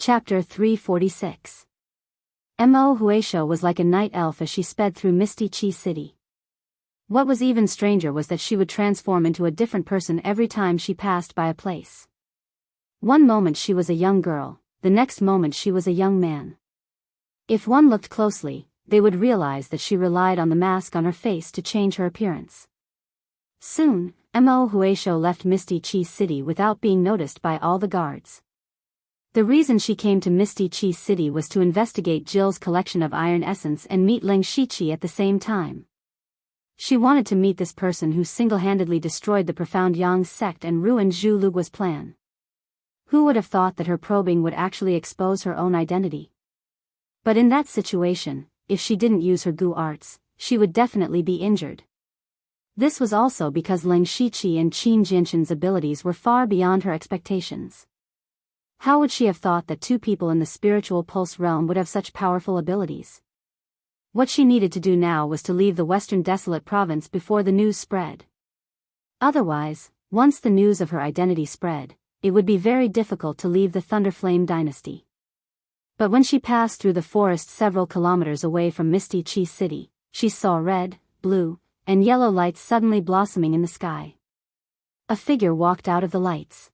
Chapter 346. Mo Huaisho was like a night elf as she sped through misty Qi City. What was even stranger was that she would transform into a different person every time she passed by a place. One moment she was a young girl, the next moment she was a young man. If one looked closely, they would realize that she relied on the mask on her face to change her appearance. Soon, Mo Huaisho left misty Qi City without being noticed by all the guards. The reason she came to Misty Qi City was to investigate Jill's collection of iron essence and meet Ling Shiqi at the same time. She wanted to meet this person who single-handedly destroyed the Profound Yang sect and ruined Zhu Lugua's plan. Who would have thought that her probing would actually expose her own identity? But in that situation, if she didn't use her gu arts, she would definitely be injured. This was also because Ling Shiqi and Qin Jinshan's abilities were far beyond her expectations. How would she have thought that two people in the spiritual pulse realm would have such powerful abilities? What she needed to do now was to leave the Western Desolate Province before the news spread. Otherwise, once the news of her identity spread, it would be very difficult to leave the Thunderflame dynasty. But when she passed through the forest several kilometers away from Misty Qi City, she saw red, blue, and yellow lights suddenly blossoming in the sky. A figure walked out of the lights.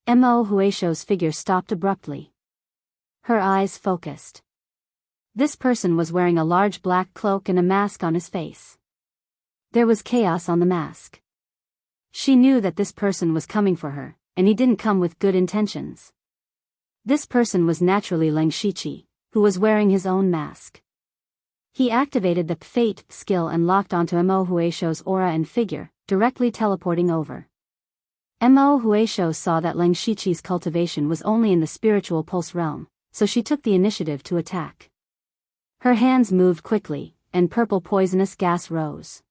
Mo Huaisho's figure stopped abruptly. Her eyes focused. This person was wearing a large black cloak and a mask on his face. There was chaos on the mask. She knew that this person was coming for her, and he didn't come with good intentions. This person was naturally Ling Shiqi, who was wearing his own mask. He activated the Fate skill and locked onto Mo Huaisho's aura and figure, directly teleporting over. Mo Huaisho saw that Ling Shiqi's cultivation was only in the spiritual pulse realm, so she took the initiative to attack. Her hands moved quickly, and purple poisonous gas rose.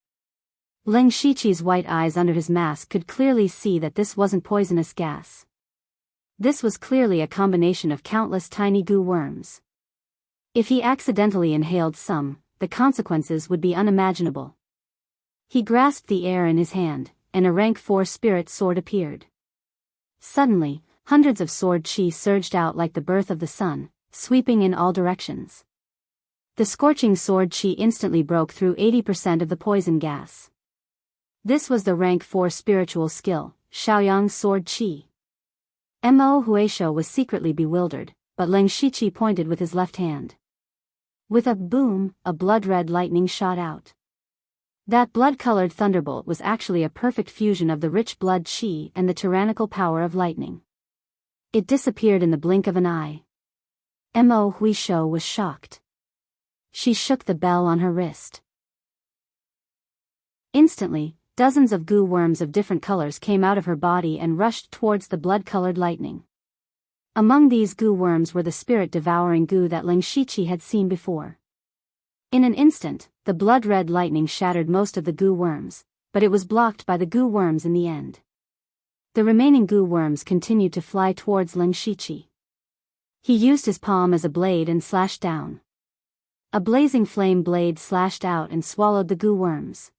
Ling Shiqi's white eyes under his mask could clearly see that this wasn't poisonous gas. This was clearly a combination of countless tiny goo worms. If he accidentally inhaled some, the consequences would be unimaginable. He grasped the air in his hand, and a rank 4 spirit sword appeared. Suddenly, hundreds of sword chi surged out like the birth of the sun, sweeping in all directions. The scorching sword chi instantly broke through 80% of the poison gas. This was the rank 4 spiritual skill, Shaoyang sword chi. Mo Huaisho was secretly bewildered, but Ling Shiqi pointed with his left hand. With a boom, a blood-red lightning shot out. That blood-colored thunderbolt was actually a perfect fusion of the rich blood chi and the tyrannical power of lightning. It disappeared in the blink of an eye. Mo Huaisho was shocked. She shook the bell on her wrist. Instantly, dozens of goo worms of different colors came out of her body and rushed towards the blood-colored lightning. Among these goo worms were the spirit-devouring goo that Ling Shiqi had seen before. In an instant, the blood-red lightning shattered most of the goo worms, but it was blocked by the goo worms in the end. The remaining goo worms continued to fly towards Ling Shiqi. He used his palm as a blade and slashed down. A blazing flame blade slashed out and swallowed the goo worms.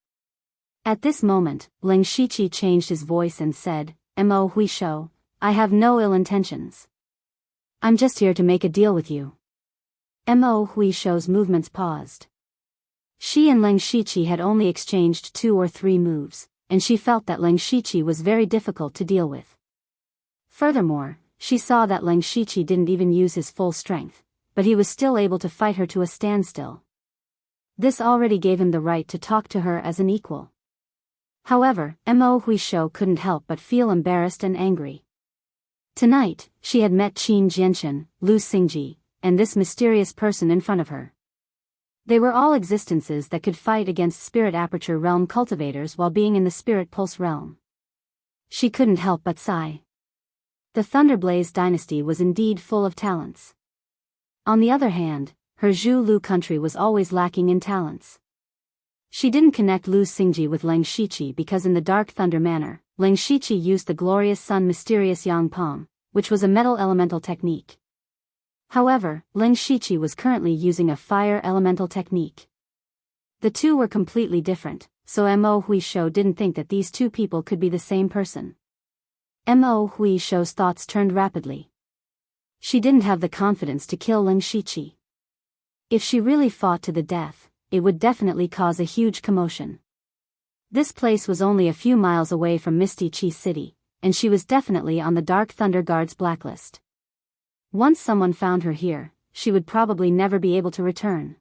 At this moment, Ling Shiqi changed his voice and said, Mo Huaisho, I have no ill intentions. I'm just here to make a deal with you. Mo Huaisho's movements paused. She and Ling Shiqi had only exchanged 2 or 3 moves, and she felt that Ling Shiqi was very difficult to deal with. Furthermore, she saw that Ling Shiqi didn't even use his full strength, but he was still able to fight her to a standstill. This already gave him the right to talk to her as an equal. However, Mo Huaisho couldn't help but feel embarrassed and angry. Tonight, she had met Qin Jinshan, Lu Xingji, and this mysterious person in front of her. They were all existences that could fight against Spirit Aperture Realm cultivators while being in the Spirit Pulse Realm. She couldn't help but sigh. The Thunderblaze dynasty was indeed full of talents. On the other hand, her Zhu Lu country was always lacking in talents. She didn't connect Lu Xingji with Ling Shiqi because in the Dark Thunder manner, Ling Shiqi used the Glorious Sun Mysterious Yang Palm, which was a metal elemental technique. However, Ling Shiqi was currently using a fire elemental technique. The two were completely different, so Mo Huaisho didn't think that these two people could be the same person. Mo Huaisho's thoughts turned rapidly. She didn't have the confidence to kill Ling Shiqi. If she really fought to the death, it would definitely cause a huge commotion. This place was only a few miles away from Misty Chi City, and she was definitely on the Dark Thunder Guard's blacklist. Once someone found her here, she would probably never be able to return.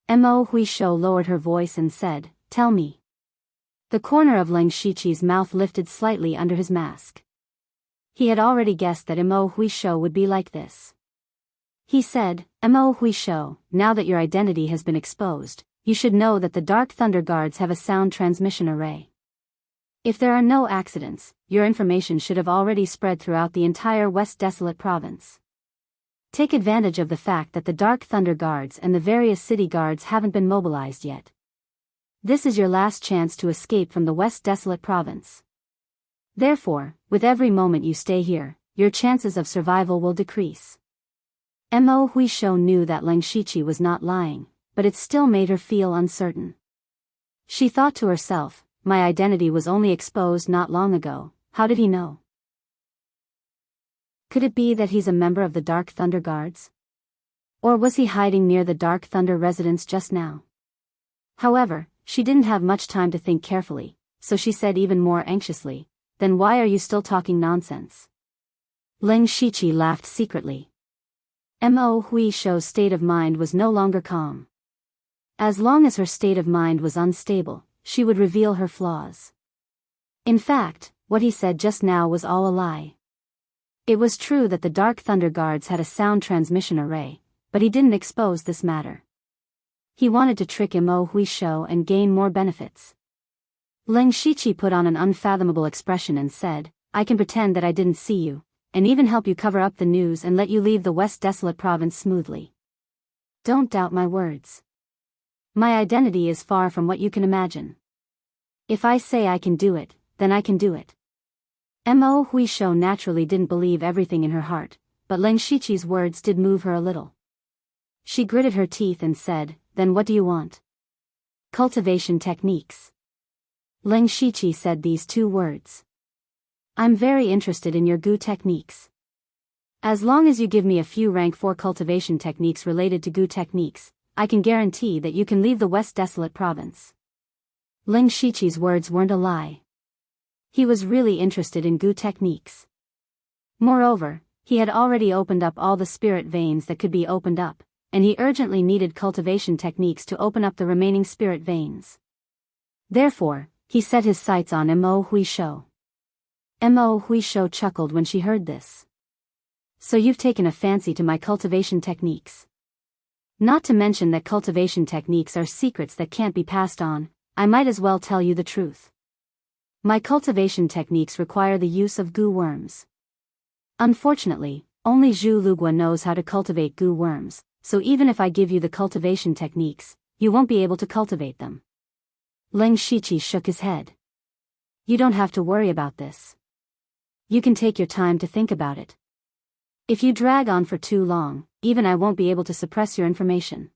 Mo Huishou lowered her voice and said, "Tell me." The corner of Ling Shiqi's mouth lifted slightly under his mask. He had already guessed that Mo Huishou would be like this. He said, "Mo Huishou, now that your identity has been exposed, you should know that the Dark Thunder Guards have a sound transmission array. If there are no accidents, your information should have already spread throughout the entire West Desolate Province. Take advantage of the fact that the Dark Thunder Guards and the various city guards haven't been mobilized yet. This is your last chance to escape from the West Desolate Province. Therefore, with every moment you stay here, your chances of survival will decrease." Mo Huishou knew that Ling Shiqi was not lying, but it still made her feel uncertain. She thought to herself, my identity was only exposed not long ago, how did he know? Could it be that he's a member of the Dark Thunder Guards? Or was he hiding near the Dark Thunder residence just now? However, she didn't have much time to think carefully, so she said even more anxiously, "Then why are you still talking nonsense?" Ling Shiqi laughed secretly. Mo Huishou's state of mind was no longer calm. As long as her state of mind was unstable, she would reveal her flaws. In fact, what he said just now was all a lie. It was true that the Dark Thunder Guards had a sound transmission array, but he didn't expose this matter. He wanted to trick Mo Huishou and gain more benefits. Ling Shiqi put on an unfathomable expression and said, "I can pretend that I didn't see you, and even help you cover up the news and let you leave the West Desolate Province smoothly. Don't doubt my words. My identity is far from what you can imagine. If I say I can do it, then I can do it." Mo Huishou naturally didn't believe everything in her heart, but Ling Shiqi's words did move her a little. She gritted her teeth and said, "Then what do you want?" "Cultivation techniques." Ling Shiqi said these two words. "I'm very interested in your Gu techniques. As long as you give me a few rank 4 cultivation techniques related to Gu techniques, I can guarantee that you can leave the West Desolate Province." Ling Shiqi's words weren't a lie. He was really interested in Gu techniques. Moreover, he had already opened up all the spirit veins that could be opened up, and he urgently needed cultivation techniques to open up the remaining spirit veins. Therefore, he set his sights on Mo Huishou. Mo Huishou chuckled when she heard this. "So you've taken a fancy to my cultivation techniques. Not to mention that cultivation techniques are secrets that can't be passed on, I might as well tell you the truth. My cultivation techniques require the use of Gu worms. Unfortunately, only Zhu Lugua knows how to cultivate Gu worms, so even if I give you the cultivation techniques, you won't be able to cultivate them." Ling Shiqi shook his head. "You don't have to worry about this. You can take your time to think about it. If you drag on for too long, even I won't be able to suppress your information."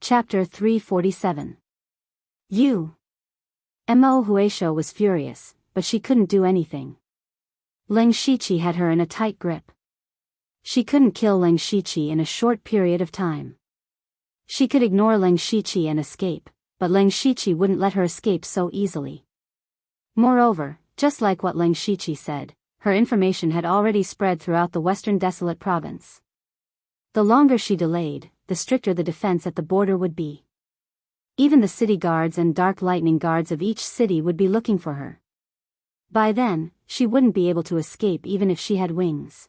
Chapter 347. You. Mo Huishou was furious, but she couldn't do anything. Ling Shiqi had her in a tight grip. She couldn't kill Ling Shiqi in a short period of time. She could ignore Ling Shiqi and escape, but Ling Shiqi wouldn't let her escape so easily. Moreover, just like what Ling Shiqi said, her information had already spread throughout the Western Desolate Province. The longer she delayed, the stricter the defense at the border would be. Even the city guards and dark lightning guards of each city would be looking for her. By then, she wouldn't be able to escape even if she had wings.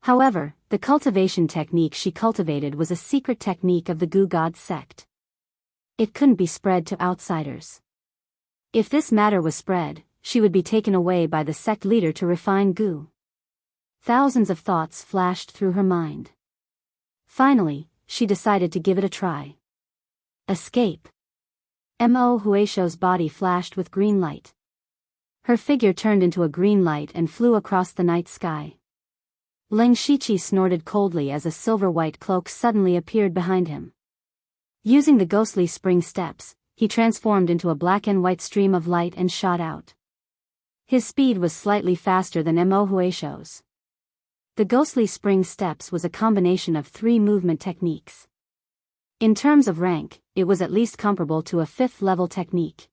However, the cultivation technique she cultivated was a secret technique of the Gu God sect. It couldn't be spread to outsiders. If this matter was spread, she would be taken away by the sect leader to refine Gu. Thousands of thoughts flashed through her mind. Finally, she decided to give it a try. Escape. Mo Huishou's body flashed with green light. Her figure turned into a green light and flew across the night sky. Ling Shiqi snorted coldly as a silver-white cloak suddenly appeared behind him. Using the ghostly spring steps, he transformed into a black and white stream of light and shot out. His speed was slightly faster than Mo Huisho's. The ghostly spring steps was a combination of 3 movement techniques. In terms of rank, it was at least comparable to a 5th-level technique.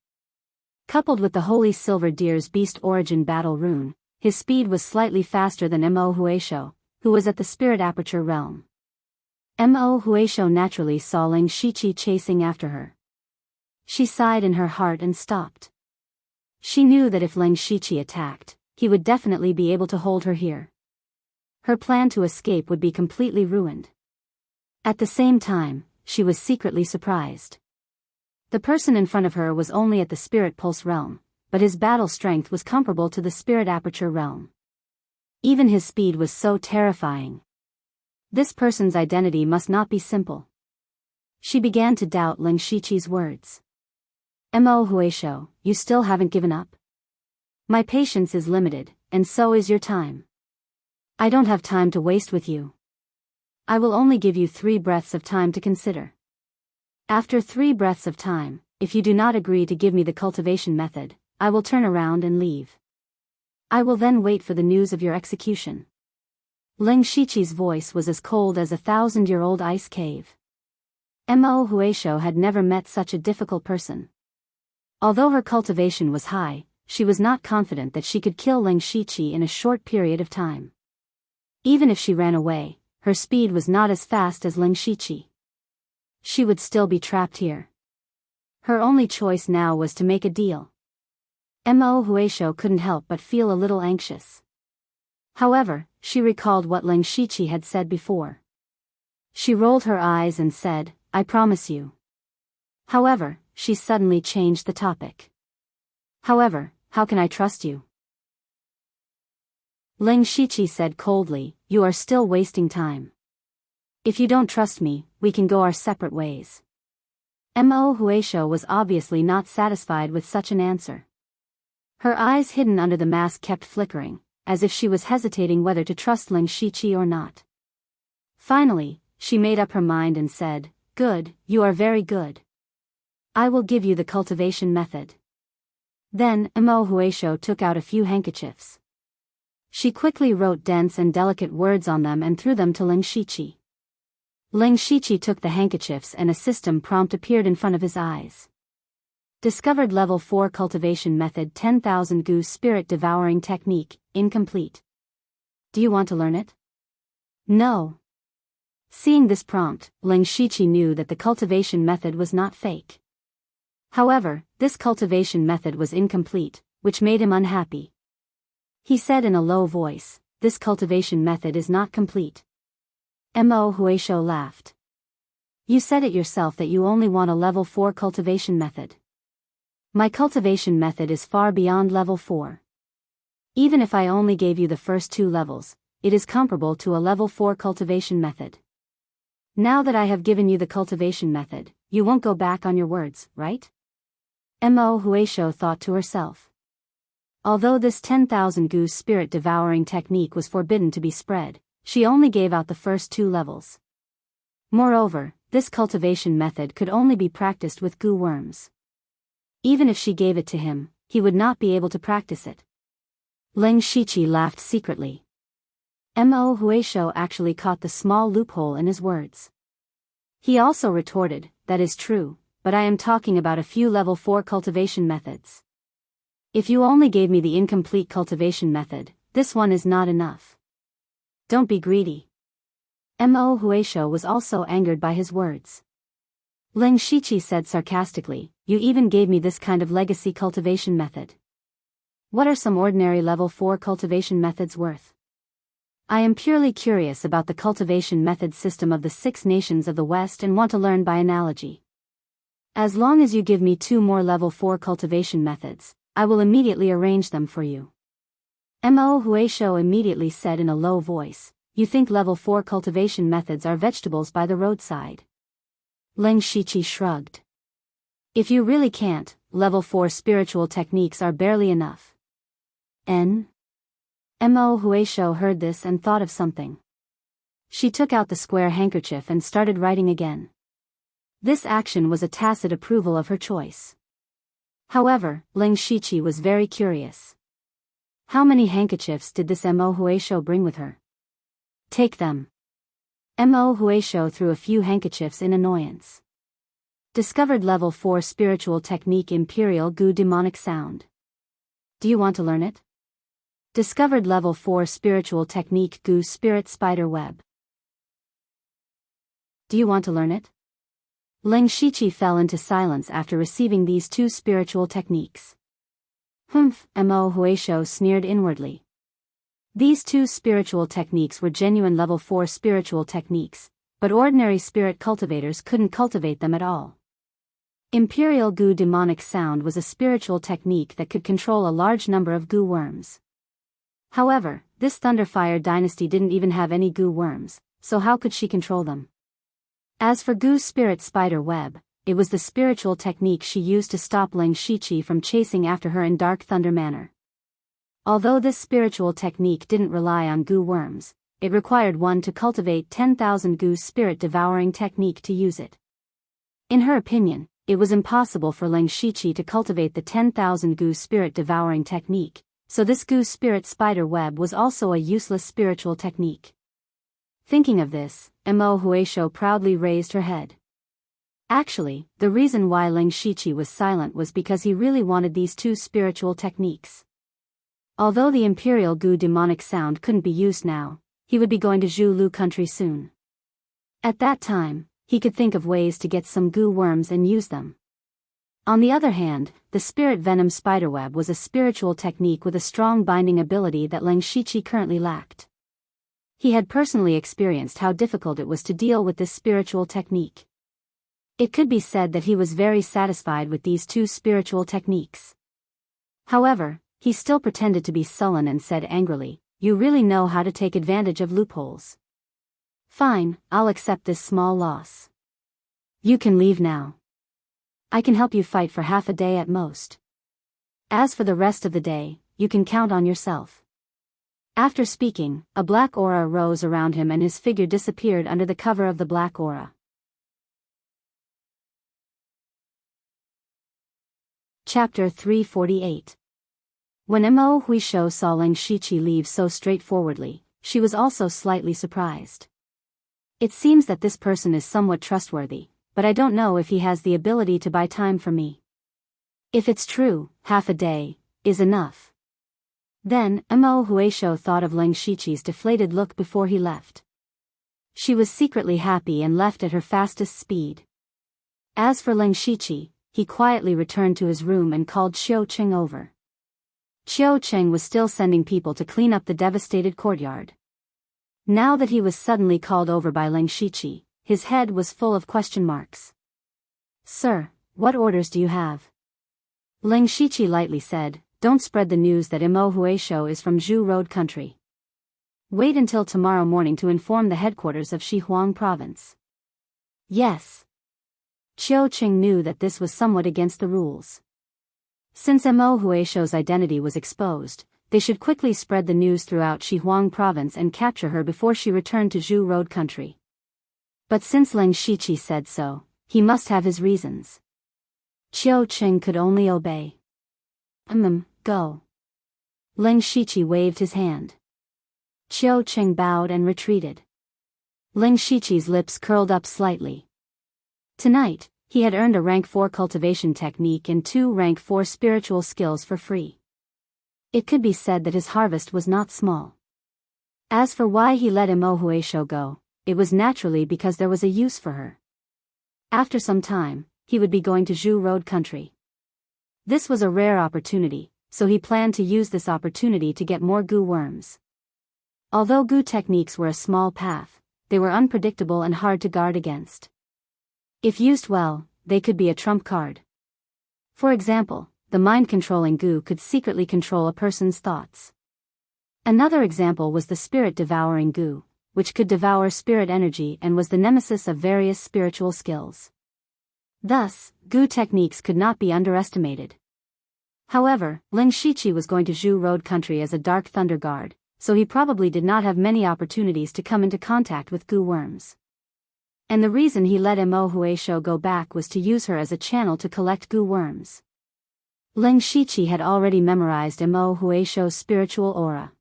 Coupled with the Holy Silver Deer's Beast Origin Battle Rune, his speed was slightly faster than Mo Huisho, who was at the Spirit Aperture realm. Mo Huisho naturally saw Ling Shiqi chasing after her. She sighed in her heart and stopped. She knew that if Ling Shiqi attacked, he would definitely be able to hold her here. Her plan to escape would be completely ruined. At the same time, she was secretly surprised. The person in front of her was only at the Spirit Pulse realm, but his battle strength was comparable to the Spirit Aperture realm. Even his speed was so terrifying. This person's identity must not be simple. She began to doubt Ling Shiqi's words. Mo Huisho, you still haven't given up? My patience is limited, and so is your time. I don't have time to waste with you. I will only give you 3 breaths of time to consider. After 3 breaths of time, if you do not agree to give me the cultivation method, I will turn around and leave. I will then wait for the news of your execution. Ling Shiqi's voice was as cold as a 1,000-year-old ice cave. Mo Huisho had never met such a difficult person. Although her cultivation was high, she was not confident that she could kill Ling Shiqi in a short period of time. Even if she ran away, her speed was not as fast as Ling Shiqi. She would still be trapped here. Her only choice now was to make a deal. Mo Huisho couldn't help but feel a little anxious. However, she recalled what Ling Shiqi had said before. She rolled her eyes and said, I promise you. However, she suddenly changed the topic. However, how can I trust you? Ling Shiqi said coldly, you are still wasting time. If you don't trust me, we can go our separate ways. Mo Huisho was obviously not satisfied with such an answer. Her eyes hidden under the mask kept flickering, as if she was hesitating whether to trust Ling Shiqi or not. Finally, she made up her mind and said, good, you are very good. I will give you the cultivation method. Then, Mo Huisho took out a few handkerchiefs. She quickly wrote dense and delicate words on them and threw them to Ling Shiqi. Ling Shiqi took the handkerchiefs and a system prompt appeared in front of his eyes. Discovered Level 4 Cultivation Method 10,000 Goose Spirit Devouring Technique, incomplete. Do you want to learn it? No. Seeing this prompt, Ling Shiqi knew that the cultivation method was not fake. However, this cultivation method was incomplete, which made him unhappy. He said in a low voice, this cultivation method is not complete. Mo Huisho laughed. You said it yourself that you only want a Level 4 cultivation method. My cultivation method is far beyond Level 4. Even if I only gave you the first 2 levels, it is comparable to a Level 4 cultivation method. Now that I have given you the cultivation method, you won't go back on your words, right? Mo Huisho thought to herself. Although this 10,000 goose spirit devouring technique was forbidden to be spread, she only gave out the first 2 levels. Moreover, this cultivation method could only be practiced with goo worms. Even if she gave it to him, he would not be able to practice it. Ling Shiqi laughed secretly. Mo Huisho actually caught the small loophole in his words. He also retorted, that is true, but I am talking about a few Level 4 cultivation methods. If you only gave me the incomplete cultivation method, this one is not enough. Don't be greedy. Mo Huisho was also angered by his words. Ling Shiqi said sarcastically, you even gave me this kind of legacy cultivation method. What are some ordinary Level 4 cultivation methods worth? I am purely curious about the cultivation method system of the 6 nations of the West and want to learn by analogy. As long as you give me 2 more Level 4 cultivation methods, I will immediately arrange them for you. Mo Huisho immediately said in a low voice, you think Level 4 cultivation methods are vegetables by the roadside. Ling Shiqi shrugged. If you really can't, Level 4 spiritual techniques are barely enough. Mo Huisho heard this and thought of something. She took out the square handkerchief and started writing again. This action was a tacit approval of her choice. However, Ling Shiqi was very curious. How many handkerchiefs did this Mo Huisho bring with her? Take them. Mo Huisho threw a few handkerchiefs in annoyance. Discovered level 4 spiritual technique Imperial Gu demonic sound. Do you want to learn it? Discovered level 4 spiritual technique Gu spirit spider web. Do you want to learn it? Ling Shiqi fell into silence after receiving these two spiritual techniques. Humph, Mo Huisho sneered inwardly. These two spiritual techniques were genuine level 4 spiritual techniques, but ordinary spirit cultivators couldn't cultivate them at all. Imperial Gu demonic sound was a spiritual technique that could control a large number of Gu worms. However, this Thunderfire dynasty didn't even have any Gu worms, so how could she control them? As for Gu's spirit spider web, it was the spiritual technique she used to stop Ling Shiqi from chasing after her in Dark Thunder manner. Although this spiritual technique didn't rely on Gu worms, it required one to cultivate 10,000 Gu spirit devouring technique to use it. In her opinion, it was impossible for Ling Shiqi to cultivate the 10,000 Gu spirit devouring technique, so this Gu spirit spider web was also a useless spiritual technique. Thinking of this, Mo Huisho proudly raised her head. Actually, the reason why Ling Shiqi was silent was because he really wanted these two spiritual techniques. Although the Imperial Gu demonic sound couldn't be used now, he would be going to Zhu Lu country soon. At that time, he could think of ways to get some Gu worms and use them. On the other hand, the spirit venom spiderweb was a spiritual technique with a strong binding ability that Ling Shiqi currently lacked. He had personally experienced how difficult it was to deal with this spiritual technique. It could be said that he was very satisfied with these two spiritual techniques. However, he still pretended to be sullen and said angrily, "You really know how to take advantage of loopholes. Fine, I'll accept this small loss. You can leave now. I can help you fight for half a day at most. As for the rest of the day, you can count on yourself." After speaking, a black aura rose around him and his figure disappeared under the cover of the black aura. Chapter 348. When Mo Huisho saw Ling Shiqi leave so straightforwardly, she was also slightly surprised. It seems that this person is somewhat trustworthy, but I don't know if he has the ability to buy time for me. If it's true, half a day is enough. Then, Mo Huisho thought of Ling Shiqi's deflated look before he left. She was secretly happy and left at her fastest speed. As for Ling Shiqi, he quietly returned to his room and called Xiao Cheng over. Xiao Cheng was still sending people to clean up the devastated courtyard. Now that he was suddenly called over by Ling Shiqi, his head was full of question marks. "Sir, what orders do you have?" Ling Shiqi lightly said, "Don't spread the news that Mo Huisho is from Zhu Road country. Wait until tomorrow morning to inform the headquarters of Shihuang province." Yes. Xiao Cheng knew that this was somewhat against the rules. Since Mo Huisho's identity was exposed, they should quickly spread the news throughout Shihuang province and capture her before she returned to Zhu Road country. But since Ling Shiqi said so, he must have his reasons. Xiao Cheng could only obey. Go. Ling Shiqi waved his hand. Xiao Cheng bowed and retreated. Ling Shiqi's lips curled up slightly. Tonight, he had earned a rank 4 cultivation technique and 2 rank 4 spiritual skills for free. It could be said that his harvest was not small. As for why he let Mo Huisho go, it was naturally because there was a use for her. After some time, he would be going to Zhu Road country. This was a rare opportunity, so he planned to use this opportunity to get more Gu worms. Although Gu techniques were a small path, they were unpredictable and hard to guard against. If used well, they could be a trump card. For example, the mind-controlling Gu could secretly control a person's thoughts. Another example was the spirit-devouring Gu, which could devour spirit energy and was the nemesis of various spiritual skills. Thus, Gu techniques could not be underestimated. However, Ling Shiqi was going to Zhu Road country as a Dark Thunder guard, so he probably did not have many opportunities to come into contact with Gu worms. And the reason he let Mo Huisho go back was to use her as a channel to collect Gu worms. Ling Shiqi had already memorized Mo Huisho's spiritual aura.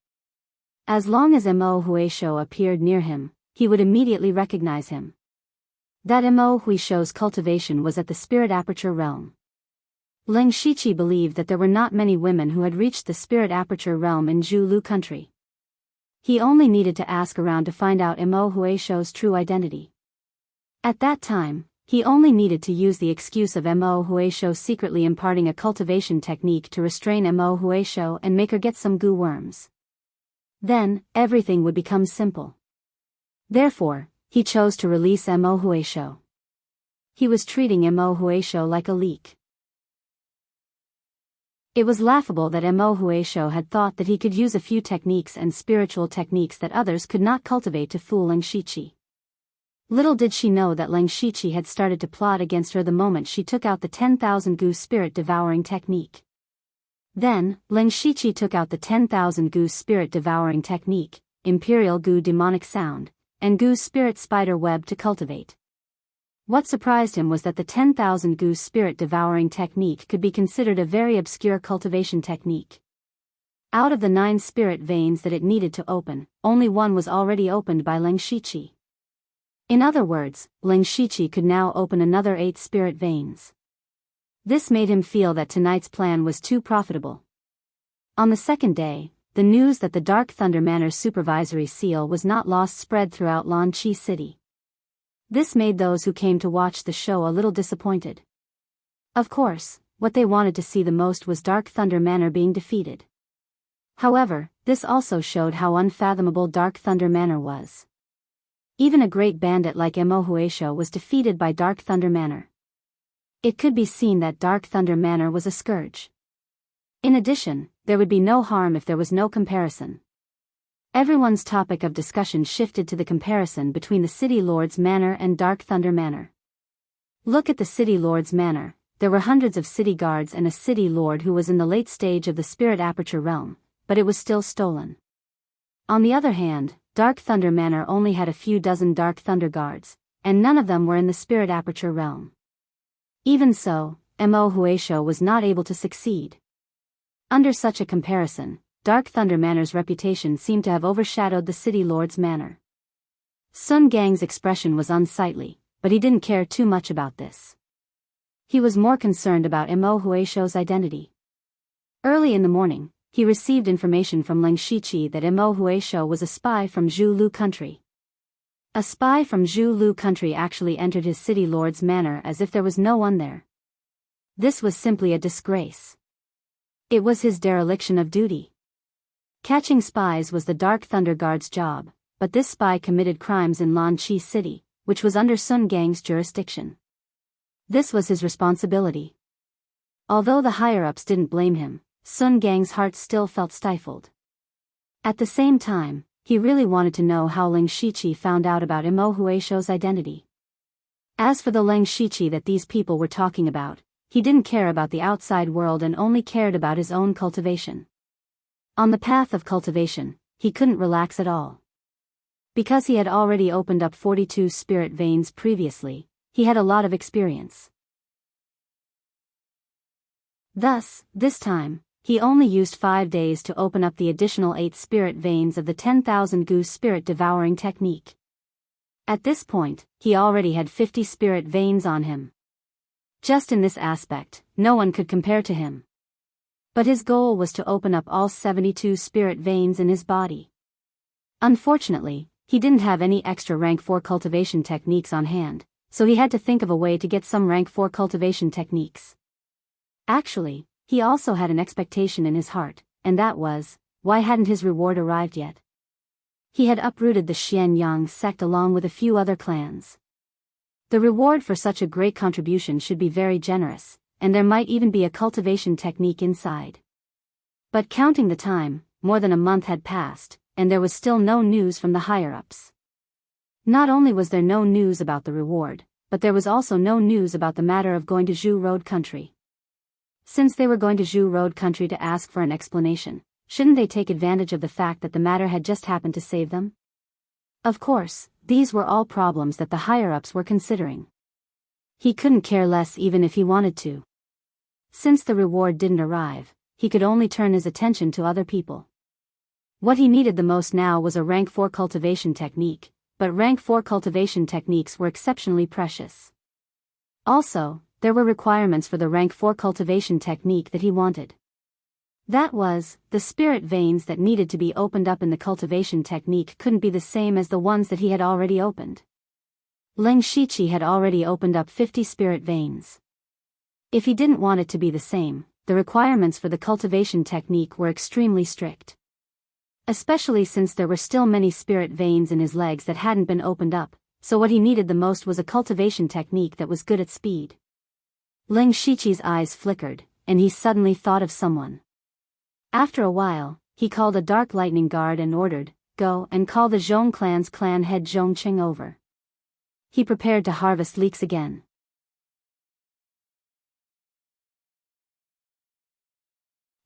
As long as Mo Huisho appeared near him, he would immediately recognize him. That Mo Huisho's cultivation was at the spirit aperture realm. Ling Shiqi believed that there were not many women who had reached the spirit aperture realm in Zhulu country. He only needed to ask around to find out Mo Huisho's true identity. At that time, he only needed to use the excuse of Mo Huisho secretly imparting a cultivation technique to restrain Mo Huisho and make her get some goo worms. Then, everything would become simple. Therefore, he chose to release Mo Huisho. He was treating Mo Huisho like a leak. It was laughable that Mo Huisho had thought that he could use a few techniques and spiritual techniques that others could not cultivate to fool Ling Shiqi. Little did she know that Ling Shiqi had started to plot against her the moment she took out the 10,000 goo spirit devouring technique. Then, Ling Shiqi took out the 10,000 goo spirit devouring technique, imperial goo demonic sound, and goo spirit spider web to cultivate. What surprised him was that the 10,000 goo spirit devouring technique could be considered a very obscure cultivation technique. Out of the 9 spirit veins that it needed to open, only one was already opened by Ling Shiqi. In other words, Ling Shiqi could now open another 8 spirit veins. This made him feel that tonight's plan was too profitable. On the second day, the news that the Dark Thunder Manor's supervisory seal was not lost spread throughout Lan Chi City. This made those who came to watch the show a little disappointed. Of course, what they wanted to see the most was Dark Thunder Manor being defeated. However, this also showed how unfathomable Dark Thunder Manor was. Even a great bandit like Mo Huisho was defeated by Dark Thunder Manor. It could be seen that Dark Thunder Manor was a scourge. In addition, there would be no harm if there was no comparison. Everyone's topic of discussion shifted to the comparison between the City Lord's Manor and Dark Thunder Manor. Look at the City Lord's Manor. There were hundreds of city guards and a city lord who was in the late stage of the spirit aperture realm, but it was still stolen. On the other hand, Dark Thunder Manor only had a few dozen Dark Thunder guards, and none of them were in the spirit aperture realm. Even so, Mo Huisho was not able to succeed. Under such a comparison, Dark Thunder Manor's reputation seemed to have overshadowed the City Lord's Manor. Sun Gang's expression was unsightly, but he didn't care too much about this. He was more concerned about Mo Huisho's identity. Early in the morning, he received information from Ling Shiqi that Mo Huisho was a spy from Zhulu country. A spy from Zhulu country actually entered his City Lord's Manor as if there was no one there. This was simply a disgrace. It was his dereliction of duty. Catching spies was the Dark Thunder Guard's job, but this spy committed crimes in Lan Chi City, which was under Sun Gang's jurisdiction. This was his responsibility. Although the higher-ups didn't blame him, Sun Gang's heart still felt stifled. At the same time, he really wanted to know how Ling Shiqi found out about Mo Huisho's identity. As for the Ling Shiqi that these people were talking about, he didn't care about the outside world and only cared about his own cultivation. On the path of cultivation, he couldn't relax at all. Because he had already opened up 42 spirit veins previously, he had a lot of experience. Thus, this time, he only used 5 days to open up the additional 8 spirit veins of the 10,000 goo spirit devouring technique. At this point, he already had 50 spirit veins on him. Just in this aspect, no one could compare to him. But his goal was to open up all 72 spirit veins in his body. Unfortunately, he didn't have any extra rank 4 cultivation techniques on hand, so he had to think of a way to get some rank 4 cultivation techniques. Actually, he also had an expectation in his heart, and that was, why hadn't his reward arrived yet? He had uprooted the Xianyang sect along with a few other clans. The reward for such a great contribution should be very generous, and there might even be a cultivation technique inside. But counting the time, more than a month had passed, and there was still no news from the higher-ups. Not only was there no news about the reward, but there was also no news about the matter of going to Zhu Road Country. Since they were going to Zhu Road Country to ask for an explanation, shouldn't they take advantage of the fact that the matter had just happened to save them? Of course, these were all problems that the higher-ups were considering. He couldn't care less even if he wanted to. Since the reward didn't arrive, he could only turn his attention to other people. What he needed the most now was a rank 4 cultivation technique, but rank 4 cultivation techniques were exceptionally precious. Also, there were requirements for the rank 4 cultivation technique that he wanted. That was, the spirit veins that needed to be opened up in the cultivation technique couldn't be the same as the ones that he had already opened. Leng Shiqi had already opened up 50 spirit veins. If he didn't want it to be the same, the requirements for the cultivation technique were extremely strict. Especially since there were still many spirit veins in his legs that hadn't been opened up, so what he needed the most was a cultivation technique that was good at speed. Leng Shiqi's eyes flickered, and he suddenly thought of someone. After a while, he called a dark lightning guard and ordered, "Go and call the Zhong clan's clan head Zhongqing over." He prepared to harvest leeks again.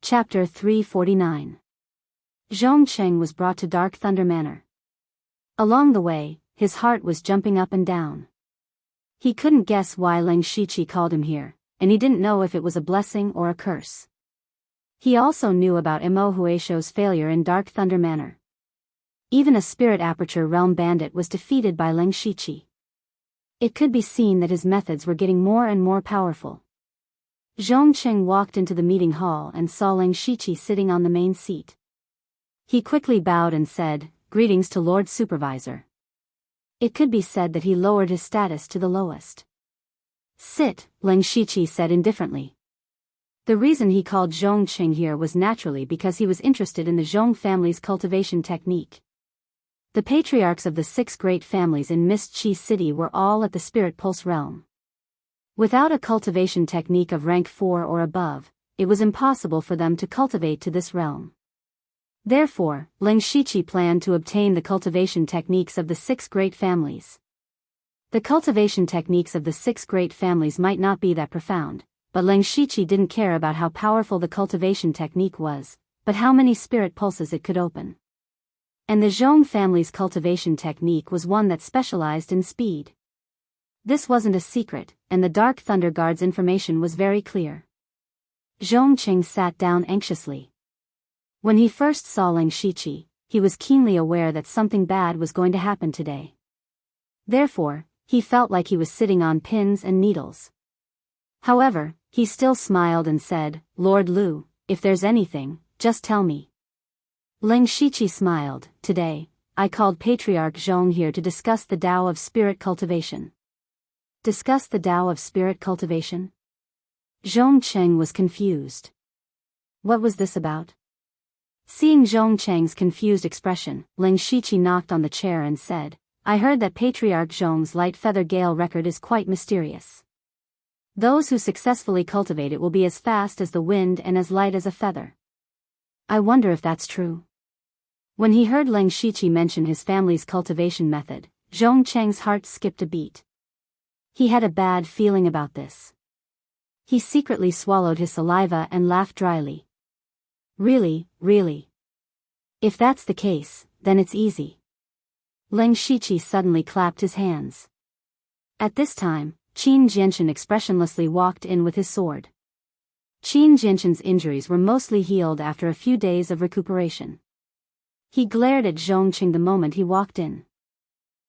Chapter 349. Zhongqing was brought to Dark Thunder Manor. Along the way, his heart was jumping up and down. He couldn't guess why Leng Shiqi called him here, and he didn't know if it was a blessing or a curse. He also knew about Imo Huaisho's failure in Dark Thunder Manor. Even a Spirit Aperture Realm bandit was defeated by Leng Shiqi. It could be seen that his methods were getting more and more powerful. Zhongqing walked into the meeting hall and saw Leng Shiqi sitting on the main seat. He quickly bowed and said, "Greetings to Lord Supervisor." It could be said that he lowered his status to the lowest. "Sit," Leng Shiqi said indifferently. The reason he called Zhongqing here was naturally because he was interested in the Zhong family's cultivation technique. The patriarchs of the 6 great families in Mist Chi City were all at the Spirit Pulse realm. Without a cultivation technique of rank 4 or above, it was impossible for them to cultivate to this realm. Therefore, Leng Shiqi planned to obtain the cultivation techniques of the 6 great families. The cultivation techniques of the 6 great families might not be that profound, but Leng Shiqi didn't care about how powerful the cultivation technique was, but how many spirit pulses it could open. And the Zhong family's cultivation technique was one that specialized in speed. This wasn't a secret, and the Dark Thunder Guard's information was very clear. Zhongqing sat down anxiously. When he first saw Leng Shiqi, he was keenly aware that something bad was going to happen today. Therefore, he felt like he was sitting on pins and needles. However, he still smiled and said, "Lord Lu, if there's anything, just tell me." Leng Shiqi smiled. "Today, I called Patriarch Zhong here to discuss the Tao of Spirit Cultivation." Discuss the Tao of Spirit Cultivation? Zhongqing was confused. What was this about? Seeing Zhongqing's confused expression, Leng Shiqi knocked on the chair and said, "I heard that Patriarch Zhong's light feather gale record is quite mysterious. Those who successfully cultivate it will be as fast as the wind and as light as a feather. I wonder if that's true." When he heard Leng Shiqi mention his family's cultivation method, Zhongqing's heart skipped a beat. He had a bad feeling about this. He secretly swallowed his saliva and laughed dryly. Really? If that's the case, then it's easy." Leng Shiqi suddenly clapped his hands. At this time, Qin Jianshan expressionlessly walked in with his sword. Qin Jianshan's injuries were mostly healed after a few days of recuperation. He glared at Zhongqing the moment he walked in.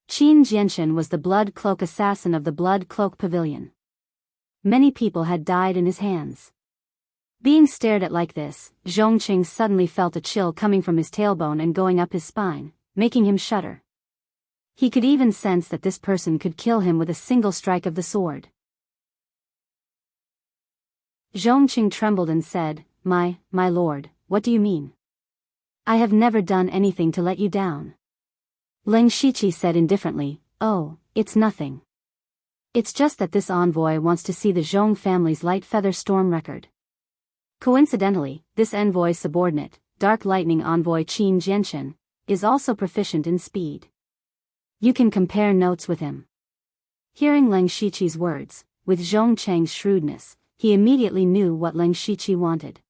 Qin Jianshan was the Blood Cloak assassin of the Blood Cloak Pavilion. Many people had died in his hands. Being stared at like this, Zhongqing suddenly felt a chill coming from his tailbone and going up his spine, making him shudder. He could even sense that this person could kill him with a single strike of the sword. Zhongqing trembled and said, My lord, what do you mean? I have never done anything to let you down." Leng Shiqi said indifferently, "Oh, it's nothing. It's just that this envoy wants to see the Zhong family's light feather storm record." Coincidentally, this envoy's subordinate, Dark Lightning Envoy Qin Jianshan, is also proficient in speed. You can compare notes with him. Hearing Leng Shiqi's words, with Zhongqing's shrewdness, he immediately knew what Leng Shiqi wanted.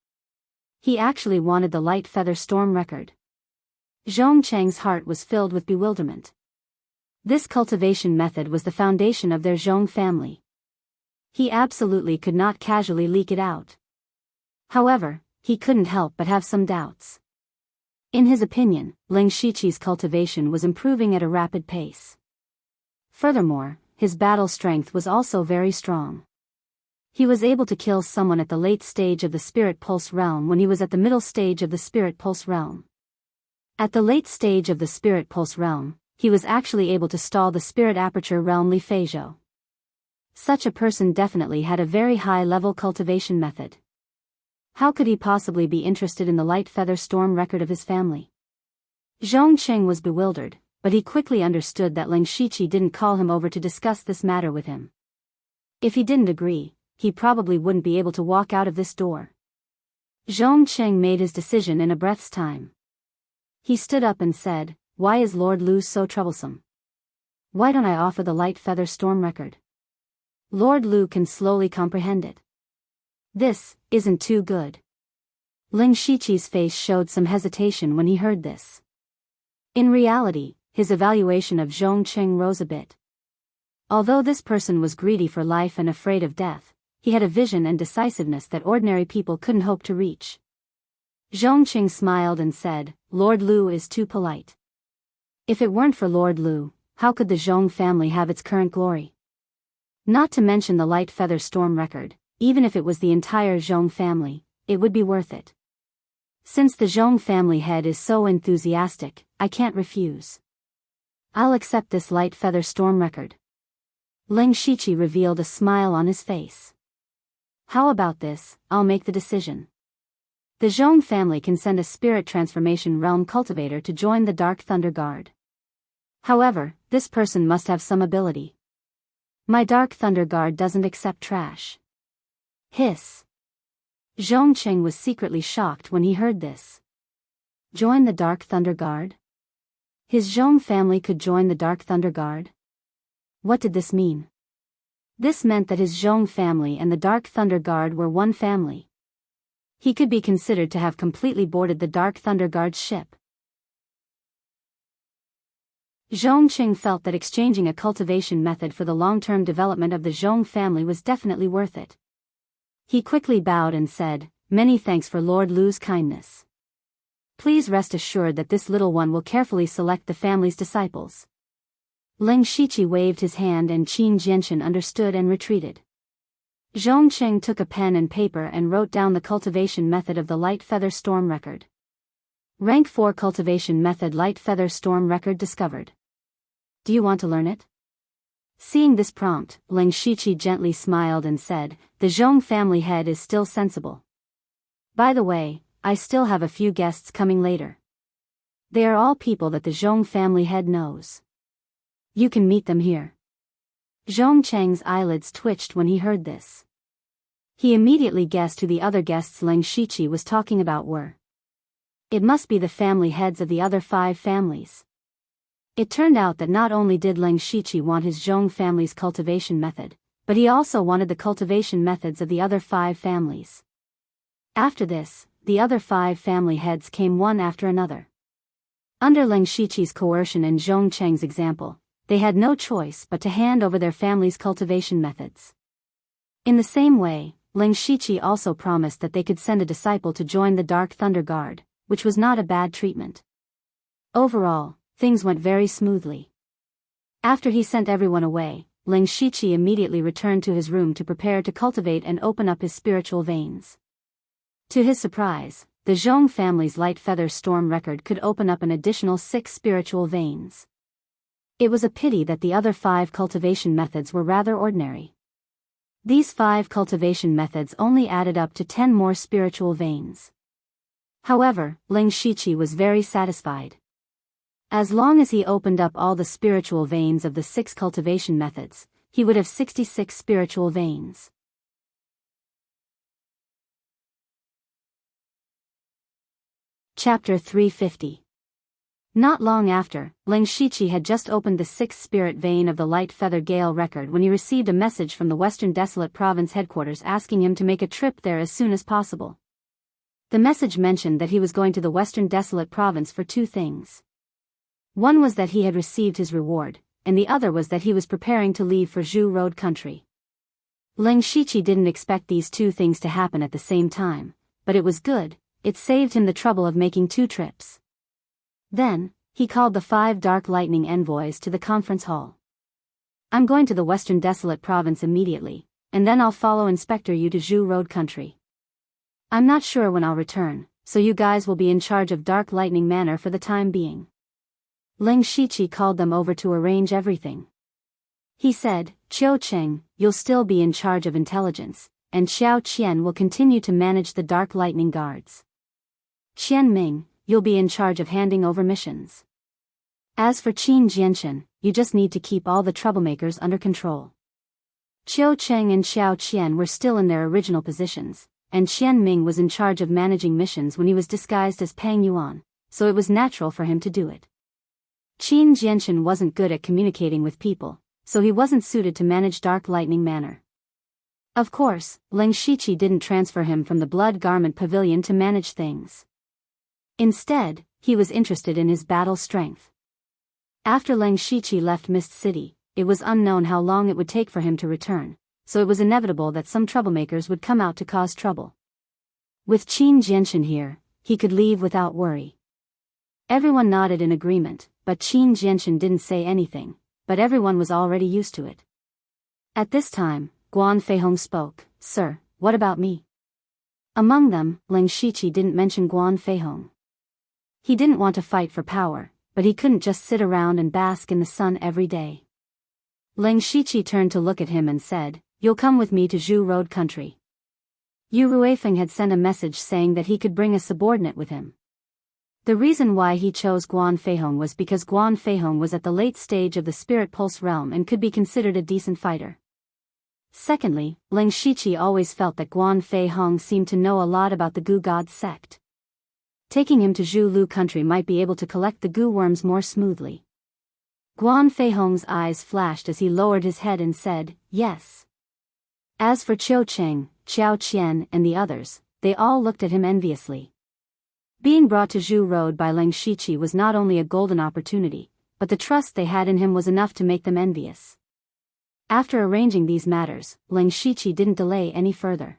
He actually wanted the light feather storm record. Zhongqing's heart was filled with bewilderment. This cultivation method was the foundation of their Zhong family. He absolutely could not casually leak it out. However, he couldn't help but have some doubts. In his opinion, Ling Shiqi's cultivation was improving at a rapid pace. Furthermore, his battle strength was also very strong. He was able to kill someone at the late stage of the Spirit Pulse realm when he was at the middle stage of the Spirit Pulse realm. At the late stage of the Spirit Pulse realm, he was actually able to stall the Spirit Aperture realm Li Feizhou. Such a person definitely had a very high-level cultivation method. How could he possibly be interested in the Light Feather Storm record of his family? Zhong Qing was bewildered, but he quickly understood that Ling Shiqi didn't call him over to discuss this matter with him. If he didn't agree, he probably wouldn't be able to walk out of this door. Zhong Qing made his decision in a breath's time. He stood up and said, "Why is Lord Lu so troublesome? Why don't I offer the Light Feather Storm record? Lord Lu can slowly comprehend it. This isn't too good." Ling Shiqi's face showed some hesitation when he heard this. In reality, his evaluation of Zhong Qing rose a bit. Although this person was greedy for life and afraid of death, he had a vision and decisiveness that ordinary people couldn't hope to reach. Zhong Qing smiled and said, "Lord Lu is too polite. If it weren't for Lord Lu, how could the Zhong family have its current glory? Not to mention the Light Feather Storm record, even if it was the entire Zhong family, it would be worth it. Since the Zhong family head is so enthusiastic, I can't refuse. I'll accept this Light Feather Storm record." Ling Shiqi revealed a smile on his face. "How about this? I'll make the decision. The Zhong family can send a Spirit Transformation Realm cultivator to join the Dark Thunder Guard. However, this person must have some ability. My Dark Thunder Guard doesn't accept trash." Hiss. Zhong Qing was secretly shocked when he heard this. Join the Dark Thunder Guard? His Zhong family could join the Dark Thunder Guard? What did this mean? This meant that his Zhong family and the Dark Thunder Guard were one family. He could be considered to have completely boarded the Dark Thunder Guard's ship. Zhong Qing felt that exchanging a cultivation method for the long-term development of the Zhong family was definitely worth it. He quickly bowed and said, "Many thanks for Lord Lu's kindness. Please rest assured that this little one will carefully select the family's disciples." Ling Shiqi waved his hand and Qin Jianchen understood and retreated. Zhong Qing took a pen and paper and wrote down the cultivation method of the Light Feather Storm record. Rank 4 Cultivation Method Light Feather Storm record discovered. Do you want to learn it? Seeing this prompt, Ling Shiqi gently smiled and said, "The Zhong family head is still sensible. By the way, I still have a few guests coming later. They are all people that the Zhong family head knows. You can meet them here." Zhong Cheng's eyelids twitched when he heard this. He immediately guessed who the other guests Ling Shiqi was talking about were. It must be the family heads of the other 5 families. It turned out that not only did Ling Shiqi want his Zhong family's cultivation method, but he also wanted the cultivation methods of the other 5 families. After this, the other 5 family heads came one after another. Under Ling Shiqi's coercion and Zhong Cheng's example, they had no choice but to hand over their family's cultivation methods. In the same way, Ling Shiqi also promised that they could send a disciple to join the Dark Thunder Guard, which was not a bad treatment. Overall, things went very smoothly. After he sent everyone away, Ling Shiqi immediately returned to his room to prepare to cultivate and open up his spiritual veins. To his surprise, the Zhong family's Light Feather Storm record could open up an additional 6 spiritual veins. It was a pity that the other 5 cultivation methods were rather ordinary. These 5 cultivation methods only added up to 10 more spiritual veins. However, Ling Shiqi was very satisfied. As long as he opened up all the spiritual veins of the 6 cultivation methods, he would have 66 spiritual veins. Chapter 350. Not long after, Ling Shiqi had just opened the 6th spirit vein of the Light Feather Gale record when he received a message from the Western Desolate Province headquarters asking him to make a trip there as soon as possible. The message mentioned that he was going to the Western Desolate Province for 2 things. One was that he had received his reward, and the other was that he was preparing to leave for Zhu Road country. Ling Shiqi didn't expect these two things to happen at the same time, but it was good. It saved him the trouble of making 2 trips. Then, he called the 5 Dark Lightning envoys to the conference hall. I'm going to the Western Desolate Province immediately, and then I'll follow Inspector Yu to Zhu Road Country. I'm not sure when I'll return, so you guys will be in charge of Dark Lightning Manor for the time being. Ling Shiqi called them over to arrange everything. He said, Qiu Cheng, you'll still be in charge of intelligence, and Xiao Qian will continue to manage the Dark Lightning Guards. Qian Ming, you'll be in charge of handing over missions. As for Qin Jianshan, you just need to keep all the troublemakers under control. Qiu Cheng and Xiao Qian were still in their original positions, and Qian Ming was in charge of managing missions when he was disguised as Pang Yuan, so it was natural for him to do it. Qin Jianshan wasn't good at communicating with people, so he wasn't suited to manage Dark Lightning Manor. Of course, Ling Shiqi didn't transfer him from the Blood Garment Pavilion to manage things. Instead, he was interested in his battle strength. After Ling Shiqi left Mist City, it was unknown how long it would take for him to return, so it was inevitable that some troublemakers would come out to cause trouble. With Qin Jianshan here, he could leave without worry. Everyone nodded in agreement, but Qin Jianshan didn't say anything, but everyone was already used to it. At this time, Guan Feihong spoke, Sir, what about me? Among them, Ling Shiqi didn't mention Guan Feihong. He didn't want to fight for power, but he couldn't just sit around and bask in the sun every day. Ling Shiqi turned to look at him and said, You'll come with me to Zhu Road Country. Yu Ruifeng had sent a message saying that he could bring a subordinate with him. The reason why he chose Guan Feihong was because Guan Feihong was at the late stage of the Spirit Pulse realm and could be considered a decent fighter. Secondly, Ling Shiqi always felt that Guan Feihong seemed to know a lot about the Gu God sect. Taking him to Zhu Lu Country might be able to collect the Gu worms more smoothly. Guan Feihong's eyes flashed as he lowered his head and said, Yes. As for Qiu Cheng, Xiao Qian and the others, they all looked at him enviously. Being brought to Zhu Road by Ling Shiqi was not only a golden opportunity, but the trust they had in him was enough to make them envious. After arranging these matters, Ling Shiqi didn't delay any further.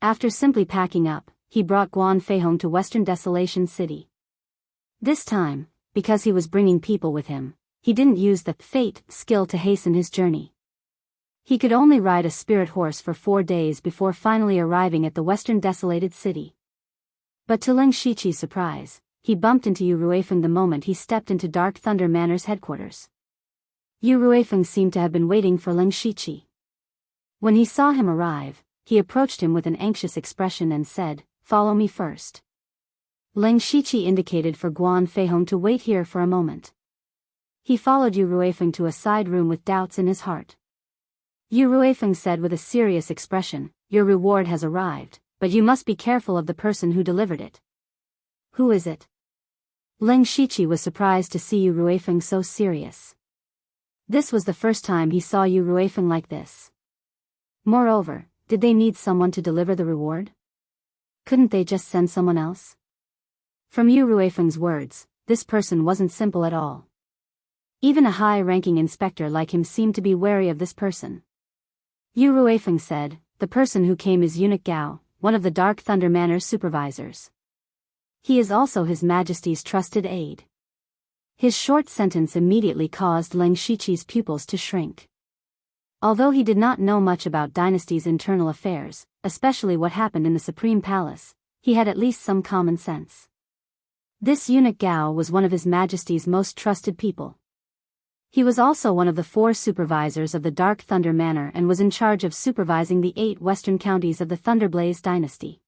After simply packing up, he brought Guan Feihong to Western Desolation City. This time, because he was bringing people with him, he didn't use the fate skill to hasten his journey. He could only ride a spirit horse for 4 days before finally arriving at the Western Desolated City. But to Ling Shiqi's surprise, he bumped into Yu Ruifeng the moment he stepped into Dark Thunder Manor's headquarters. Yu Ruifeng seemed to have been waiting for Ling Shiqi. When he saw him arrive, he approached him with an anxious expression and said, Follow me first. Ling Shiqi indicated for Guan Feihong to wait here for a moment. He followed Yu Ruifeng to a side room with doubts in his heart. Yu Ruifeng said with a serious expression, Your reward has arrived, but you must be careful of the person who delivered it. Who is it? Ling Shiqi was surprised to see Yu Ruifeng so serious. This was the first time he saw Yu Ruifeng like this. Moreover, did they need someone to deliver the reward? Couldn't they just send someone else? From Yu Ruifeng's words, this person wasn't simple at all. Even a high-ranking inspector like him seemed to be wary of this person. Yu Ruifeng said, The person who came is Eunuch Gao, one of the Dark Thunder Manor's supervisors. He is also His Majesty's trusted aide. His short sentence immediately caused Ling Shiqi's pupils to shrink. Although he did not know much about Dynasty's internal affairs, especially what happened in the Supreme Palace, he had at least some common sense. This Eunuch Gao was one of His Majesty's most trusted people. He was also one of the 4 supervisors of the Dark Thunder Manor and was in charge of supervising the 8 western counties of the Thunderblaze dynasty.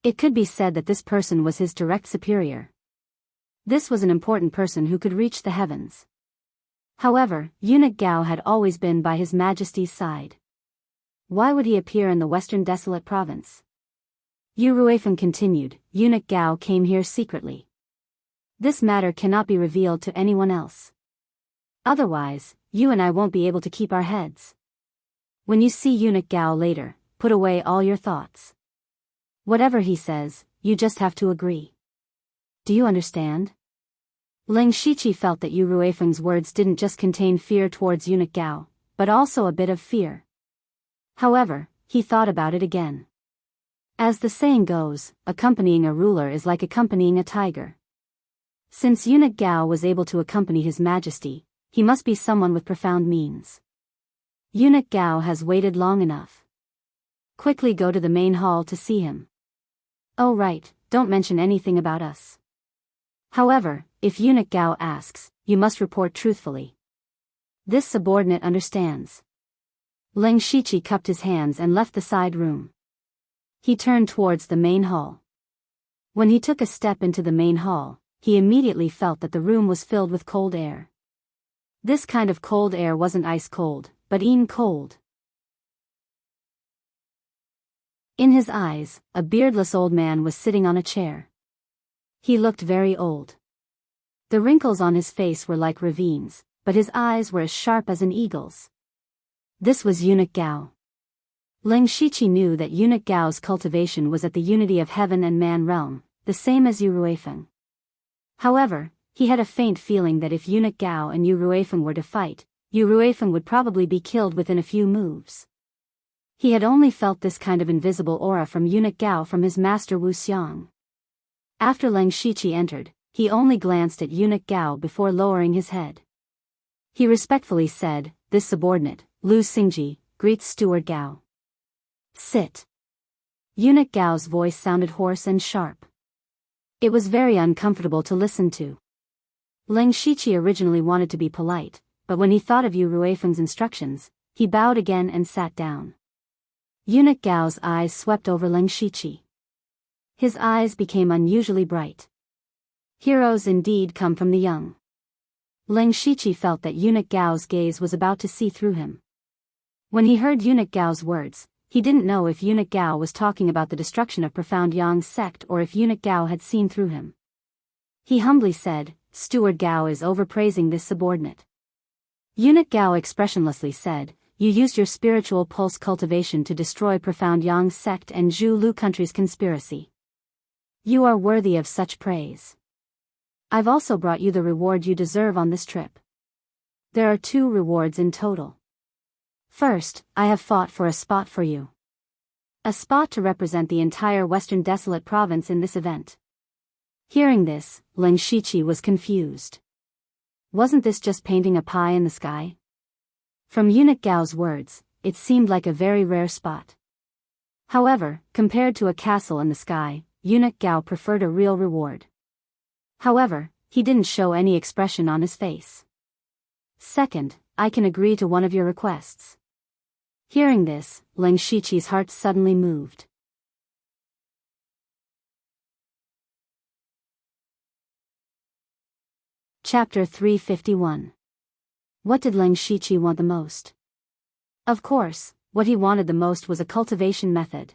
It could be said that this person was his direct superior. This was an important person who could reach the heavens. However, Eunuch Gao had always been by His Majesty's side. Why would he appear in the Western Desolate Province? Yu Ruifeng continued, Eunuch Gao came here secretly. This matter cannot be revealed to anyone else. Otherwise, you and I won't be able to keep our heads. When you see Eunuch Gao later, put away all your thoughts. Whatever he says, you just have to agree. Do you understand? Ling Shiqi felt that Yu Ruifeng's words didn't just contain fear towards Eunuch Gao, but also a bit of fear. However, he thought about it again. As the saying goes, accompanying a ruler is like accompanying a tiger. Since Eunuch Gao was able to accompany His Majesty, he must be someone with profound means. Eunuch Gao has waited long enough. Quickly go to the main hall to see him. Oh right, don't mention anything about us. However, if Eunuch Gao asks, you must report truthfully. This subordinate understands. Leng Shiqi cupped his hands and left the side room. He turned towards the main hall. When he took a step into the main hall, he immediately felt that the room was filled with cold air. This kind of cold air wasn't ice cold, but cold. In his eyes, a beardless old man was sitting on a chair. He looked very old. The wrinkles on his face were like ravines, but his eyes were as sharp as an eagle's. This was Eunuch Gao. Leng Shiqi knew that Eunuch Gao's cultivation was at the unity of heaven and man realm, the same as Yu Ruifeng. However, he had a faint feeling that if Eunuch Gao and Yu Ruifeng were to fight, Yu Ruifeng would probably be killed within a few moves. He had only felt this kind of invisible aura from Eunuch Gao from his master Wu Xiang. After Leng Shiqi entered, he only glanced at Eunuch Gao before lowering his head. He respectfully said, "This subordinate, Lu Xingji, greets Steward Gao." "Sit." Eunuch Gao's voice sounded hoarse and sharp. It was very uncomfortable to listen to. Leng Shiqi originally wanted to be polite, but when he thought of Yu Ruifeng's instructions, he bowed again and sat down. Eunuch Gao's eyes swept over Leng Shiqi. His eyes became unusually bright. Heroes indeed come from the young. Leng Shiqi felt that Eunuch Gao's gaze was about to see through him. When he heard Eunuch Gao's words, he didn't know if Eunuch Gao was talking about the destruction of Profound Yang's sect or if Eunuch Gao had seen through him. He humbly said, "Steward Gao is overpraising this subordinate." Eunuch Gao expressionlessly said, "You used your spiritual pulse cultivation to destroy Profound Yang's sect and Zhu Lu country's conspiracy. You are worthy of such praise. I've also brought you the reward you deserve on this trip. There are 2 rewards in total. First, I have fought for a spot for you. A spot to represent the entire Western Desolate Province in this event." Hearing this, Leng Shiqi was confused. Wasn't this just painting a pie in the sky? From Eunuch Gao's words, it seemed like a very rare spot. However, compared to a castle in the sky, Eunuch Gao preferred a real reward. However, he didn't show any expression on his face. "Second, I can agree to one of your requests." Hearing this, Leng Shiqi's heart suddenly moved. Chapter 351. What did Leng Shiqi want the most? Of course, what he wanted the most was a cultivation method.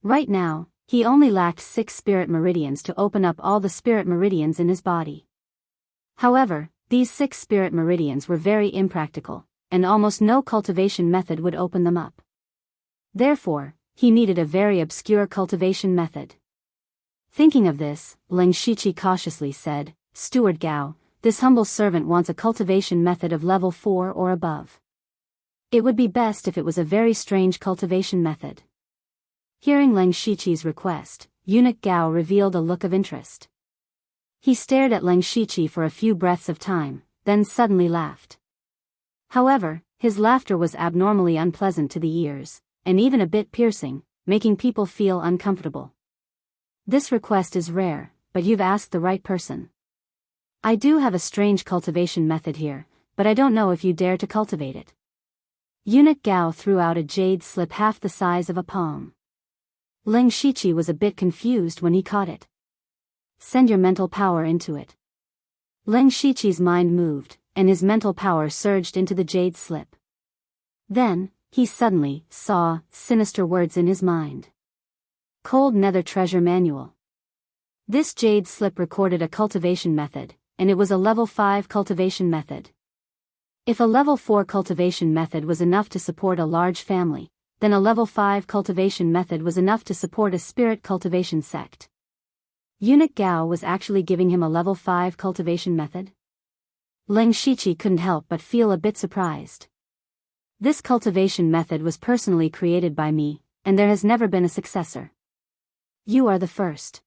Right now, he only lacked 6 spirit meridians to open up all the spirit meridians in his body. However, these 6 spirit meridians were very impractical, and almost no cultivation method would open them up. Therefore, he needed a very obscure cultivation method. Thinking of this, Leng Shiqi cautiously said, "Steward Gao, this humble servant wants a cultivation method of level 4 or above. It would be best if it was a very strange cultivation method." Hearing Leng Shiqi's request, Eunuch Gao revealed a look of interest. He stared at Leng Shiqi for a few breaths of time, then suddenly laughed. However, his laughter was abnormally unpleasant to the ears, and even a bit piercing, making people feel uncomfortable. "This request is rare, but you've asked the right person. I do have a strange cultivation method here, but I don't know if you dare to cultivate it." Eunuch Gao threw out a jade slip half the size of a palm. Leng Shiqi was a bit confused when he caught it. "Send your mental power into it." Leng Shiqi's mind moved, and his mental power surged into the jade slip. Then, he suddenly saw sinister words in his mind. Cold Nether Treasure Manual. This jade slip recorded a cultivation method, and it was a level 5 cultivation method. If a level 4 cultivation method was enough to support a large family, then a level 5 cultivation method was enough to support a spirit cultivation sect. Eunuch Gao was actually giving him a level 5 cultivation method? Leng Shiqi couldn't help but feel a bit surprised. This cultivation method was personally created by me, and there has never been a successor. You are the first.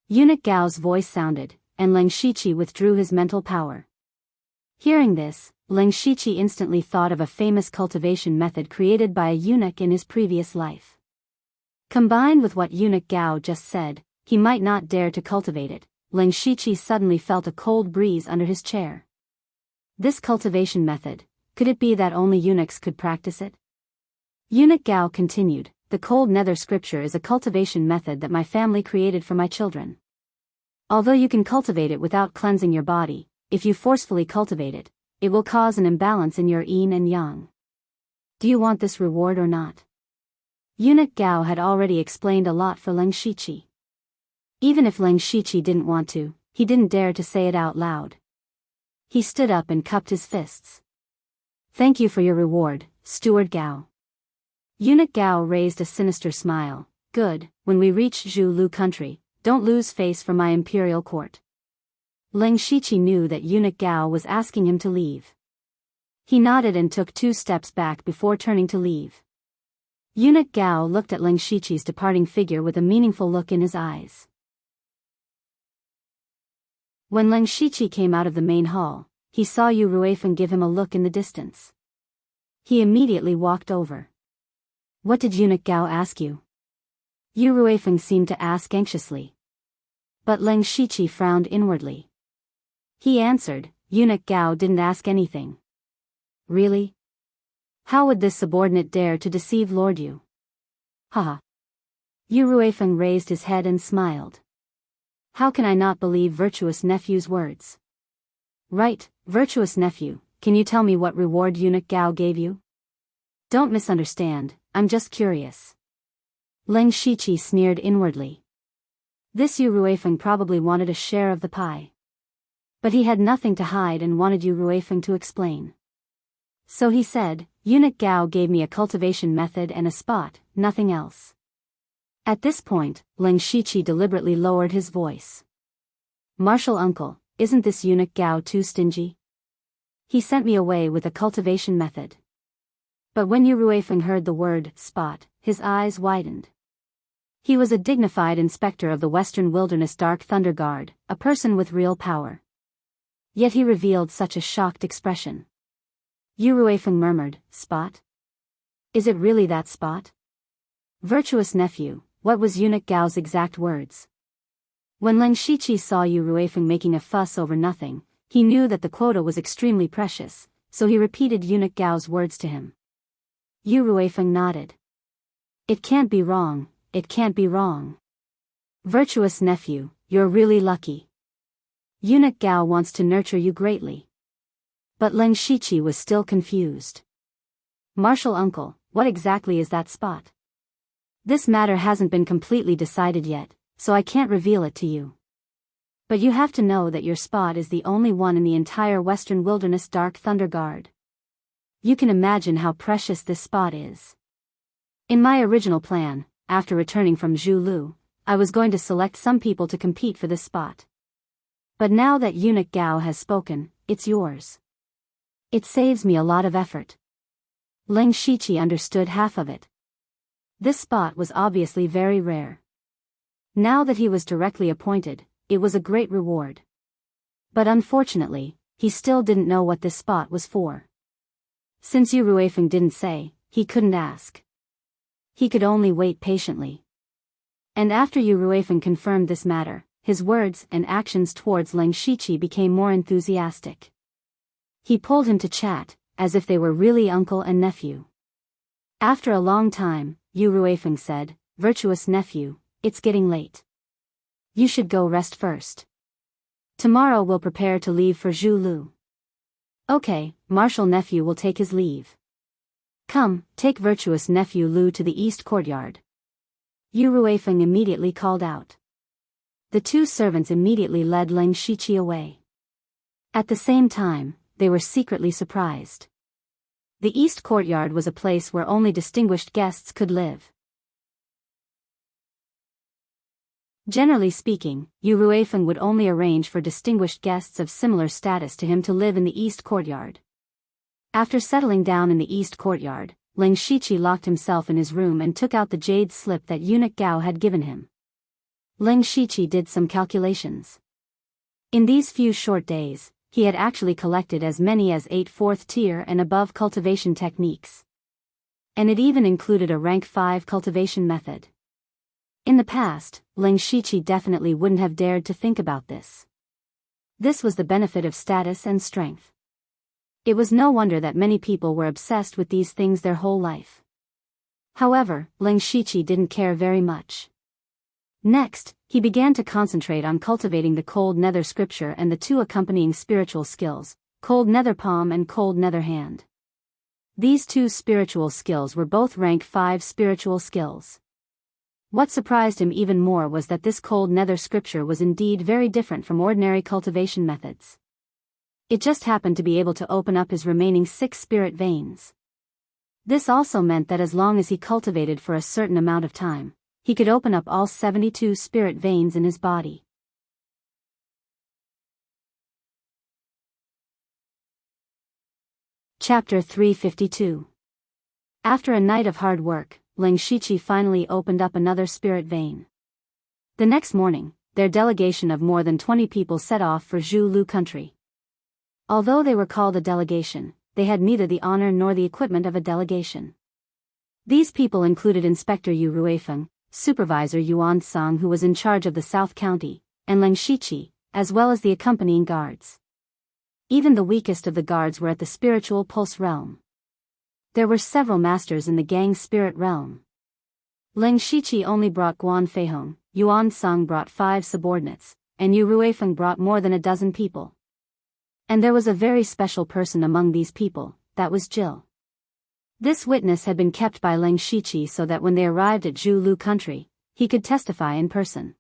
Eunuch Gao's voice sounded, and Leng Shiqi withdrew his mental power. Hearing this, Leng Shiqi instantly thought of a famous cultivation method created by a eunuch in his previous life. Combined with what Eunuch Gao just said, he might not dare to cultivate it. Leng Shiqi suddenly felt a cold breeze under his chair. This cultivation method, could it be that only eunuchs could practice it? Eunuch Gao continued, the cold nether scripture is a cultivation method that my family created for my children. Although you can cultivate it without cleansing your body, if you forcefully cultivate it, it will cause an imbalance in your yin and yang. Do you want this reward or not? Eunuch Gao had already explained a lot for Leng Shiqi. Even if Leng Shiqi didn't want to, he didn't dare to say it out loud. He stood up and cupped his fists. Thank you for your reward, Steward Gao. Eunuch Gao raised a sinister smile. Good, when we reach Zhu Lu country, don't lose face for my imperial court. Leng Shiqi knew that Eunuch Gao was asking him to leave. He nodded and took 2 steps back before turning to leave. Eunuch Gao looked at Leng Shiqi's departing figure with a meaningful look in his eyes. When Leng Shiqi came out of the main hall, he saw Yu Ruifeng give him a look in the distance. He immediately walked over. What did Eunuch Gao ask you? Yu Ruifeng seemed to ask anxiously. But Leng Shiqi frowned inwardly. He answered, Eunuch Gao didn't ask anything. Really? How would this subordinate dare to deceive Lord Yu? Haha. Yu Ruifeng raised his head and smiled. How can I not believe virtuous nephew's words? Right, virtuous nephew, can you tell me what reward Eunuch Gao gave you? Don't misunderstand, I'm just curious. Leng Shiqi sneered inwardly. This Yu Ruifeng probably wanted a share of the pie. But he had nothing to hide and wanted Yu Ruifeng to explain. So he said, Eunuch Gao gave me a cultivation method and a spot, nothing else. At this point, Leng Shiqi deliberately lowered his voice. Martial uncle, isn't this Eunuch Gao too stingy? He sent me away with a cultivation method. But when Yu Ruifeng heard the word spot, his eyes widened. He was a dignified inspector of the Western Wilderness Dark Thunder Guard, a person with real power. Yet he revealed such a shocked expression. Yu Ruifeng murmured, Spot? Is it really that spot? Virtuous nephew, what was Eunuch Gao's exact words? When Leng Shiqi saw Yu Ruifeng making a fuss over nothing, he knew that the quota was extremely precious, so he repeated Eunuch Gao's words to him. Yu Ruifeng nodded. It can't be wrong, it can't be wrong. Virtuous nephew, you're really lucky. Eunuch Gao wants to nurture you greatly. But Leng Shiqi was still confused. Martial uncle, what exactly is that spot? This matter hasn't been completely decided yet, so I can't reveal it to you. But you have to know that your spot is the only one in the entire Western Wilderness Dark Thunder Guard. You can imagine how precious this spot is. In my original plan, after returning from Zhu Lu, I was going to select some people to compete for this spot. But now that Eunuch Gao has spoken, it's yours. It saves me a lot of effort. Leng Shiqi understood half of it. This spot was obviously very rare. Now that he was directly appointed, it was a great reward. But unfortunately, he still didn't know what this spot was for. Since Yu Ruifeng didn't say, he couldn't ask. He could only wait patiently. And after Yu Ruifeng confirmed this matter, his words and actions towards Leng Shiqi became more enthusiastic. He pulled him to chat, as if they were really uncle and nephew. After a long time, Yu Ruifeng said, Virtuous nephew, it's getting late. You should go rest first. Tomorrow we'll prepare to leave for Zhu Lu. Okay, martial nephew will take his leave. Come, take virtuous nephew Lu to the east courtyard. Yu Ruifeng immediately called out. The 2 servants immediately led Leng Shiqi away. At the same time, they were secretly surprised. The east courtyard was a place where only distinguished guests could live. Generally speaking, Yu Ruifeng would only arrange for distinguished guests of similar status to him to live in the east courtyard. After settling down in the east courtyard, Ling Shiqi locked himself in his room and took out the jade slip that eunuch Gao had given him. Ling Shiqi did some calculations. In these few short days, he had actually collected as many as 8 4th-tier and above cultivation techniques. And it even included a rank 5 cultivation method. In the past, Ling Shiqi definitely wouldn't have dared to think about this. This was the benefit of status and strength. It was no wonder that many people were obsessed with these things their whole life. However, Ling Shiqi didn't care very much. Next, he began to concentrate on cultivating the Cold Nether Scripture and the 2 accompanying spiritual skills, Cold Nether Palm and Cold Nether Hand. These 2 spiritual skills were both rank 5 spiritual skills. What surprised him even more was that this Cold Nether Scripture was indeed very different from ordinary cultivation methods. It just happened to be able to open up his remaining 6 spirit veins. This also meant that as long as he cultivated for a certain amount of time, he could open up all 72 spirit veins in his body. Chapter 352. After a night of hard work, Ling Shiqi finally opened up another spirit vein. The next morning, their delegation of more than 20 people set off for Zhu country. Although they were called a delegation, they had neither the honor nor the equipment of a delegation. These people included Inspector Yu Ruifeng, Supervisor Yuan Song, who was in charge of the South County, and Ling Shiqi, as well as the accompanying guards. Even the weakest of the guards were at the spiritual pulse realm. There were several masters in the gang's spirit realm. Ling Shiqi only brought Guan Feihong, Yuan Song brought 5 subordinates, and Yu Ruifeng brought more than a dozen people. And there was a very special person among these people, that was Jill. This witness had been kept by Ling Shiqi so that when they arrived at Zhu country, he could testify in person.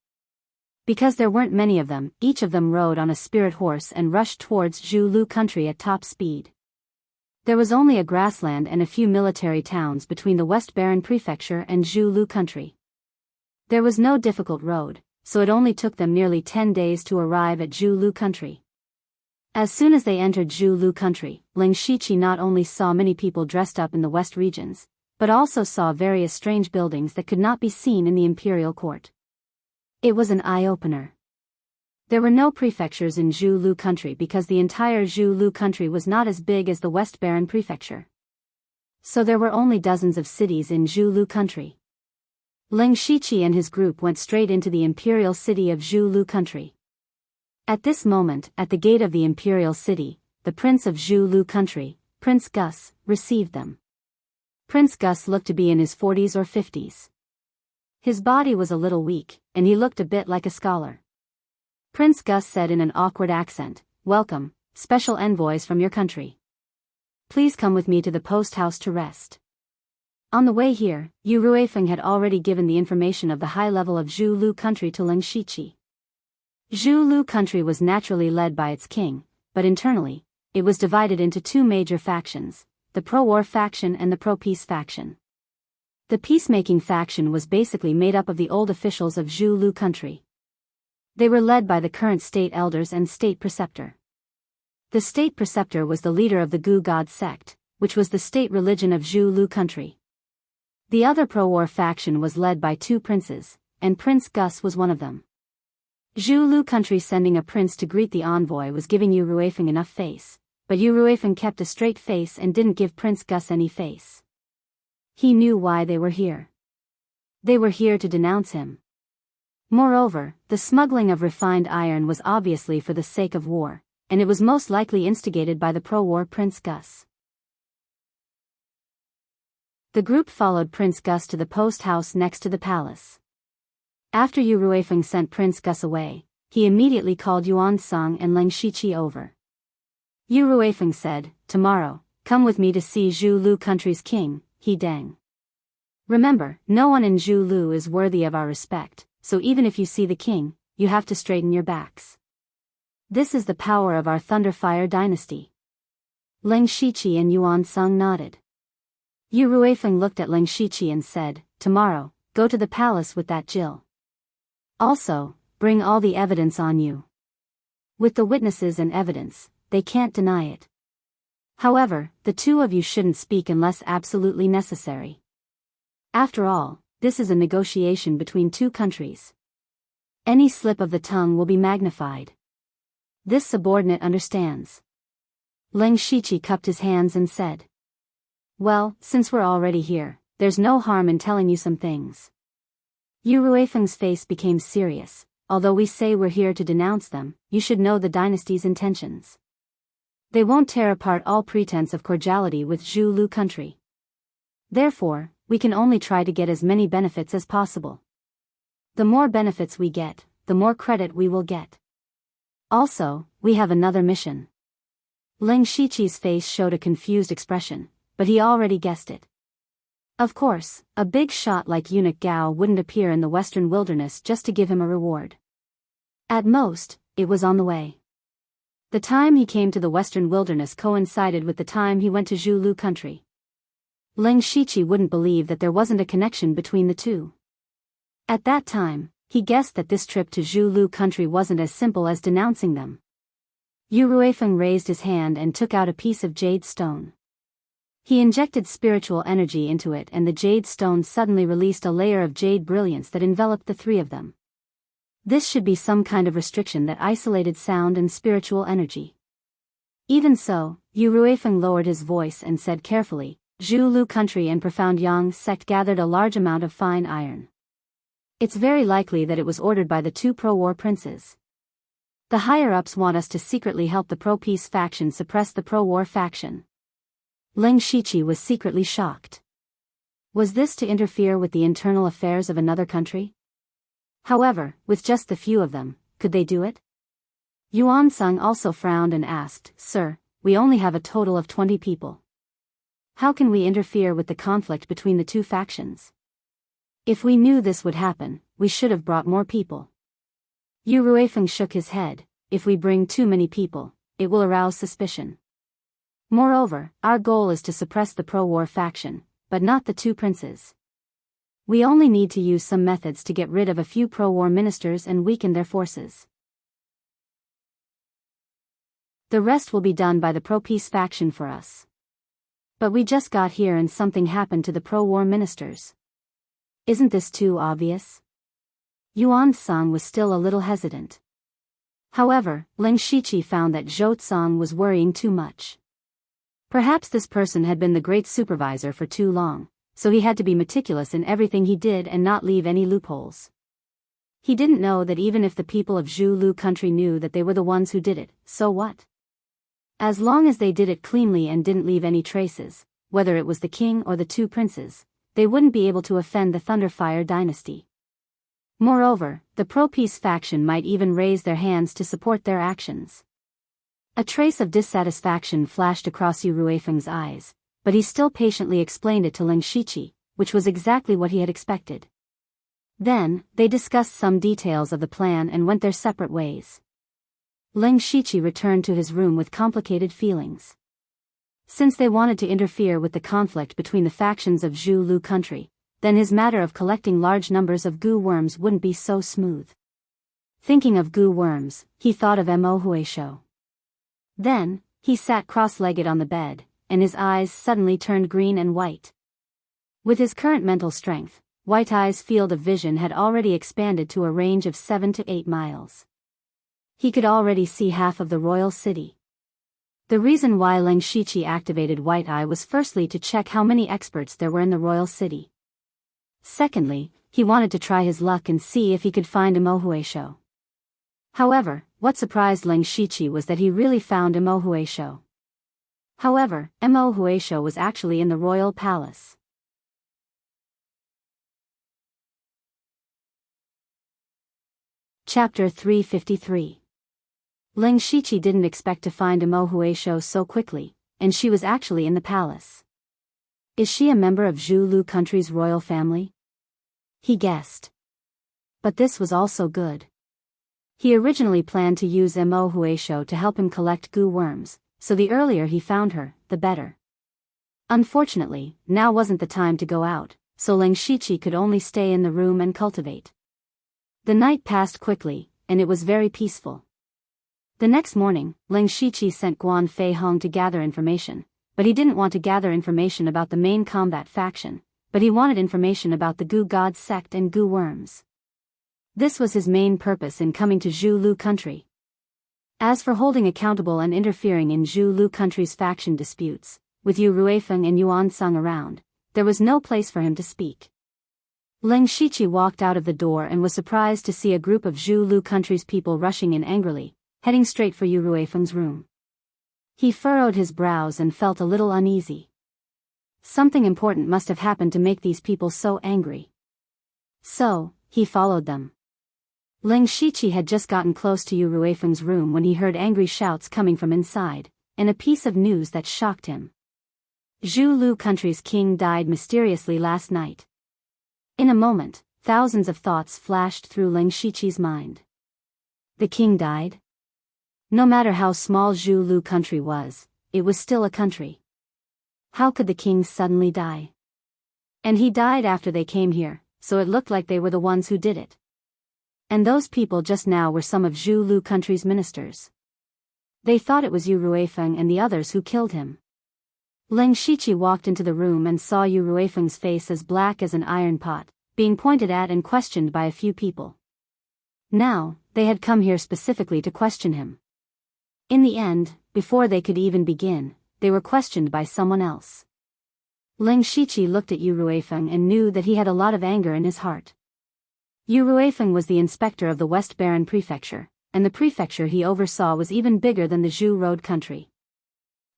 Because there weren't many of them, each of them rode on a spirit horse and rushed towards Zhu country at top speed. There was only a grassland and a few military towns between the West Baron Prefecture and Zhu country. There was no difficult road, so it only took them nearly 10 days to arrive at Zhu country. As soon as they entered Zhu country, Ling Shiqi not only saw many people dressed up in the west regions, but also saw various strange buildings that could not be seen in the imperial court. It was an eye-opener. There were no prefectures in Zhu country because the entire Zhu country was not as big as the West Baron Prefecture. So there were only dozens of cities in Zhu country. Ling Shiqi and his group went straight into the imperial city of Zhu country. At this moment, at the gate of the imperial city, the prince of Zhu country, Prince Gus, received them. Prince Gus looked to be in his 40s or 50s. His body was a little weak, and he looked a bit like a scholar. Prince Gus said in an awkward accent, "Welcome, special envoys from your country. Please come with me to the post house to rest." On the way here, Yu Ruifeng had already given the information of the high level of Zhu country to Ling Shiqi. Zhu country was naturally led by its king, but internally, it was divided into 2 major factions, the pro-war faction and the pro-peace faction. The peacemaking faction was basically made up of the old officials of Zhu country. They were led by the current state elders and state preceptor. The state preceptor was the leader of the Gu God sect, which was the state religion of Zhu country. The other pro-war faction was led by 2 princes, and Prince Gus was one of them. Zhu country sending a prince to greet the envoy was giving Yu Ruifeng enough face, but Yu Ruifeng kept a straight face and didn't give Prince Gus any face. He knew why they were here. They were here to denounce him. Moreover, the smuggling of refined iron was obviously for the sake of war, and it was most likely instigated by the pro-war Prince Gus. The group followed Prince Gus to the post house next to the palace. After Yu Ruifeng sent Prince Gus away, he immediately called Yuan Song and Ling Shiqi over. Yu Ruifeng said, "Tomorrow, come with me to see Zhu country's king, He Deng. Remember, no one in Zhu is worthy of our respect, so even if you see the king, you have to straighten your backs. This is the power of our Thunderfire dynasty." Ling Shiqi and Yuan Song nodded. Yu Ruifeng looked at Ling Shiqi and said, "Tomorrow, go to the palace with that Jill. Also, bring all the evidence on you. With the witnesses and evidence, they can't deny it." However, the two of you shouldn't speak unless absolutely necessary. After all, this is a negotiation between two countries. Any slip of the tongue will be magnified. This subordinate understands. Ling Shiqi cupped his hands and said, "Well, since we're already here, there's no harm in telling you some things." Yu Ruifeng's face became serious. "Although we say we're here to denounce them, you should know the dynasty's intentions. They won't tear apart all pretense of cordiality with Zhu Lu country. Therefore, we can only try to get as many benefits as possible. The more benefits we get, the more credit we will get. Also, we have another mission." Ling Shiqi's face showed a confused expression, but he already guessed it. Of course, a big shot like Eunuch Gao wouldn't appear in the western wilderness just to give him a reward. At most, it was on the way. The time he came to the western wilderness coincided with the time he went to Zhu Lu country. Ling Shiqi wouldn't believe that there wasn't a connection between the two. At that time, he guessed that this trip to Zhu Lu country wasn't as simple as denouncing them. Yu Ruifeng raised his hand and took out a piece of jade stone. He injected spiritual energy into it and the jade stone suddenly released a layer of jade brilliance that enveloped the three of them. This should be some kind of restriction that isolated sound and spiritual energy. Even so, Yu Ruifeng lowered his voice and said carefully, "Zhu Lu country and Profound Yang sect gathered a large amount of fine iron. It's very likely that it was ordered by the two pro-war princes. The higher-ups want us to secretly help the pro-peace faction suppress the pro-war faction." Ling Shiqi was secretly shocked. Was this to interfere with the internal affairs of another country? However, with just the few of them, could they do it? Yuan Sung also frowned and asked, "Sir, we only have a total of 20 people. How can we interfere with the conflict between the two factions? If we knew this would happen, we should have brought more people." Yu Ruifeng shook his head. "If we bring too many people, it will arouse suspicion. Moreover, our goal is to suppress the pro-war faction, but not the two princes. We only need to use some methods to get rid of a few pro-war ministers and weaken their forces. The rest will be done by the pro-peace faction for us. But we just got here and something happened to the pro-war ministers. Isn't this too obvious?" Yuan Song was still a little hesitant. However, Ling Shiqi found that Zhou Tsang was worrying too much. Perhaps this person had been the great supervisor for too long, so he had to be meticulous in everything he did and not leave any loopholes. He didn't know that even if the people of Zhu Lu country knew that they were the ones who did it, so what? As long as they did it cleanly and didn't leave any traces, whether it was the king or the two princes, they wouldn't be able to offend the Thunderfire dynasty. Moreover, the pro-peace faction might even raise their hands to support their actions. A trace of dissatisfaction flashed across Yu Ruifeng's eyes, but he still patiently explained it to Ling Shiqi, which was exactly what he had expected. Then, they discussed some details of the plan and went their separate ways. Ling Shiqi returned to his room with complicated feelings. Since they wanted to interfere with the conflict between the factions of Zhu Lu country, then his matter of collecting large numbers of goo worms wouldn't be so smooth. Thinking of goo worms, he thought of Mo Huisho. Then, he sat cross-legged on the bed, and his eyes suddenly turned green and white. With his current mental strength, White Eye's field of vision had already expanded to a range of 7 to 8 miles. He could already see half of the royal city. The reason why Ling Shiqi activated White Eye was firstly to check how many experts there were in the royal city. Secondly, he wanted to try his luck and see if he could find Mo Huisho. However, what surprised Ling Shiqi was that he really found Mo Huisho. However, Mo Huisho was actually in the royal palace. Chapter 353. Ling Shiqi didn't expect to find Mo Huisho so quickly, and she was actually in the palace. Is she a member of Zhu Lu country's royal family? He guessed. But this was also good. He originally planned to use Mo Huisho to help him collect goo worms, so the earlier he found her, the better. Unfortunately, now wasn't the time to go out, so Ling Shiqi could only stay in the room and cultivate. The night passed quickly, and it was very peaceful. The next morning, Ling Shiqi sent Guan Fei Hong to gather information, but he didn't want to gather information about the main combat faction, but he wanted information about the Gu God sect and Gu worms. This was his main purpose in coming to Zhu Lu country. As for holding accountable and interfering in Zhu Lu country's faction disputes, with Yu Ruifeng and Yuan Sung around, there was no place for him to speak. Ling Shiqi walked out of the door and was surprised to see a group of Zhu Lu country's people rushing in angrily, heading straight for Yu Ruifeng's room. He furrowed his brows and felt a little uneasy. Something important must have happened to make these people so angry. So, he followed them. Ling Shiqi had just gotten close to Yu Ruifeng's room when he heard angry shouts coming from inside, and a piece of news that shocked him. Zhu Lu country's king died mysteriously last night. In a moment, thousands of thoughts flashed through Ling Shiqi's mind. The king died? No matter how small Zhu Lu country was, it was still a country. How could the king suddenly die? And he died after they came here, so it looked like they were the ones who did it. And those people just now were some of Zhu Lu country's ministers. They thought it was Yu Ruifeng and the others who killed him. Ling Shiqi walked into the room and saw Yu Ruifeng's face as black as an iron pot, being pointed at and questioned by a few people. Now, they had come here specifically to question him. In the end, before they could even begin, they were questioned by someone else. Ling Shiqi looked at Yu Ruifeng and knew that he had a lot of anger in his heart. Yu Ruifeng was the inspector of the West Baron Prefecture, and the prefecture he oversaw was even bigger than the Zhu Road country.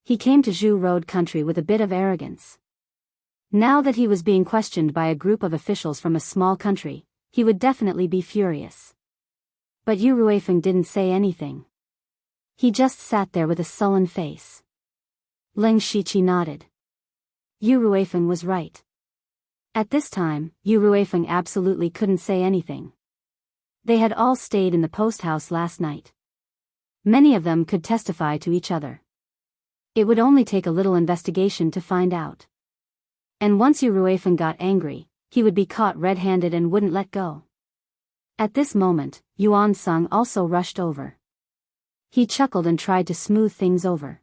He came to Zhu Road country with a bit of arrogance. Now that he was being questioned by a group of officials from a small country, he would definitely be furious. But Yu Ruifeng didn't say anything. He just sat there with a sullen face. Ling Shiqi nodded. Yu Ruifeng was right. At this time, Yu Ruifeng absolutely couldn't say anything. They had all stayed in the post house last night. Many of them could testify to each other. It would only take a little investigation to find out. And once Yu Ruifeng got angry, he would be caught red-handed and wouldn't let go. At this moment, Yuan Sung also rushed over. He chuckled and tried to smooth things over.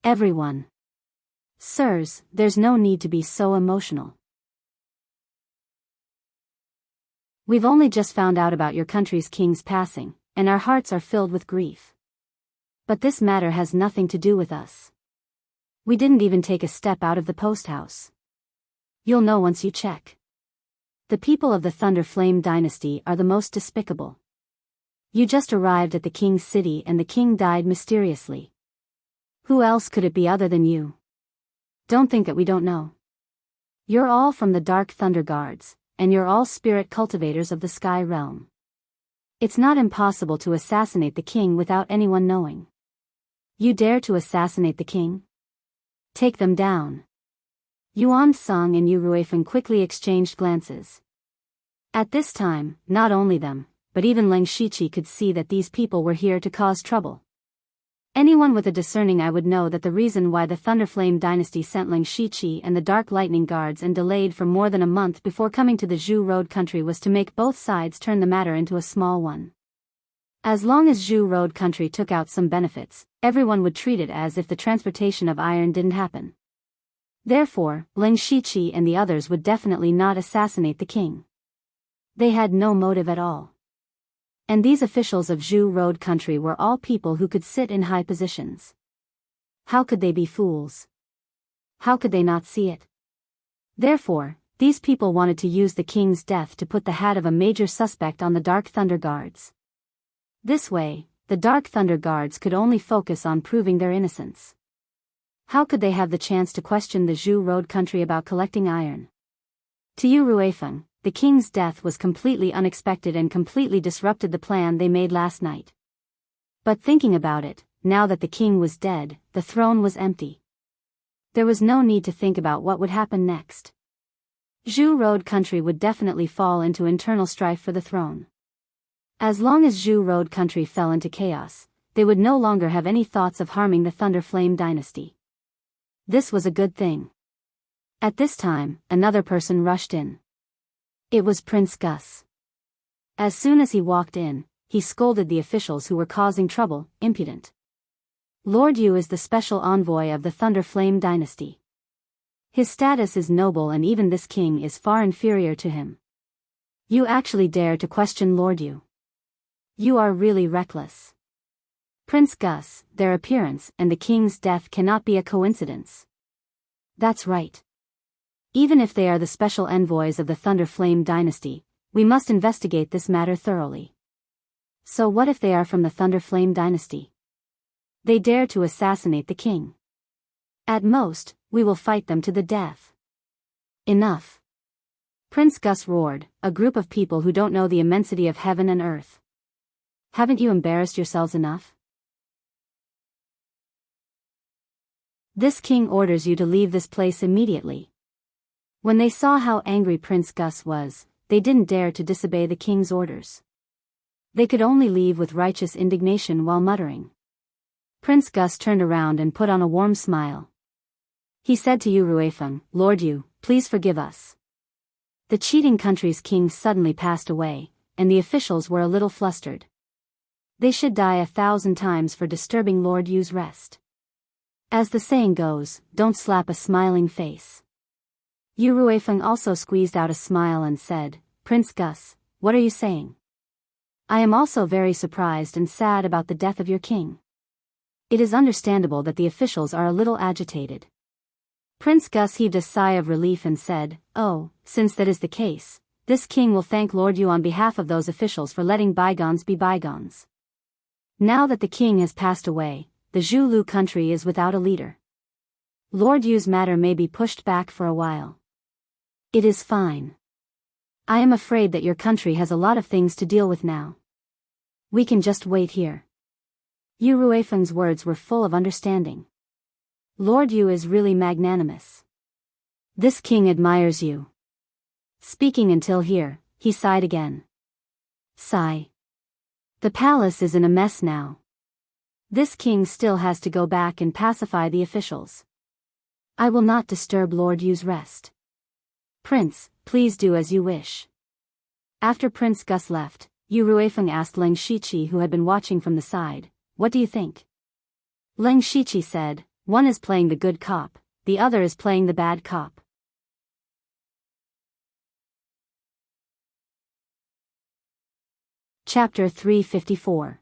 Everyone. Sirs, there's no need to be so emotional. We've only just found out about your country's king's passing, and our hearts are filled with grief. But this matter has nothing to do with us. We didn't even take a step out of the post house. You'll know once you check. The people of the Thunder Flame dynasty are the most despicable. You just arrived at the king's city and the king died mysteriously. Who else could it be other than you? Don't think that we don't know. You're all from the Dark Thunder Guards, and you're all spirit cultivators of the Sky Realm. It's not impossible to assassinate the king without anyone knowing. You dare to assassinate the king? Take them down. Yuan Sung and Yu Ruifeng quickly exchanged glances. At this time, not only them, but even Ling Shiqi could see that these people were here to cause trouble. Anyone with a discerning eye would know that the reason why the Thunderflame dynasty sent Ling Shiqi and the Dark Lightning Guards and delayed for more than a month before coming to the Zhu Road country was to make both sides turn the matter into a small one. As long as Zhu Road country took out some benefits, everyone would treat it as if the transportation of iron didn't happen. Therefore, Ling Shiqi and the others would definitely not assassinate the king. They had no motive at all. And these officials of Zhu Road country were all people who could sit in high positions. How could they be fools? How could they not see it? Therefore, these people wanted to use the king's death to put the hat of a major suspect on the Dark Thunder Guards. This way, the Dark Thunder Guards could only focus on proving their innocence. How could they have the chance to question the Zhu Road country about collecting iron? To Yu Ruifeng, the king's death was completely unexpected and completely disrupted the plan they made last night. But thinking about it, now that the king was dead, the throne was empty. There was no need to think about what would happen next. Zhu Road country would definitely fall into internal strife for the throne. As long as Zhu Road country fell into chaos, they would no longer have any thoughts of harming the Thunder Flame dynasty. This was a good thing. At this time, another person rushed in. It was Prince Gus. As soon as he walked in, he scolded the officials who were causing trouble, impudent. Lord Yu is the special envoy of the Thunder Flame dynasty. His status is noble and even this king is far inferior to him. You actually dare to question Lord Yu. You are really reckless. Prince Gus, their appearance and the king's death cannot be a coincidence. That's right. Even if they are the special envoys of the Thunder Flame dynasty, we must investigate this matter thoroughly. So what if they are from the Thunder Flame dynasty? They dare to assassinate the king. At most, we will fight them to the death. Enough. Prince Gus roared, a group of people who don't know the immensity of heaven and earth. Haven't you embarrassed yourselves enough? This king orders you to leave this place immediately. When they saw how angry Prince Gus was, they didn't dare to disobey the king's orders. They could only leave with righteous indignation while muttering. Prince Gus turned around and put on a warm smile. He said to Yu Ruifeng, Lord Yu, please forgive us. The cheating country's king suddenly passed away, and the officials were a little flustered. They should die 1,000 times for disturbing Lord Yu's rest. As the saying goes, don't slap a smiling face. Yu Ruifeng also squeezed out a smile and said, Prince Gus, what are you saying? I am also very surprised and sad about the death of your king. It is understandable that the officials are a little agitated. Prince Gus heaved a sigh of relief and said, Oh, since that is the case, this king will thank Lord Yu on behalf of those officials for letting bygones be bygones. Now that the king has passed away, the Zhulu country is without a leader. Lord Yu's matter may be pushed back for a while. It is fine. I am afraid that your country has a lot of things to deal with now. We can just wait here. Yu Ruifeng's words were full of understanding. Lord Yu is really magnanimous. This king admires you. Speaking until here, he sighed again. Sigh. The palace is in a mess now. This king still has to go back and pacify the officials. I will not disturb Lord Yu's rest. Prince, please do as you wish. After Prince Gus left, Yu Ruifeng asked Leng Shiqi, who had been watching from the side, What do you think? Leng Shiqi said, One is playing the good cop, the other is playing the bad cop. Chapter 354.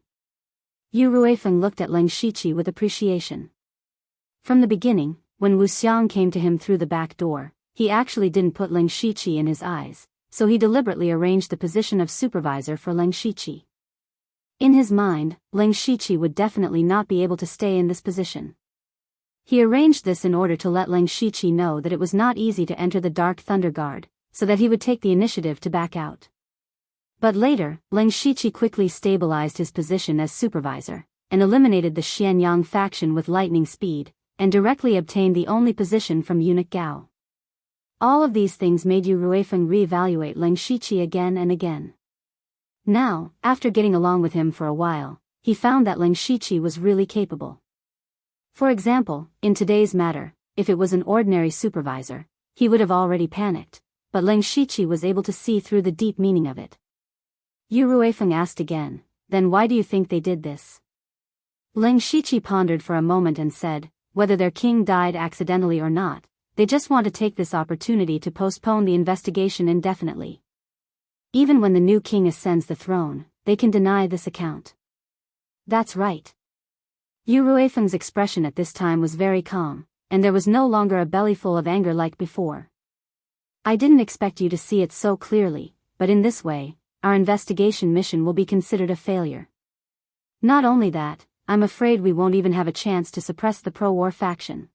Yu Ruifeng looked at Leng Shiqi with appreciation. From the beginning, when Wu Xiang came to him through the back door, he actually didn't put Leng Shiqi in his eyes, so he deliberately arranged the position of supervisor for Leng Shiqi. In his mind, Leng Shiqi would definitely not be able to stay in this position. He arranged this in order to let Leng Shiqi know that it was not easy to enter the Dark Thunder Guard, so that he would take the initiative to back out. But later, Leng Shiqi quickly stabilized his position as supervisor, and eliminated the Xianyang faction with lightning speed, and directly obtained the only position from eunuch Gao. All of these things made Yu Ruifeng re-evaluate Leng Shiqi again and again. Now, after getting along with him for a while, he found that Leng Shiqi was really capable. For example, in today's matter, if it was an ordinary supervisor, he would have already panicked, but Leng Shiqi was able to see through the deep meaning of it. Yu Ruifeng asked again, Then why do you think they did this? Leng Shiqi pondered for a moment and said, Whether their king died accidentally or not, they just want to take this opportunity to postpone the investigation indefinitely. Even when the new king ascends the throne, they can deny this account. That's right. Yu Ruifeng's expression at this time was very calm, and there was no longer a bellyful of anger like before. I didn't expect you to see it so clearly, but in this way, our investigation mission will be considered a failure. Not only that, I'm afraid we won't even have a chance to suppress the pro-war faction.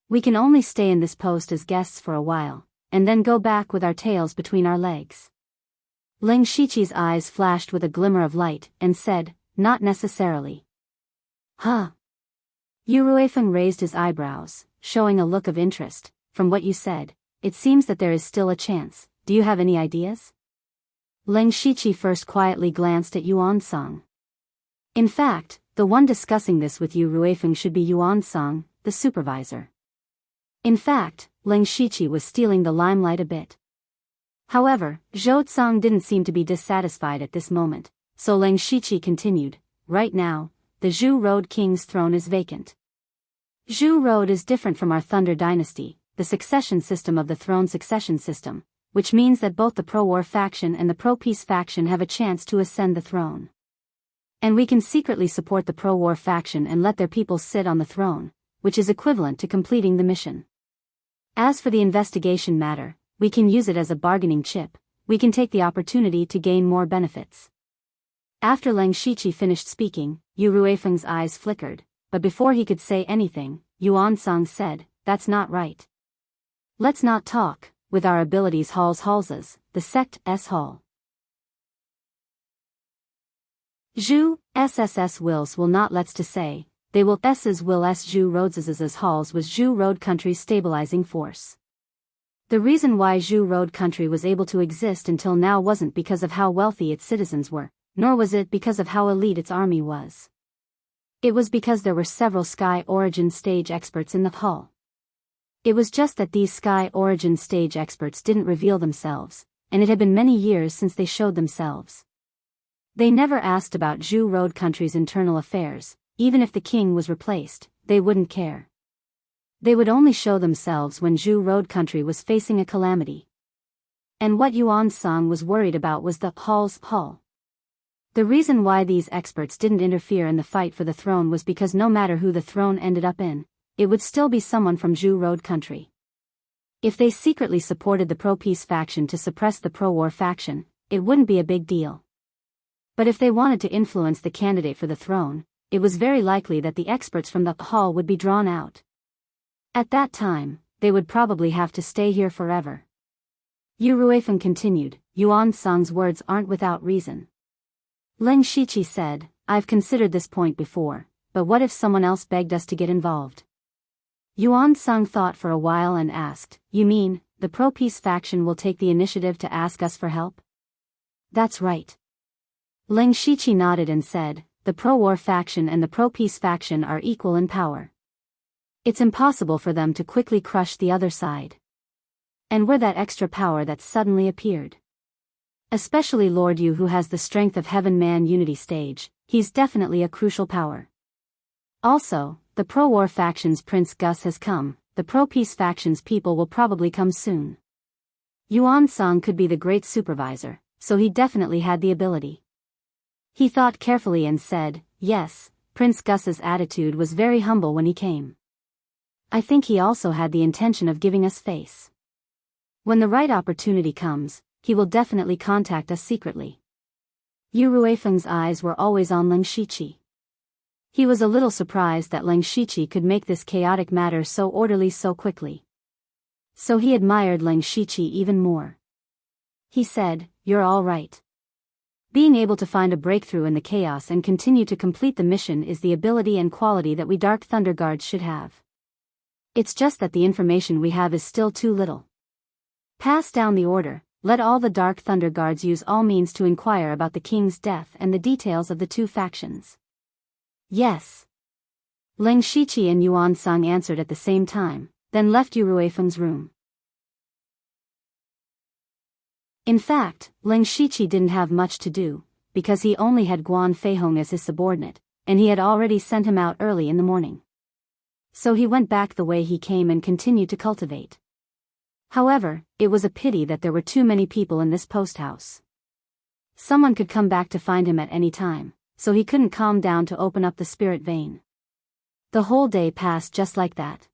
We can only stay in this post as guests for a while, and then go back with our tails between our legs. Leng Shiqi's eyes flashed with a glimmer of light, and said, Not necessarily. Huh? Yu Ruifeng raised his eyebrows, showing a look of interest. From what you said, it seems that there is still a chance. Do you have any ideas? Leng Shiqi first quietly glanced at Yuan Song. In fact, the one discussing this with Yu Ruifeng should be Yuan Song, the supervisor. In fact, Leng Shiqi was stealing the limelight a bit. However, Zhou Tsang didn't seem to be dissatisfied at this moment, so Leng Shiqi continued, right now, the Zhu Road King's throne is vacant. Zhu Road is different from our Thunder Dynasty, the succession system of the throne succession system, which means that both the pro-war faction and the pro-peace faction have a chance to ascend the throne. And we can secretly support the pro-war faction and let their people sit on the throne, which is equivalent to completing the mission. As for the investigation matter, we can use it as a bargaining chip. We can take the opportunity to gain more benefits. After Leng Shiqi finished speaking, Yu Ruifeng's eyes flickered, but before he could say anything, Yuan Song said, that's not right. Let's not talk, with our abilities hals's, the sect's hall. Zhu, SSS wills will not let's to say, they will s's will s Zhu Roads's halls was Zhu Road Country's stabilizing force. The reason why Zhu Road Country was able to exist until now wasn't because of how wealthy its citizens were, nor was it because of how elite its army was. It was because there were several Sky Origin stage experts in the hall. It was just that these Sky Origin stage experts didn't reveal themselves, and it had been many years since they showed themselves. They never asked about Zhu Road Country's internal affairs. Even if the king was replaced, they wouldn't care. They would only show themselves when Zhu Road Country was facing a calamity. And what Yuan Song was worried about was the hall's hall. The reason why these experts didn't interfere in the fight for the throne was because no matter who the throne ended up in, it would still be someone from Zhu Road Country. If they secretly supported the pro-peace faction to suppress the pro-war faction, it wouldn't be a big deal. But if they wanted to influence the candidate for the throne, it was very likely that the experts from the hall would be drawn out. At that time, they would probably have to stay here forever. Yu Ruifeng continued, Yuan Song's words aren't without reason. Leng Shiqi said, I've considered this point before, but what if someone else begged us to get involved? Yuan Song thought for a while and asked, you mean, the pro-peace faction will take the initiative to ask us for help? That's right. Leng Shiqi nodded and said, the pro-war faction and the pro-peace faction are equal in power. It's impossible for them to quickly crush the other side. And we're that extra power that suddenly appeared. Especially Lord Yu, who has the strength of Heaven Man Unity Stage, he's definitely a crucial power. Also, the pro-war faction's Prince Gus has come, the pro-peace faction's people will probably come soon. Yuan Song could be the great supervisor, so he definitely had the ability. He thought carefully and said, yes, Prince Gus's attitude was very humble when he came. I think he also had the intention of giving us face. When the right opportunity comes, he will definitely contact us secretly. Yu Ruifeng's eyes were always on Leng Shiqi. He was a little surprised that Leng Shiqi could make this chaotic matter so orderly so quickly. So he admired Leng Shiqi even more. He said, you're all right. Being able to find a breakthrough in the chaos and continue to complete the mission is the ability and quality that we Dark Thunder Guards should have. It's just that the information we have is still too little. Pass down the order, let all the Dark Thunder Guards use all means to inquire about the king's death and the details of the two factions. Yes. Leng Shiqi and Yuan Song answered at the same time, then left Yu Ruifeng's room. In fact, Leng Shiqi didn't have much to do, because he only had Guan Feihong as his subordinate, and he had already sent him out early in the morning. So he went back the way he came and continued to cultivate. However, it was a pity that there were too many people in this post house. Someone could come back to find him at any time, so he couldn't calm down to open up the spirit vein. The whole day passed just like that.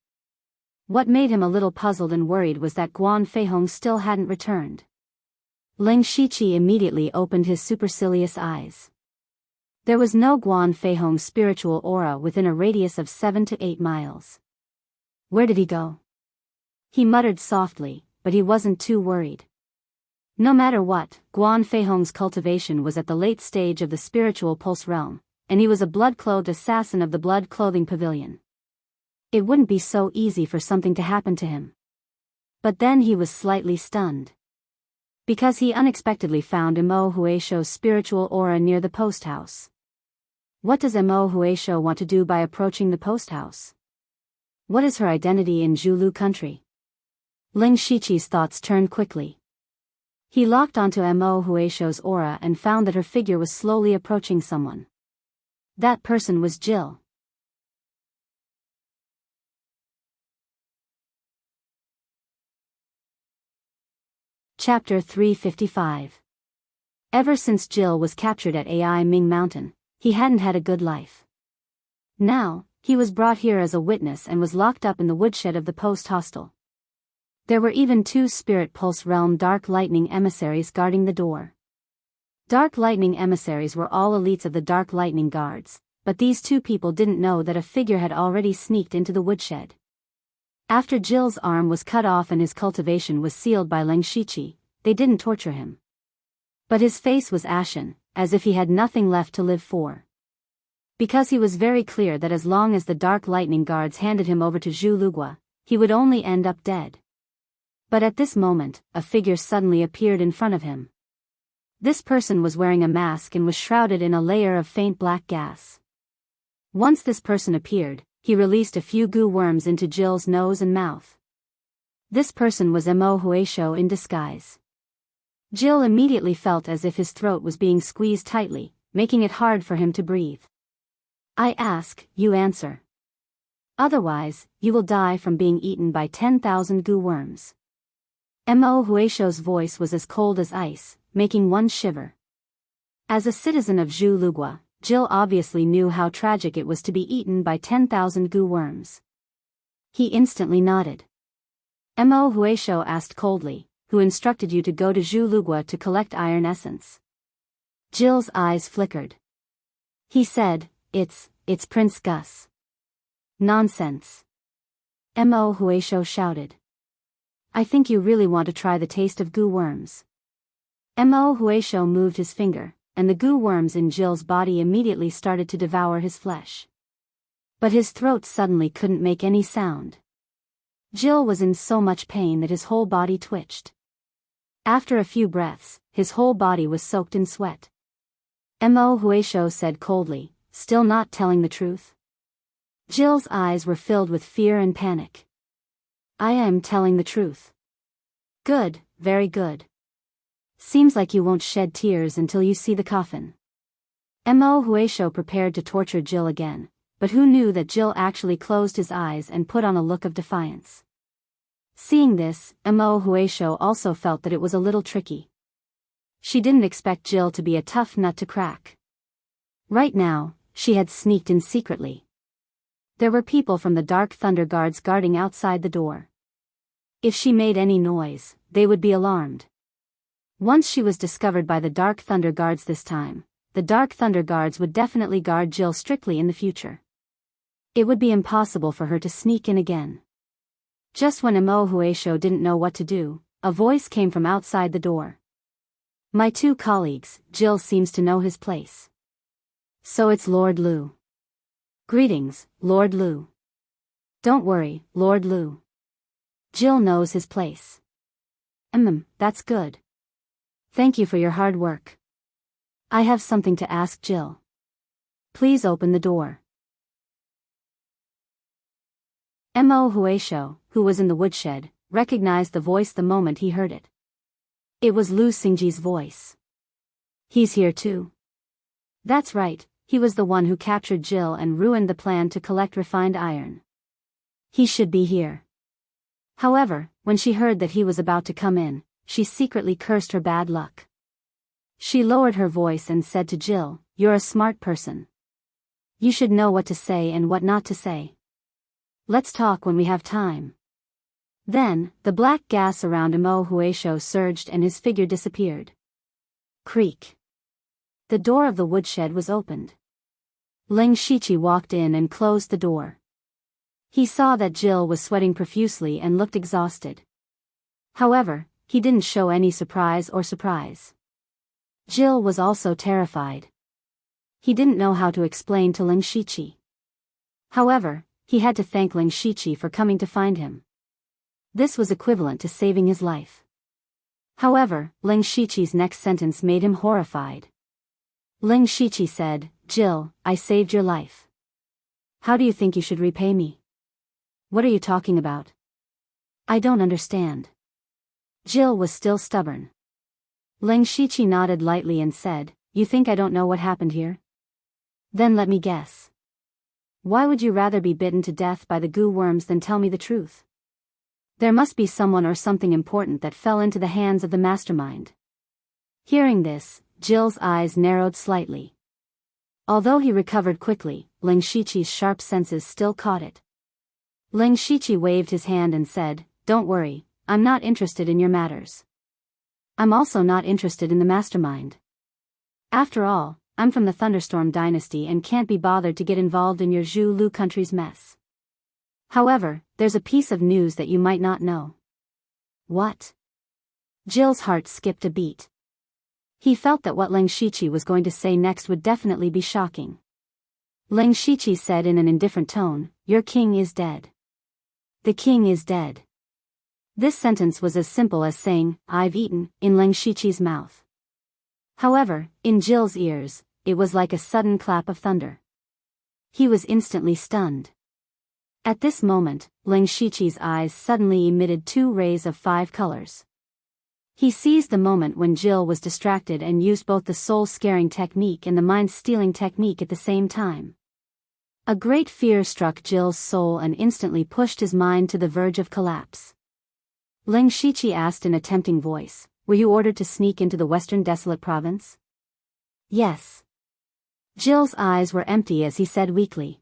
What made him a little puzzled and worried was that Guan Feihong still hadn't returned. Leng Shiqi immediately opened his supercilious eyes. There was no Guan Feihong's spiritual aura within a radius of 7 to 8 miles. Where did he go? He muttered softly, but he wasn't too worried. No matter what, Guan Feihong's cultivation was at the late stage of the spiritual pulse realm, and he was a blood-clothed assassin of the blood-clothing pavilion. It wouldn't be so easy for something to happen to him. But then he was slightly stunned. Because he unexpectedly found Mo Huaisho's spiritual aura near the post house. What does Mo Huaisho want to do by approaching the post house? What is her identity in Zhulu country? Leng Shiqi's thoughts turned quickly. He locked onto Mo Huaisho's aura and found that her figure was slowly approaching someone. That person was Jill. Chapter 355. Ever since Jill was captured at Ai Ming Mountain, he hadn't had a good life. Now, he was brought here as a witness and was locked up in the woodshed of the post hostel. There were even 2 Spirit Pulse Realm Dark Lightning emissaries guarding the door. Dark Lightning emissaries were all elites of the Dark Lightning Guards, but these 2 people didn't know that a figure had already sneaked into the woodshed. After Jill's arm was cut off and his cultivation was sealed by Leng Shiqi, they didn't torture him. But his face was ashen, as if he had nothing left to live for. Because he was very clear that as long as the Dark Lightning Guards handed him over to Zhu Lugua, he would only end up dead. But at this moment, a figure suddenly appeared in front of him. This person was wearing a mask and was shrouded in a layer of faint black gas. Once this person appeared, he released a few goo worms into Jill's nose and mouth. This person was Mo Huaisho in disguise. Jill immediately felt as if his throat was being squeezed tightly, making it hard for him to breathe. I ask, you answer. Otherwise, you will die from being eaten by 10,000 goo worms. Mo Huaisho's voice was as cold as ice, making one shiver. As a citizen of Zhu Lugua, Jill obviously knew how tragic it was to be eaten by 10,000 goo worms. He instantly nodded. Mo Huaisho asked coldly, who instructed you to go to Zhu Lugua to collect iron essence? Jill's eyes flickered. He said, it's Prince Gus. Nonsense. Mo Huaisho shouted. I think you really want to try the taste of goo worms. Mo Huaisho moved his finger, and the goo worms in Jill's body immediately started to devour his flesh. But his throat suddenly couldn't make any sound. Jill was in so much pain that his whole body twitched. After a few breaths, his whole body was soaked in sweat. Mo Huaisho said coldly, still not telling the truth. Jill's eyes were filled with fear and panic. I am telling the truth. Good, very good. Seems like you won't shed tears until you see the coffin. Mo Huaisho prepared to torture Jill again, but who knew that Jill actually closed his eyes and put on a look of defiance. Seeing this, Mo Huaisho also felt that it was a little tricky. She didn't expect Jill to be a tough nut to crack. Right now, she had sneaked in secretly. There were people from the Dark Thunder Guards guarding outside the door. If she made any noise, they would be alarmed. Once she was discovered by the Dark Thunder Guards this time, the Dark Thunder Guards would definitely guard Jill strictly in the future. It would be impossible for her to sneak in again. Just when Mo Huaisho didn't know what to do, a voice came from outside the door. My 2 colleagues, Jill seems to know his place. So it's Lord Lu. Greetings, Lord Lu. Don't worry, Lord Lu. Jill knows his place. That's good. Thank you for your hard work. I have something to ask Jill. Please open the door. Mo Huaisho, who was in the woodshed, recognized the voice the moment he heard it. It was Lu Xingji's voice. He's here too. That's right, he was the one who captured Jill and ruined the plan to collect refined iron. He should be here. However, when she heard that he was about to come in, she secretly cursed her bad luck. She lowered her voice and said to Jill, "You're a smart person. You should know what to say and what not to say. Let's talk when we have time." Then, the black gas around Mo Huaisho surged and his figure disappeared. Creak. The door of the woodshed was opened. Leng Shiqi walked in and closed the door. He saw that Jill was sweating profusely and looked exhausted. However, he didn't show any surprise. Jill was also terrified. He didn't know how to explain to Leng Shiqi. However, he had to thank Leng Shiqi for coming to find him. This was equivalent to saving his life. However, Leng Shiqi's next sentence made him horrified. Leng Shiqi said, "Jill, I saved your life. How do you think you should repay me?" "What are you talking about? I don't understand." Jill was still stubborn. Ling Shiqi nodded lightly and said, "You think I don't know what happened here? Then let me guess. Why would you rather be bitten to death by the goo worms than tell me the truth? There must be someone or something important that fell into the hands of the mastermind." Hearing this, Jill's eyes narrowed slightly. Although he recovered quickly, Ling Shiqi's sharp senses still caught it. Ling Shiqi waved his hand and said, "Don't worry, I'm not interested in your matters. I'm also not interested in the mastermind. After all, I'm from the Thunderstorm dynasty and can't be bothered to get involved in your Zhu Lu country's mess. However, there's a piece of news that you might not know." "What?" Jill's heart skipped a beat. He felt that what Ling Shiqi was going to say next would definitely be shocking. Ling Shiqi said in an indifferent tone, "Your king is dead." "The king is dead." This sentence was as simple as saying, "I've eaten," in Ling Shiqi's mouth. However, in Jill's ears, it was like a sudden clap of thunder. He was instantly stunned. At this moment, Ling Shiqi's eyes suddenly emitted 2 rays of 5 colors. He seized the moment when Jill was distracted and used both the soul-scaring technique and the mind-stealing technique at the same time. A great fear struck Jill's soul and instantly pushed his mind to the verge of collapse. Ling Shiqi asked in a tempting voice, "Were you ordered to sneak into the Western Desolate Province?" "Yes." Jill's eyes were empty as he said weakly.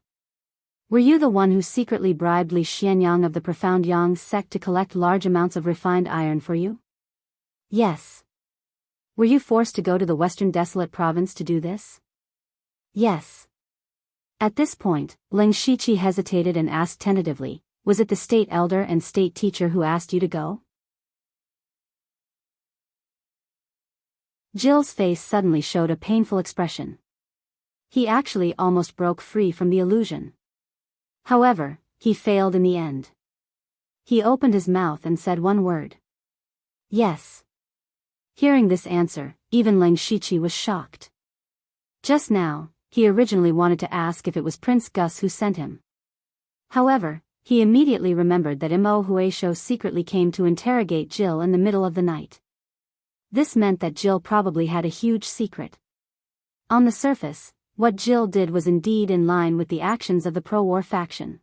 "Were you the one who secretly bribed Li Xianyang of the Profound Yang sect to collect large amounts of refined iron for you?" "Yes." "Were you forced to go to the Western Desolate Province to do this?" "Yes." At this point, Ling Shiqi hesitated and asked tentatively, "Was it the state elder and state teacher who asked you to go?" Jill's face suddenly showed a painful expression. He actually almost broke free from the illusion. However, he failed in the end. He opened his mouth and said one word. "Yes." Hearing this answer, even Ling Shiqi was shocked. Just now, he originally wanted to ask if it was Prince Gus who sent him. However, he immediately remembered that Mo Huaisho secretly came to interrogate Jill in the middle of the night. This meant that Jill probably had a huge secret. On the surface, what Jill did was indeed in line with the actions of the pro-war faction.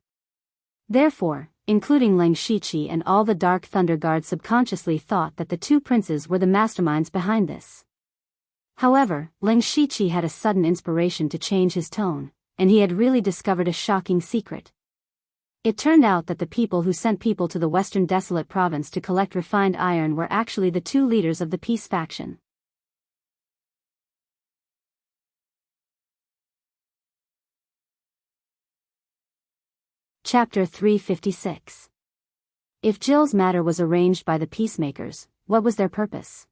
Therefore, including Ling Shiqi and all the Dark Thunder Guard subconsciously thought that the 2 princes were the masterminds behind this. However, Ling Shiqi had a sudden inspiration to change his tone, and he had really discovered a shocking secret. It turned out that the people who sent people to the Western Desolate Province to collect refined iron were actually the 2 leaders of the peace faction. Chapter 356. If Jill's matter was arranged by the peacemakers, what was their purpose?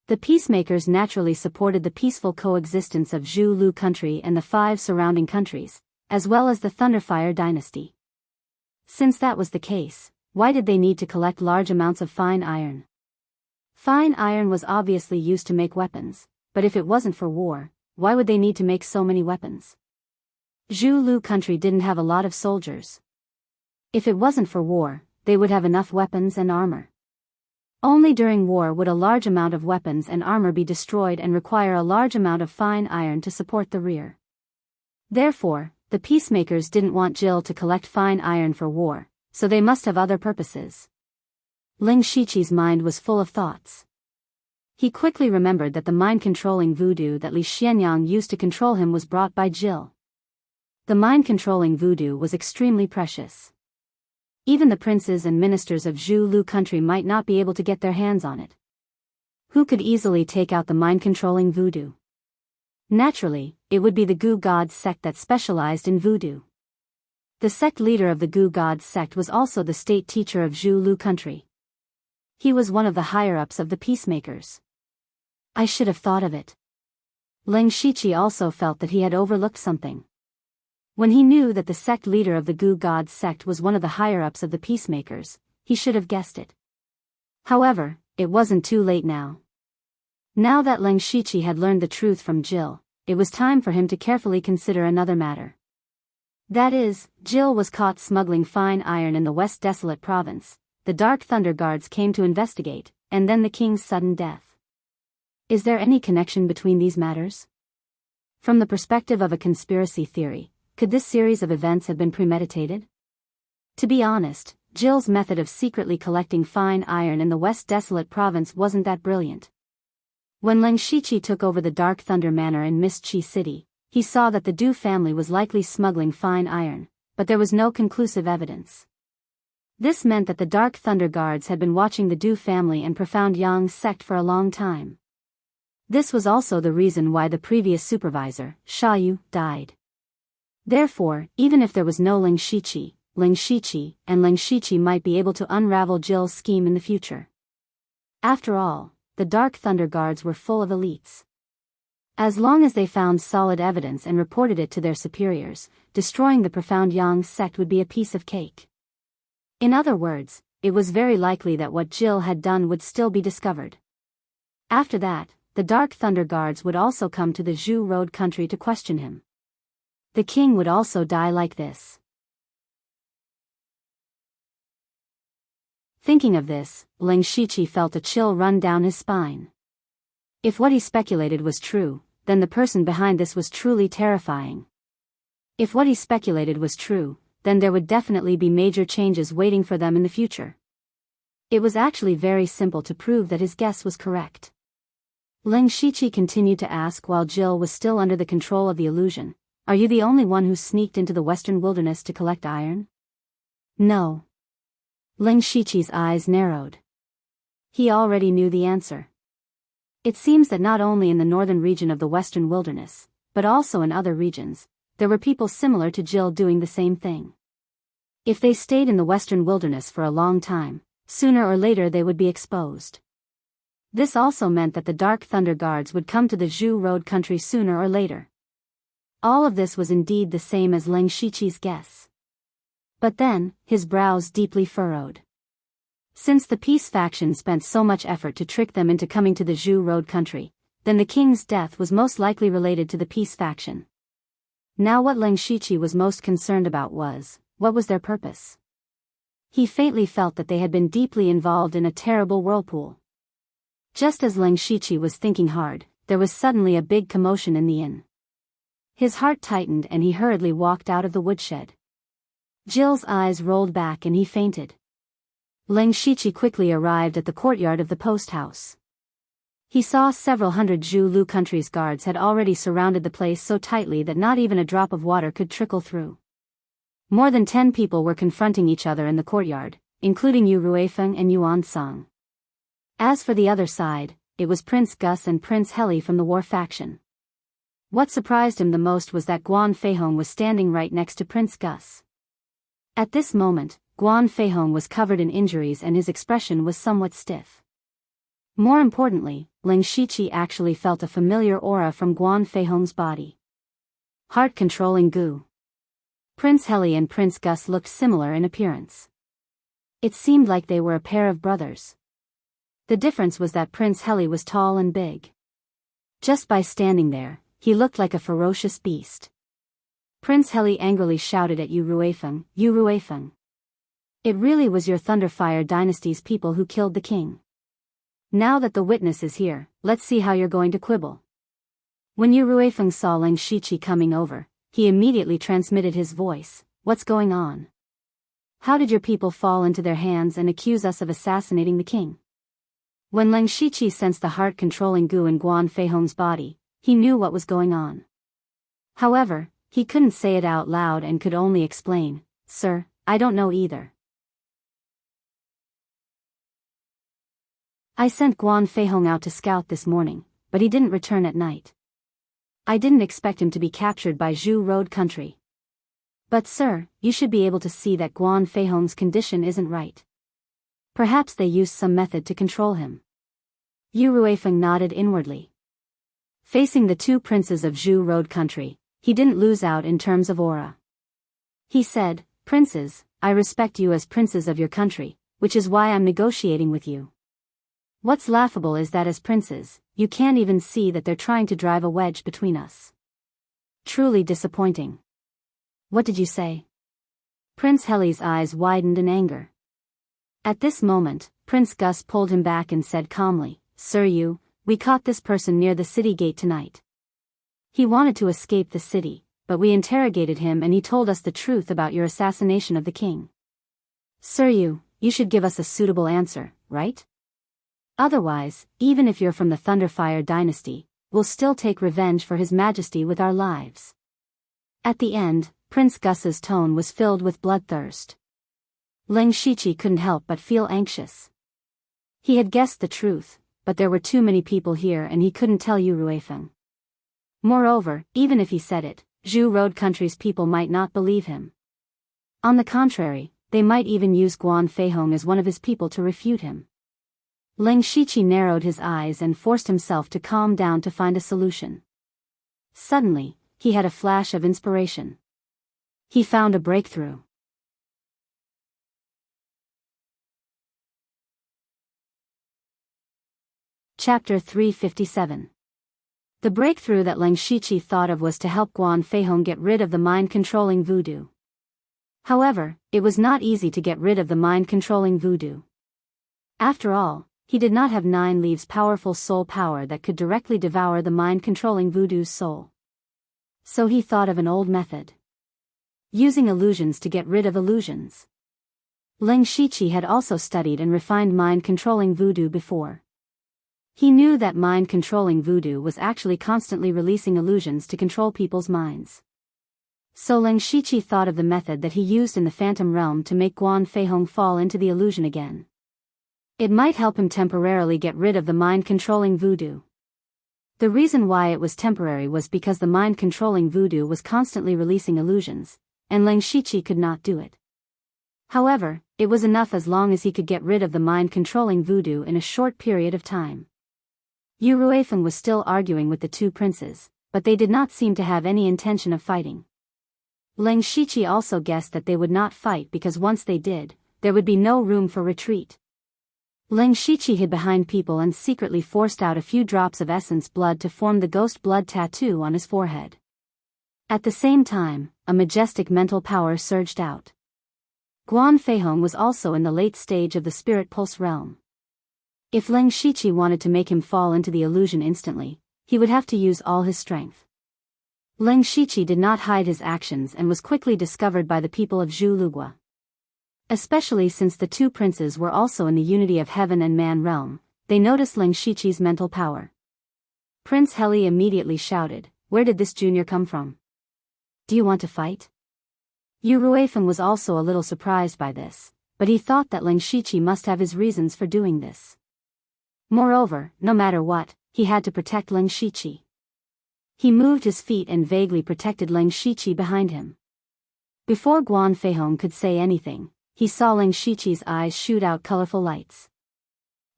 The peacemakers naturally supported the peaceful coexistence of Zhu Lu country and the 5 surrounding countries, as well as the Thunderfire dynasty. Since that was the case, why did they need to collect large amounts of fine iron? Fine iron was obviously used to make weapons, but if it wasn't for war, why would they need to make so many weapons? Zhu Lu country didn't have a lot of soldiers. If it wasn't for war, they would have enough weapons and armor. Only during war would a large amount of weapons and armor be destroyed and require a large amount of fine iron to support the rear. Therefore, the peacemakers didn't want Jill to collect fine iron for war, so they must have other purposes. Ling Shiqi's mind was full of thoughts. He quickly remembered that the mind-controlling voodoo that Li Xianyang used to control him was brought by Jill. The mind-controlling voodoo was extremely precious. Even the princes and ministers of Zhu Lu country might not be able to get their hands on it. Who could easily take out the mind-controlling voodoo? Naturally, it would be the Gu Gods sect that specialized in voodoo. The sect leader of the Gu Gods sect was also the state teacher of Zhu Lu country. He was one of the higher-ups of the peacemakers. I should have thought of it. Ling Shiqi also felt that he had overlooked something. When he knew that the sect leader of the Gu Gods sect was one of the higher-ups of the peacemakers, he should have guessed it. However, it wasn't too late now. Now that Ling Shiqi had learned the truth from Jill, it was time for him to carefully consider another matter. That is, Jill was caught smuggling fine iron in the West Desolate Province, the Dark Thunder Guards came to investigate, and then the king's sudden death. Is there any connection between these matters? From the perspective of a conspiracy theory, could this series of events have been premeditated? To be honest, Jill's method of secretly collecting fine iron in the West Desolate province wasn't that brilliant. When Ling Shiqi took over the Dark Thunder Manor in Mist Chi City, he saw that the Du family was likely smuggling fine iron, but there was no conclusive evidence. This meant that the Dark Thunder Guards had been watching the Du family and Profound Yang sect for a long time. This was also the reason why the previous supervisor, Sha Yu, died. Therefore, even if there was no Ling Shiqi might be able to unravel Jill's scheme in the future. After all, the Dark Thunder Guards were full of elites. As long as they found solid evidence and reported it to their superiors, destroying the Profound Yang sect would be a piece of cake. In other words, it was very likely that what Jill had done would still be discovered. After that, the Dark Thunder Guards would also come to the Zhu Road country to question him. The king would also die like this. Thinking of this, Ling Shiqi felt a chill run down his spine. If what he speculated was true, then the person behind this was truly terrifying. If what he speculated was true, then there would definitely be major changes waiting for them in the future. It was actually very simple to prove that his guess was correct. Ling Shiqi continued to ask while Jill was still under the control of the illusion, "Are you the only one who sneaked into the western wilderness to collect iron?" No. Ling Shiqi's eyes narrowed. He already knew the answer. It seems that not only in the northern region of the western wilderness, but also in other regions, there were people similar to Jill doing the same thing. If they stayed in the western wilderness for a long time, sooner or later they would be exposed. This also meant that the Dark Thunder Guards would come to the Zhu Road country sooner or later. All of this was indeed the same as Ling Shiqi's guess. But then, his brows deeply furrowed. Since the Peace faction spent so much effort to trick them into coming to the Zhu Road country, then the king's death was most likely related to the Peace faction. Now what Ling Shiqi was most concerned about was, what was their purpose? He faintly felt that they had been deeply involved in a terrible whirlpool. Just as Ling Shiqi was thinking hard, there was suddenly a big commotion in the inn. His heart tightened and he hurriedly walked out of the woodshed. Jill's eyes rolled back and he fainted. Ling Shiqi quickly arrived at the courtyard of the post house. He saw several hundred Zhu Lu country's guards had already surrounded the place so tightly that not even a drop of water could trickle through. More than 10 people were confronting each other in the courtyard, including Yu Ruifeng and Yuan Song. As for the other side, it was Prince Gus and Prince Heli from the war faction. What surprised him the most was that Guan Feihong was standing right next to Prince Gus. At this moment, Guan Feihong was covered in injuries and his expression was somewhat stiff. More importantly, Ling Shiqi actually felt a familiar aura from Guan Feihong's body. Heart-controlling goo. Prince Heli and Prince Gus looked similar in appearance. It seemed like they were a pair of brothers. The difference was that Prince Heli was tall and big. Just by standing there, he looked like a ferocious beast. Prince Heli angrily shouted at Yu Ruifeng, "Yu Ruifeng! It really was your Thunderfire dynasty's people who killed the king. Now that the witness is here, let's see how you're going to quibble." When Yu Ruifeng saw Ling Shiqi coming over, he immediately transmitted his voice, "What's going on? How did your people fall into their hands and accuse us of assassinating the king?" When Ling Shiqi sensed the heart-controlling goo in Guan Feihong's body, he knew what was going on. However, he couldn't say it out loud and could only explain, "Sir, I don't know either. I sent Guan Feihong out to scout this morning, but he didn't return at night. I didn't expect him to be captured by Zhu Road country. But sir, you should be able to see that Guan Feihong's condition isn't right. Perhaps they used some method to control him." Yu Ruifeng nodded inwardly. Facing the two princes of Zhu Road country, he didn't lose out in terms of aura. He said, "Princes, I respect you as princes of your country, which is why I'm negotiating with you. What's laughable is that as princes, you can't even see that they're trying to drive a wedge between us. Truly disappointing." "What did you say?" Prince Heli's eyes widened in anger. At this moment, Prince Gus pulled him back and said calmly, "Sir Yu, "We caught this person near the city gate tonight. He wanted to escape the city, but we interrogated him and he told us the truth about your assassination of the king. Sir, you should give us a suitable answer, right? Otherwise, even if you're from the Thunderfire dynasty, we'll still take revenge for His Majesty with our lives." At the end, Prince Gus's tone was filled with bloodthirst. Ling Shiqi couldn't help but feel anxious. He had guessed the truth, but there were too many people here and he couldn't tell Yu Ruifeng. Moreover, even if he said it, Zhu Road Country's people might not believe him. On the contrary, they might even use Guan Feihong as one of his people to refute him. Ling Shiqi narrowed his eyes and forced himself to calm down to find a solution. Suddenly, he had a flash of inspiration. He found a breakthrough. Chapter 357. The breakthrough that Ling Shiqi thought of was to help Guan Feihong get rid of the mind-controlling voodoo. However, it was not easy to get rid of the mind-controlling voodoo. After all, he did not have 9 leaves powerful soul power that could directly devour the mind-controlling voodoo's soul. So he thought of an old method. Using illusions to get rid of illusions. Ling Shiqi had also studied and refined mind-controlling voodoo before. He knew that mind-controlling voodoo was actually constantly releasing illusions to control people's minds. So Ling Shiqi thought of the method that he used in the Phantom Realm to make Guan Feihong fall into the illusion again. It might help him temporarily get rid of the mind-controlling voodoo. The reason why it was temporary was because the mind-controlling voodoo was constantly releasing illusions, and Ling Shiqi could not do it. However, it was enough as long as he could get rid of the mind-controlling voodoo in a short period of time. Yu Ruifeng was still arguing with the 2 princes, but they did not seem to have any intention of fighting. Ling Shiqi also guessed that they would not fight because once they did, there would be no room for retreat. Ling Shiqi hid behind people and secretly forced out a few drops of essence blood to form the ghost blood tattoo on his forehead. At the same time, a majestic mental power surged out. Guan Feihong was also in the late stage of the spirit pulse realm. If Ling Shiqi wanted to make him fall into the illusion instantly, he would have to use all his strength. Ling Shiqi did not hide his actions and was quickly discovered by the people of Zhu Lugua. Especially since the 2 princes were also in the unity of heaven and man realm, they noticed Ling Shiqi's mental power. Prince Heli immediately shouted, "Where did this junior come from? Do you want to fight?" Yu Ruifeng was also a little surprised by this, but he thought that Ling Shiqi must have his reasons for doing this. Moreover, no matter what, he had to protect Ling Shiqi. He moved his feet and vaguely protected Ling Shiqi behind him. Before Guan Feihong could say anything, he saw Ling Shiqi's eyes shoot out colorful lights.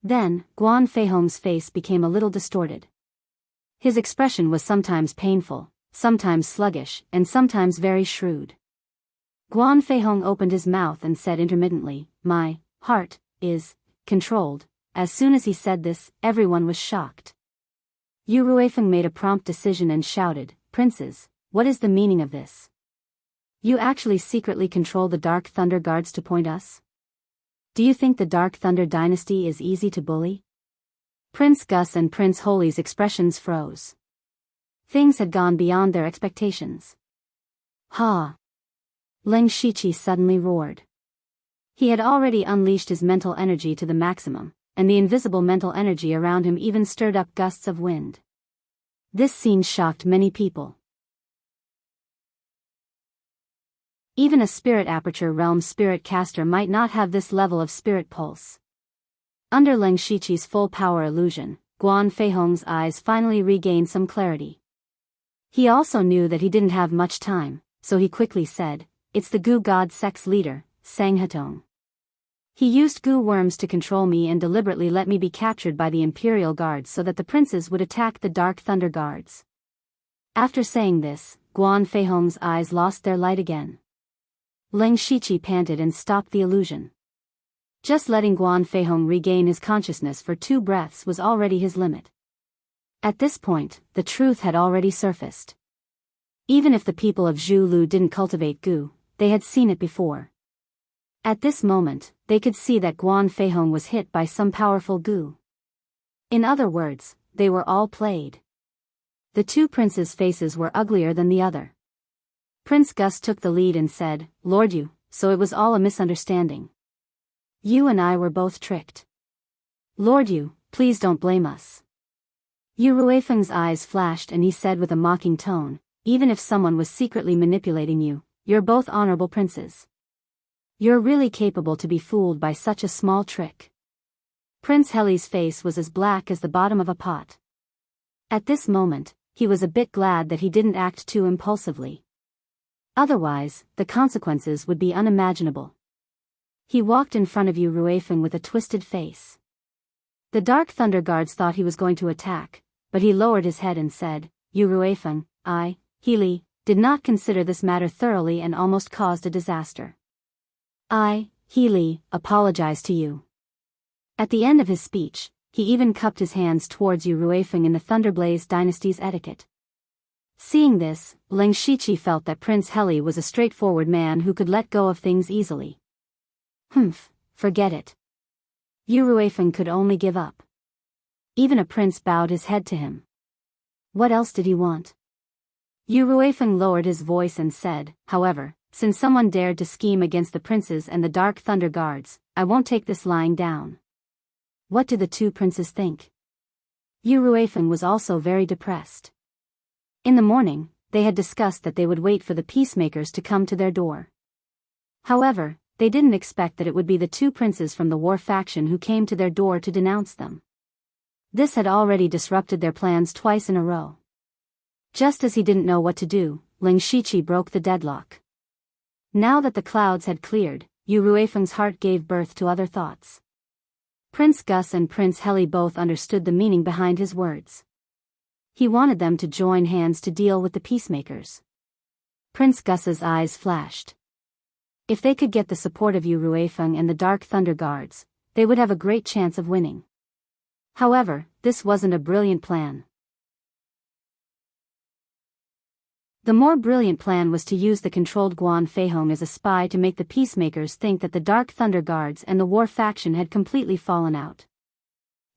Then, Guan Feihong's face became a little distorted. His expression was sometimes painful, sometimes sluggish, and sometimes very shrewd. Guan Feihong opened his mouth and said intermittently, "My heart is controlled." As soon as he said this, everyone was shocked. Yu Ruifeng made a prompt decision and shouted, "Princes, what is the meaning of this? You actually secretly control the Dark Thunder Guards to point us? Do you think the Dark Thunder dynasty is easy to bully?" Prince Gus and Prince Holy's expressions froze. Things had gone beyond their expectations. "Ha!" Ling Shiqi suddenly roared. He had already unleashed his mental energy to the maximum, and the invisible mental energy around him even stirred up gusts of wind. This scene shocked many people. Even a spirit aperture realm spirit caster might not have this level of spirit pulse. Under Ling Shiqi's full power illusion, Guan Feihong's eyes finally regained some clarity. He also knew that he didn't have much time, so he quickly said, "It's the Gu God Sect's leader, Sang Hetong. He used goo worms to control me and deliberately let me be captured by the Imperial Guards so that the princes would attack the Dark Thunder Guards." After saying this, Guan Feihong's eyes lost their light again. Ling Shiqi panted and stopped the illusion. Just letting Guan Feihong regain his consciousness for 2 breaths was already his limit. At this point, the truth had already surfaced. Even if the people of Zhu Lu didn't cultivate goo, they had seen it before. At this moment, they could see that Guan Feihong was hit by some powerful goo. In other words, they were all played. The two princes' faces were uglier than the other. Prince Gus took the lead and said, "Lord Yu, so it was all a misunderstanding. You and I were both tricked. Lord Yu, please don't blame us." Yu Ruifeng's eyes flashed and he said with a mocking tone, "Even if someone was secretly manipulating you, you're both honorable princes. You're really capable to be fooled by such a small trick." Prince Heli's face was as black as the bottom of a pot. At this moment, he was a bit glad that he didn't act too impulsively. Otherwise, the consequences would be unimaginable. He walked in front of Yu Ruifeng with a twisted face. The Dark Thunder Guards thought he was going to attack, but he lowered his head and said, "Yu Ruifeng, I, Healy, did not consider this matter thoroughly and almost caused a disaster. I, Healy, apologize to you." At the end of his speech, he even cupped his hands towards Yu Ruifeng in the Thunderblaze dynasty's etiquette. Seeing this, Leng Shiqi felt that Prince Heli was a straightforward man who could let go of things easily. Forget it. Yu Ruifeng could only give up. Even a prince bowed his head to him. What else did he want? Yu Ruifeng lowered his voice and said, "However, since someone dared to scheme against the princes and the Dark Thunder Guards, I won't take this lying down." What did the two princes think? Yu Ruifeng was also very depressed. In the morning, they had discussed that they would wait for the peacemakers to come to their door. However, they didn't expect that it would be the two princes from the war faction who came to their door to denounce them. This had already disrupted their plans twice in a row. Just as he didn't know what to do, Leng Shiqi broke the deadlock. Now that the clouds had cleared, Yu Ruifeng's heart gave birth to other thoughts. Prince Gus and Prince Heli both understood the meaning behind his words. He wanted them to join hands to deal with the peacemakers. Prince Gus's eyes flashed. If they could get the support of Yu Ruifeng and the Dark Thunder Guards, they would have a great chance of winning. However, this wasn't a brilliant plan. The more brilliant plan was to use the controlled Guan Feihong as a spy to make the peacemakers think that the Dark Thunder Guards and the war faction had completely fallen out.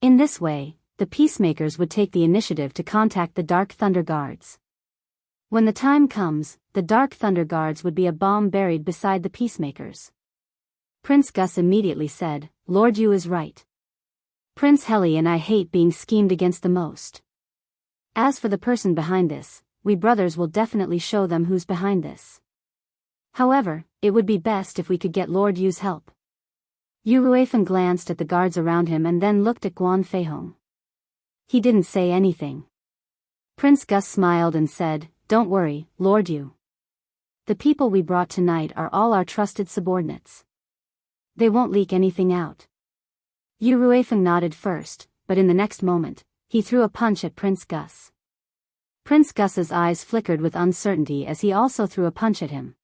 In this way, the peacemakers would take the initiative to contact the Dark Thunder Guards. When the time comes, the Dark Thunder Guards would be a bomb buried beside the peacemakers. Prince Gus immediately said, "Lord Yu is right. Prince Heli and I hate being schemed against the most. As for the person behind this, we brothers will definitely show them who's behind this. However, it would be best if we could get Lord Yu's help." Yu Ruifeng glanced at the guards around him and then looked at Guan Feihong. He didn't say anything. Prince Gus smiled and said, "Don't worry, Lord Yu. The people we brought tonight are all our trusted subordinates. They won't leak anything out." Yu Ruifeng nodded first, but in the next moment, he threw a punch at Prince Gus. Prince Gus's eyes flickered with uncertainty as he also threw a punch at him.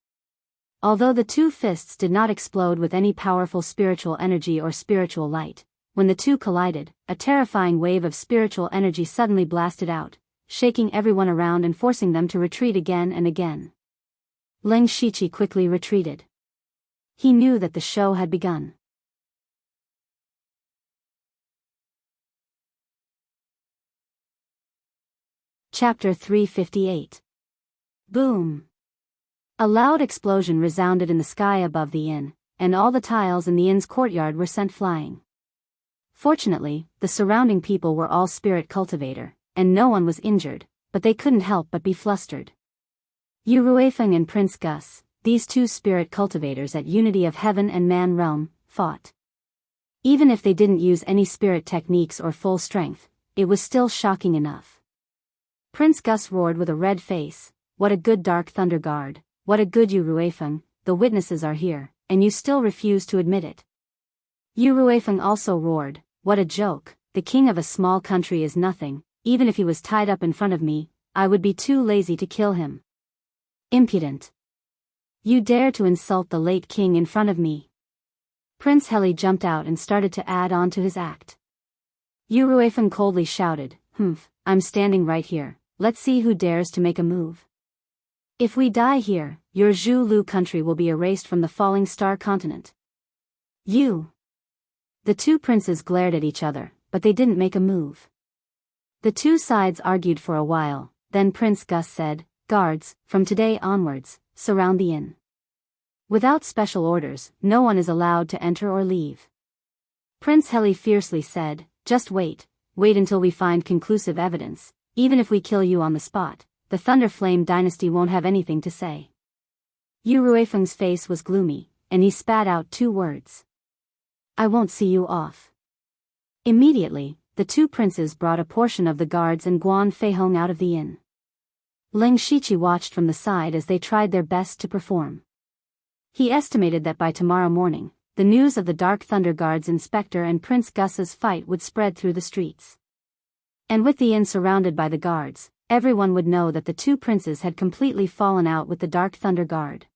Although the two fists did not explode with any powerful spiritual energy or spiritual light, when the two collided, a terrifying wave of spiritual energy suddenly blasted out, shaking everyone around and forcing them to retreat again and again. Leng Shiqi quickly retreated. He knew that the show had begun. Chapter 358. Boom! A loud explosion resounded in the sky above the inn, and all the tiles in the inn's courtyard were sent flying. Fortunately, the surrounding people were all spirit cultivator, and no one was injured, but they couldn't help but be flustered. Yu Ruifeng and Prince Gus, these two spirit cultivators at Unity of Heaven and Man realm, fought. Even if they didn't use any spirit techniques or full strength, it was still shocking enough. Prince Gus roared with a red face, "What a good Dark Thunder Guard, what a good Yu Ruifeng, the witnesses are here, and you still refuse to admit it." Yu Ruifeng also roared, "What a joke, the king of a small country is nothing, even if he was tied up in front of me, I would be too lazy to kill him. Impudent. You dare to insult the late king in front of me." Prince Heli jumped out and started to add on to his act. Yu Ruifeng coldly shouted, "I'm standing right here, let's see who dares to make a move. If we die here, your Zhu Lu country will be erased from the falling star continent." You! The two princes glared at each other, but they didn't make a move. The two sides argued for a while, then Prince Gus said, "Guards, from today onwards, surround the inn. Without special orders, no one is allowed to enter or leave." Prince Heli fiercely said, "Just wait until we find conclusive evidence. Even if we kill you on the spot, the Thunder Flame dynasty won't have anything to say." Yu Ruifeng's face was gloomy, and he spat out two words. "I won't see you off." Immediately, the two princes brought a portion of the guards and Guan Feihong out of the inn. Ling Shiqi watched from the side as they tried their best to perform. He estimated that by tomorrow morning, the news of the Dark Thunder Guard's inspector and Prince Gus's fight would spread through the streets. And with the inn surrounded by the guards, everyone would know that the two princes had completely fallen out with the Dark Thunder Guard.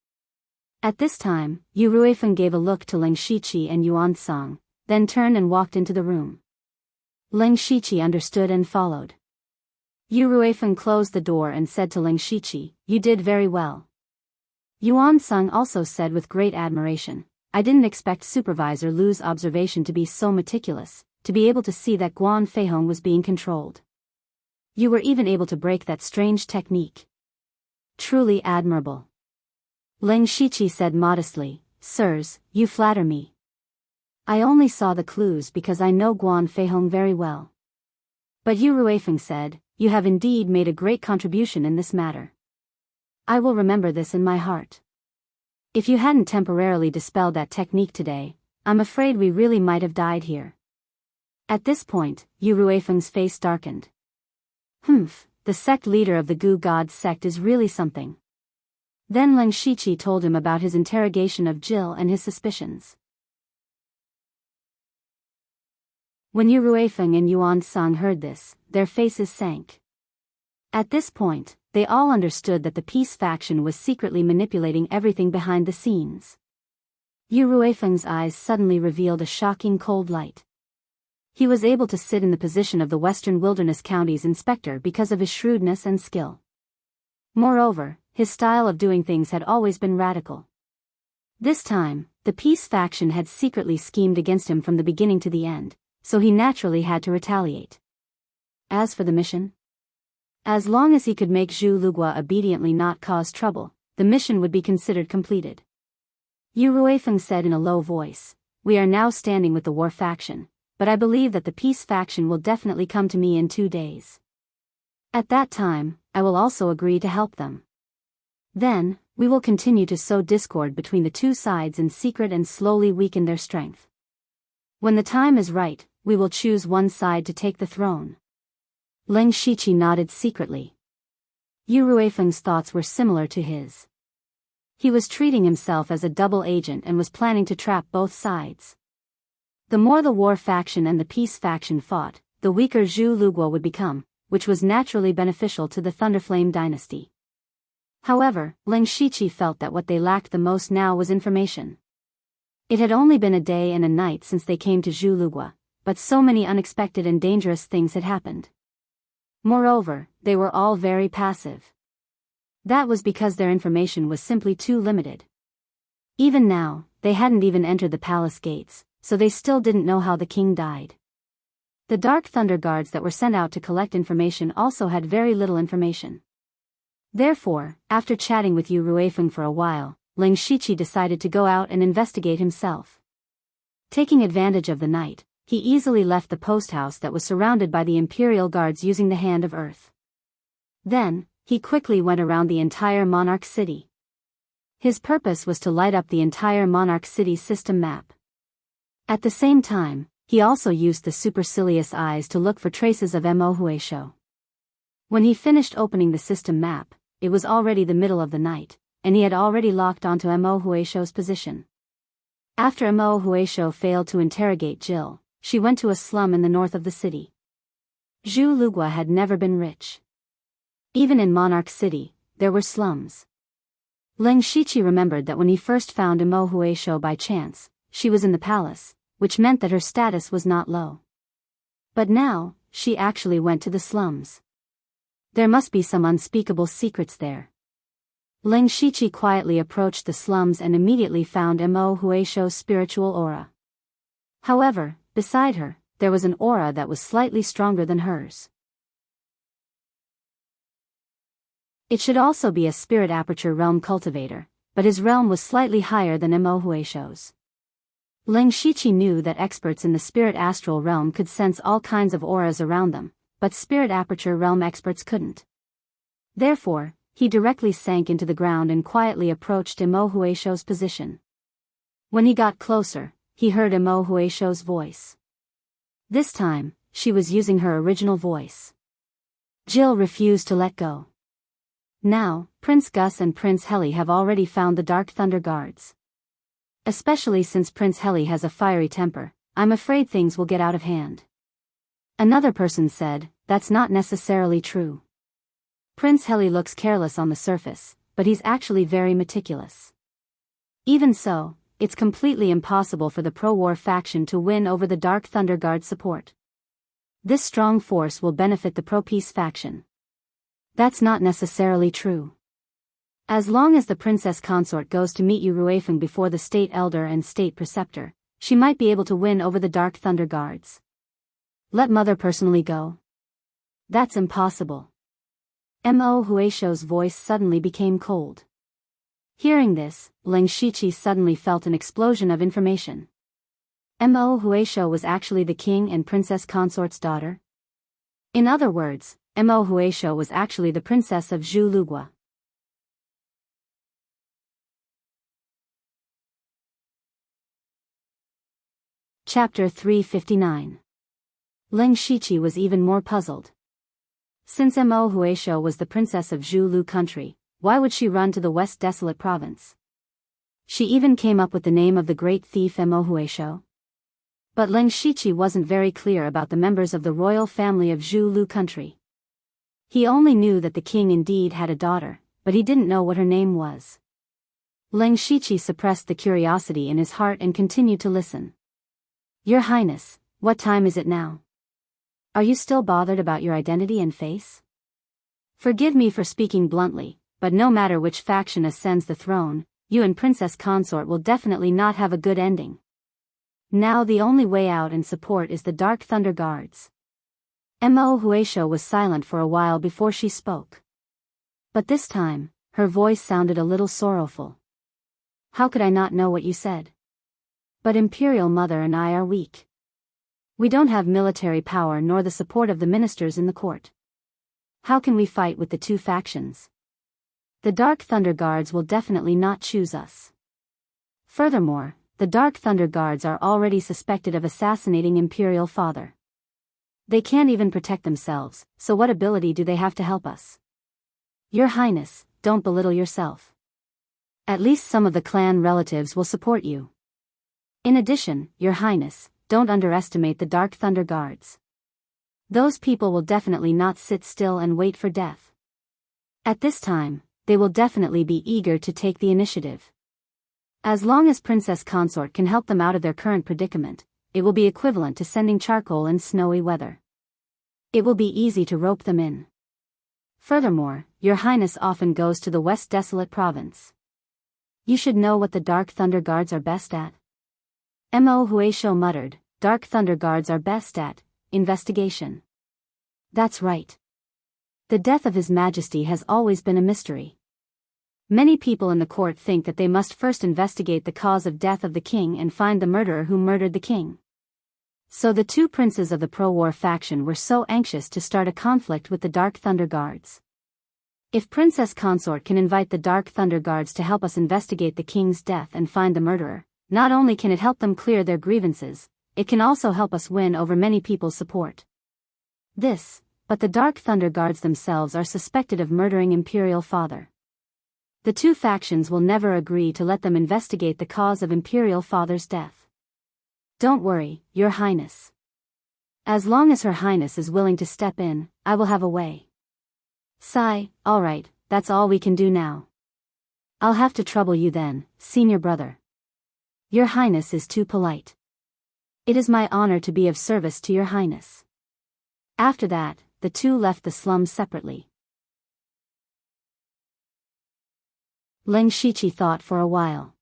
At this time, Yu Ruifeng gave a look to Ling Shiqi and Yuan Song, then turned and walked into the room. Ling Shiqi understood and followed. Yu Ruifeng closed the door and said to Ling Shiqi, "You did very well." Yuan Song also said with great admiration, "I didn't expect Supervisor Lu's observation to be so meticulous, to be able to see that Guan Feihong was being controlled. You were even able to break that strange technique. Truly admirable." Ling Shiqi said modestly, "Sirs, you flatter me. I only saw the clues because I know Guan Feihong very well." But Yu Ruifeng said, "You have indeed made a great contribution in this matter. I will remember this in my heart. If you hadn't temporarily dispelled that technique today, I'm afraid we really might have died here." At this point, Yu Ruifeng's face darkened. The sect leader of the Gu God sect is really something. Then Ling Shiqi told him about his interrogation of Jill and his suspicions. When Yu Ruifeng and Yuan Song heard this, their faces sank. At this point, they all understood that the peace faction was secretly manipulating everything behind the scenes. Yu Ruifeng's eyes suddenly revealed a shocking cold light. He was able to sit in the position of the Western Wilderness County's inspector because of his shrewdness and skill. Moreover, his style of doing things had always been radical. This time, the peace faction had secretly schemed against him from the beginning to the end, so he naturally had to retaliate. As for the mission, as long as he could make Zhu Lugua obediently not cause trouble, the mission would be considered completed. Yu Ruifeng said in a low voice, "We are now standing with the war faction, but I believe that the peace faction will definitely come to me in 2 days. At that time, I will also agree to help them. Then, we will continue to sow discord between the two sides in secret and slowly weaken their strength. When the time is right, we will choose one side to take the throne." Ling Shiqi nodded secretly. Yu Ruifeng's thoughts were similar to his. He was treating himself as a double agent and was planning to trap both sides. The more the war faction and the peace faction fought, the weaker Zhu Lugua would become, which was naturally beneficial to the Thunderflame dynasty. However, Ling Shiqi felt that what they lacked the most now was information. It had only been a day and a night since they came to Zhu Lugua, but so many unexpected and dangerous things had happened. Moreover, they were all very passive. That was because their information was simply too limited. Even now, they hadn't even entered the palace gates, so they still didn't know how the king died. The Dark Thunder Guards that were sent out to collect information also had very little information. Therefore, after chatting with Yu Ruifeng for a while, Ling Shiqi decided to go out and investigate himself. Taking advantage of the night, he easily left the post house that was surrounded by the Imperial Guards using the Hand of Earth. Then, he quickly went around the entire Monarch City. His purpose was to light up the entire Monarch City system map. At the same time, he also used the supercilious eyes to look for traces of Mo Huisho. When he finished opening the system map, it was already the middle of the night, and he had already locked onto Mo Huisho's position. After Mo Huisho failed to interrogate Jill, she went to a slum in the north of the city. Zhu Lugua had never been rich. Even in Monarch City, there were slums. Ling Shiqi remembered that when he first found Mo Huisho by chance, she was in the palace, which meant that her status was not low. But now, she actually went to the slums. There must be some unspeakable secrets there. Ling Shiqi quietly approached the slums and immediately found Mo Huisho's spiritual aura. However, beside her, there was an aura that was slightly stronger than hers. It should also be a spirit aperture realm cultivator, but his realm was slightly higher than Mo Huisho's. Ling Shiqi knew that experts in the spirit astral realm could sense all kinds of auras around them, but spirit aperture realm experts couldn't. Therefore, he directly sank into the ground and quietly approached Mo Huisho's position. When he got closer, he heard Mo Huisho's voice. This time, she was using her original voice. Jill refused to let go. Now, Prince Gus and Prince Heli have already found the Dark Thunder Guards. Especially since Prince Heli has a fiery temper, I'm afraid things will get out of hand. Another person said, that's not necessarily true. Prince Heli looks careless on the surface, but he's actually very meticulous. Even so, it's completely impossible for the pro-war faction to win over the Dark Thunder Guard support. This strong force will benefit the pro-peace faction. That's not necessarily true. As long as the princess consort goes to meet Yu Ruifeng before the state elder and state preceptor, she might be able to win over the Dark Thunder Guards. Let mother personally go? That's impossible. Mo Huisho's voice suddenly became cold. Hearing this, Ling Shiqi suddenly felt an explosion of information. Mo Huisho was actually the king and princess consort's daughter? In other words, Mo Huisho was actually the princess of Zhu Lugua. Chapter 359. Ling Shiqi was even more puzzled. Since Mo Huisho was the princess of Zhu Lu country, why would she run to the West Desolate province? She even came up with the name of the great thief Mo Huisho. But Ling Shiqi wasn't very clear about the members of the royal family of Zhu Lu country. He only knew that the king indeed had a daughter, but he didn't know what her name was. Ling Shiqi suppressed the curiosity in his heart and continued to listen. Your Highness, what time is it now? Are you still bothered about your identity and face? Forgive me for speaking bluntly, but no matter which faction ascends the throne, you and Princess Consort will definitely not have a good ending. Now the only way out and support is the Dark Thunder Guards. Mo Huisho was silent for a while before she spoke. But this time, her voice sounded a little sorrowful. How could I not know what you said? But Imperial Mother and I are weak. We don't have military power nor the support of the ministers in the court. How can we fight with the two factions? The Dark Thunder Guards will definitely not choose us. Furthermore, the Dark Thunder Guards are already suspected of assassinating Imperial Father. They can't even protect themselves, so what ability do they have to help us? Your Highness, don't belittle yourself. At least some of the clan relatives will support you. In addition, Your Highness, don't underestimate the Dark Thunder Guards. Those people will definitely not sit still and wait for death. At this time, they will definitely be eager to take the initiative. As long as Princess Consort can help them out of their current predicament, it will be equivalent to sending charcoal in snowy weather. It will be easy to rope them in. Furthermore, Your Highness often goes to the West Desolate province. You should know what the Dark Thunder Guards are best at. Mo Huisho muttered, Dark Thunder Guards are best at investigation. That's right. The death of His Majesty has always been a mystery. Many people in the court think that they must first investigate the cause of death of the king and find the murderer who murdered the king. So the two princes of the pro-war faction were so anxious to start a conflict with the Dark Thunder Guards. If Princess Consort can invite the Dark Thunder Guards to help us investigate the king's death and find the murderer, not only can it help them clear their grievances, it can also help us win over many people's support. But the Dark Thunder Guards themselves are suspected of murdering Imperial Father. The two factions will never agree to let them investigate the cause of Imperial Father's death. Don't worry, Your Highness. As long as Her Highness is willing to step in, I will have a way. Sigh, alright, that's all we can do now. I'll have to trouble you then, senior brother. Your Highness is too polite. It is my honor to be of service to Your Highness. After that, the two left the slums separately. Ling Shiqi thought for a while.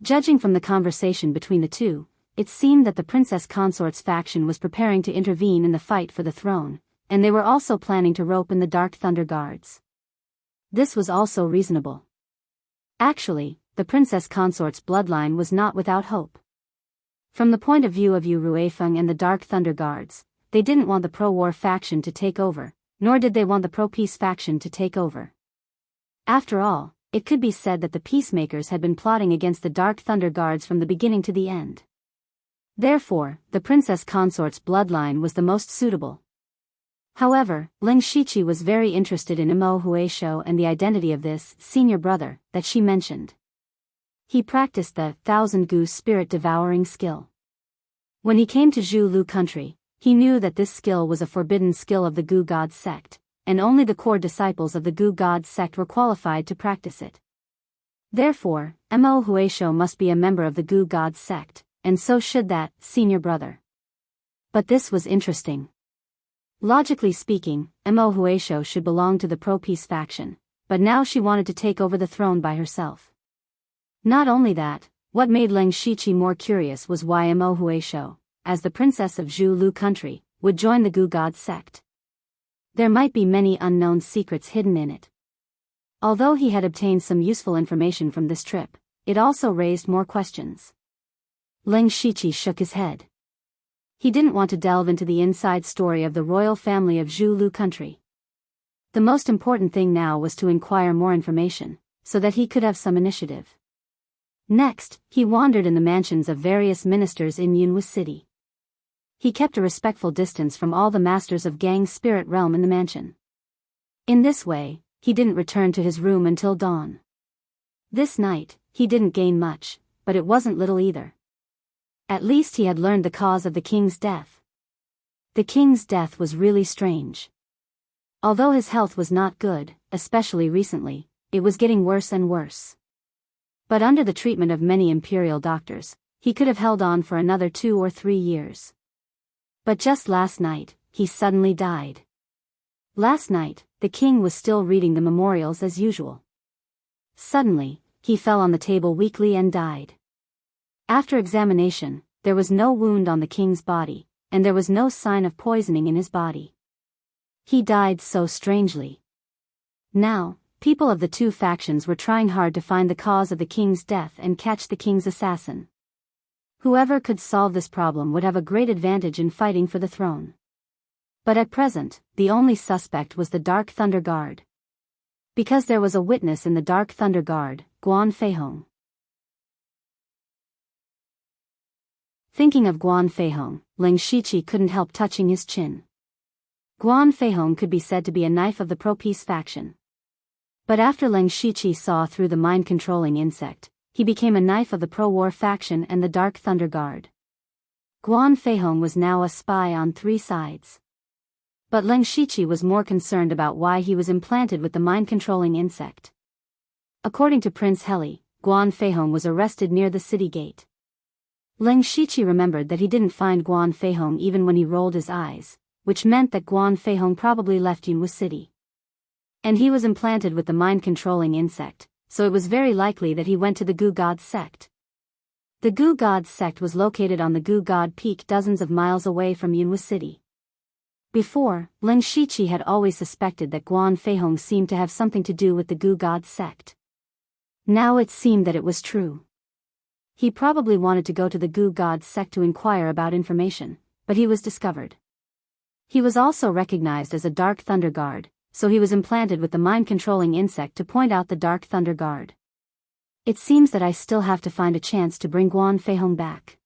Judging from the conversation between the two, it seemed that the Princess Consort's faction was preparing to intervene in the fight for the throne, and they were also planning to rope in the Dark Thunder Guards. This was also reasonable. Actually, the princess consort's bloodline was not without hope. From the point of view of Yu Ruifeng and the Dark Thunder Guards, they didn't want the pro-war faction to take over, nor did they want the pro-peace faction to take over. After all, it could be said that the peacemakers had been plotting against the Dark Thunder Guards from the beginning to the end. Therefore, the princess consort's bloodline was the most suitable. However, Ling Shiqi was very interested in Imo Huaishou and the identity of this senior brother that she mentioned. He practiced the Thousand Goose spirit-devouring skill. When he came to Zhu Lu country, he knew that this skill was a forbidden skill of the Gu God sect, and only the core disciples of the Gu God sect were qualified to practice it. Therefore, Imo Huaishou must be a member of the Gu God sect, and so should that senior brother. But this was interesting. Logically speaking, Imo Huaishou should belong to the pro-peace faction, but now she wanted to take over the throne by herself. Not only that, what made Ling Shiqi more curious was why Imo Huaishou, as the princess of Zhu Lu country, would join the Gu God sect. There might be many unknown secrets hidden in it. Although he had obtained some useful information from this trip, it also raised more questions. Ling Shiqi shook his head. He didn't want to delve into the inside story of the royal family of Zhu Lu country. The most important thing now was to inquire more information, so that he could have some initiative. Next, he wandered in the mansions of various ministers in Yunwu City. He kept a respectful distance from all the masters of Gang's spirit realm in the mansion. In this way, he didn't return to his room until dawn. This night, he didn't gain much, but it wasn't little either. At least he had learned the cause of the king's death. The king's death was really strange. Although his health was not good, especially recently, it was getting worse and worse. But under the treatment of many imperial doctors, he could have held on for another 2 or 3 years. But just last night, he suddenly died. Last night, the king was still reading the memorials as usual. Suddenly, he fell on the table weakly and died. After examination, there was no wound on the king's body, and there was no sign of poisoning in his body. He died so strangely. Now, people of the two factions were trying hard to find the cause of the king's death and catch the king's assassin. Whoever could solve this problem would have a great advantage in fighting for the throne. But at present, the only suspect was the Dark Thunder Guard. Because there was a witness in the Dark Thunder Guard, Guan Feihong. Thinking of Guan Feihong, Ling Shiqi couldn't help touching his chin. Guan Feihong could be said to be a knife of the pro-peace faction. But after Ling Shiqi saw through the mind-controlling insect, he became a knife of the pro-war faction and the Dark Thunder Guard. Guan Feihong was now a spy on 3 sides. But Ling Shiqi was more concerned about why he was implanted with the mind-controlling insect. According to Prince Heli, Guan Feihong was arrested near the city gate. Ling Shiqi remembered that he didn't find Guan Feihong even when he rolled his eyes, which meant that Guan Feihong probably left Yunwu City. And he was implanted with the mind-controlling insect, so it was very likely that he went to the Gu God sect. The Gu God sect was located on the Gu God Peak dozens of miles away from Yunwu City. Before, Ling Shiqi had always suspected that Guan Feihong seemed to have something to do with the Gu God sect. Now it seemed that it was true. He probably wanted to go to the Gu God sect to inquire about information, but he was discovered. He was also recognized as a Dark Thunder Guard, so he was implanted with the mind-controlling insect to point out the Dark Thunder Guard. It seems that I still have to find a chance to bring Guan Feihong back.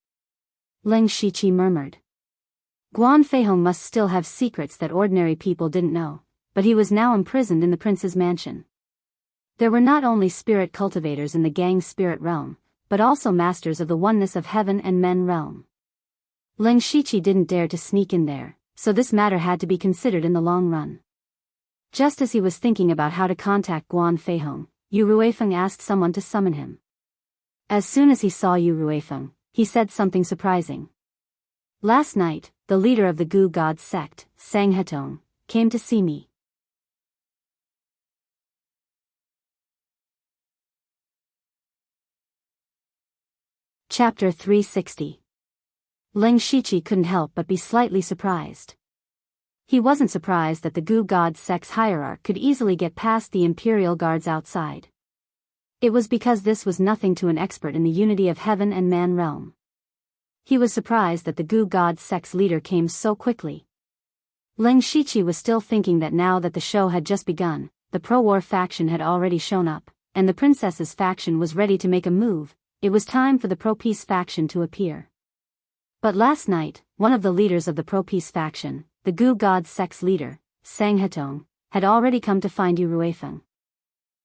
Ling Shiqi murmured. Guan Feihong must still have secrets that ordinary people didn't know, but he was now imprisoned in the prince's mansion. There were not only spirit cultivators in the Gang's spirit realm, but also masters of the oneness of heaven and men realm. Ling Shiqi didn't dare to sneak in there, so this matter had to be considered in the long run. Just as he was thinking about how to contact Guan Feihong, Yu Ruifeng asked someone to summon him. As soon as he saw Yu Ruifeng, he said something surprising. Last night, the leader of the Gu God sect, Sang Hetong, came to see me. Chapter 360. Ling Shiqi couldn't help but be slightly surprised. He wasn't surprised that the Goo God Sex hierarch could easily get past the Imperial Guards outside. It was because this was nothing to an expert in the unity of heaven and man realm. He was surprised that the Goo God Sex leader came so quickly. Ling Shiqi was still thinking that now that the show had just begun, the pro-war faction had already shown up, and the princess's faction was ready to make a move. It was time for the pro-peace faction to appear. But last night, one of the leaders of the pro-peace faction, the Goo God Sex leader, Sang Hetong, had already come to find Yu Ruifeng.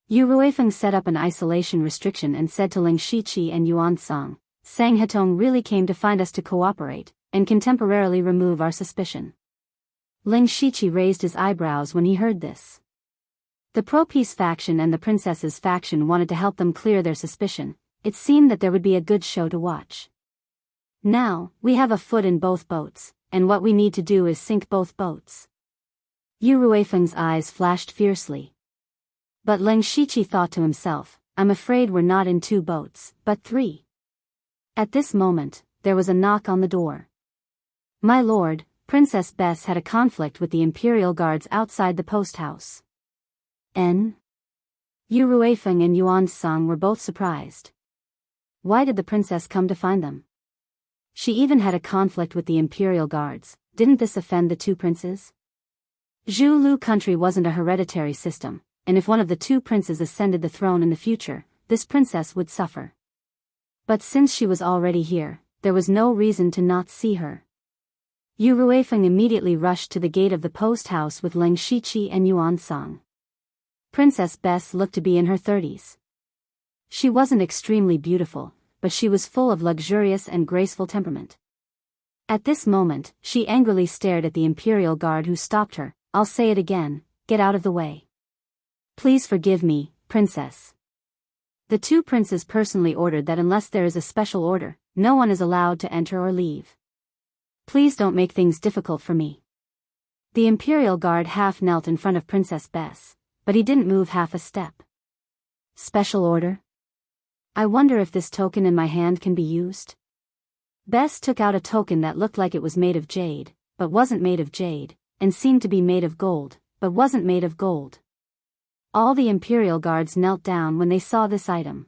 Yu Ruifeng set up an isolation restriction and said to Ling Shiqi and Yuan Song, Sang Hetong really came to find us to cooperate, and can temporarily remove our suspicion. Ling Shiqi raised his eyebrows when he heard this. The pro-peace faction and the princess's faction wanted to help them clear their suspicion. It seemed that there would be a good show to watch. Now, we have a foot in both boats, and what we need to do is sink both boats. Yu Ruifeng's eyes flashed fiercely. But Ling Shiqi thought to himself, I'm afraid we're not in 2 boats, but 3. At this moment, there was a knock on the door. My lord, Princess Bess had a conflict with the Imperial Guards outside the post house. Yu Ruifeng and Yuan Song were both surprised. Why did the princess come to find them? She even had a conflict with the Imperial Guards. Didn't this offend the 2 princes? Zhu Lu country wasn't a hereditary system, and if one of the 2 princes ascended the throne in the future, this princess would suffer. But since she was already here, there was no reason to not see her. Yu Ruifeng immediately rushed to the gate of the post house with Ling Shiqi and Yuan Song. Princess Bess looked to be in her 30s. She wasn't extremely beautiful, but she was full of luxurious and graceful temperament. At this moment, she angrily stared at the Imperial Guard who stopped her. I'll say it again, get out of the way. Please forgive me, Princess. The 2 princes personally ordered that unless there is a special order, no one is allowed to enter or leave. Please don't make things difficult for me. The Imperial Guard half knelt in front of Princess Bess, but he didn't move half a step. Special order? I wonder if this token in my hand can be used. Bess took out a token that looked like it was made of jade, but wasn't made of jade, and seemed to be made of gold, but wasn't made of gold. All the Imperial Guards knelt down when they saw this item.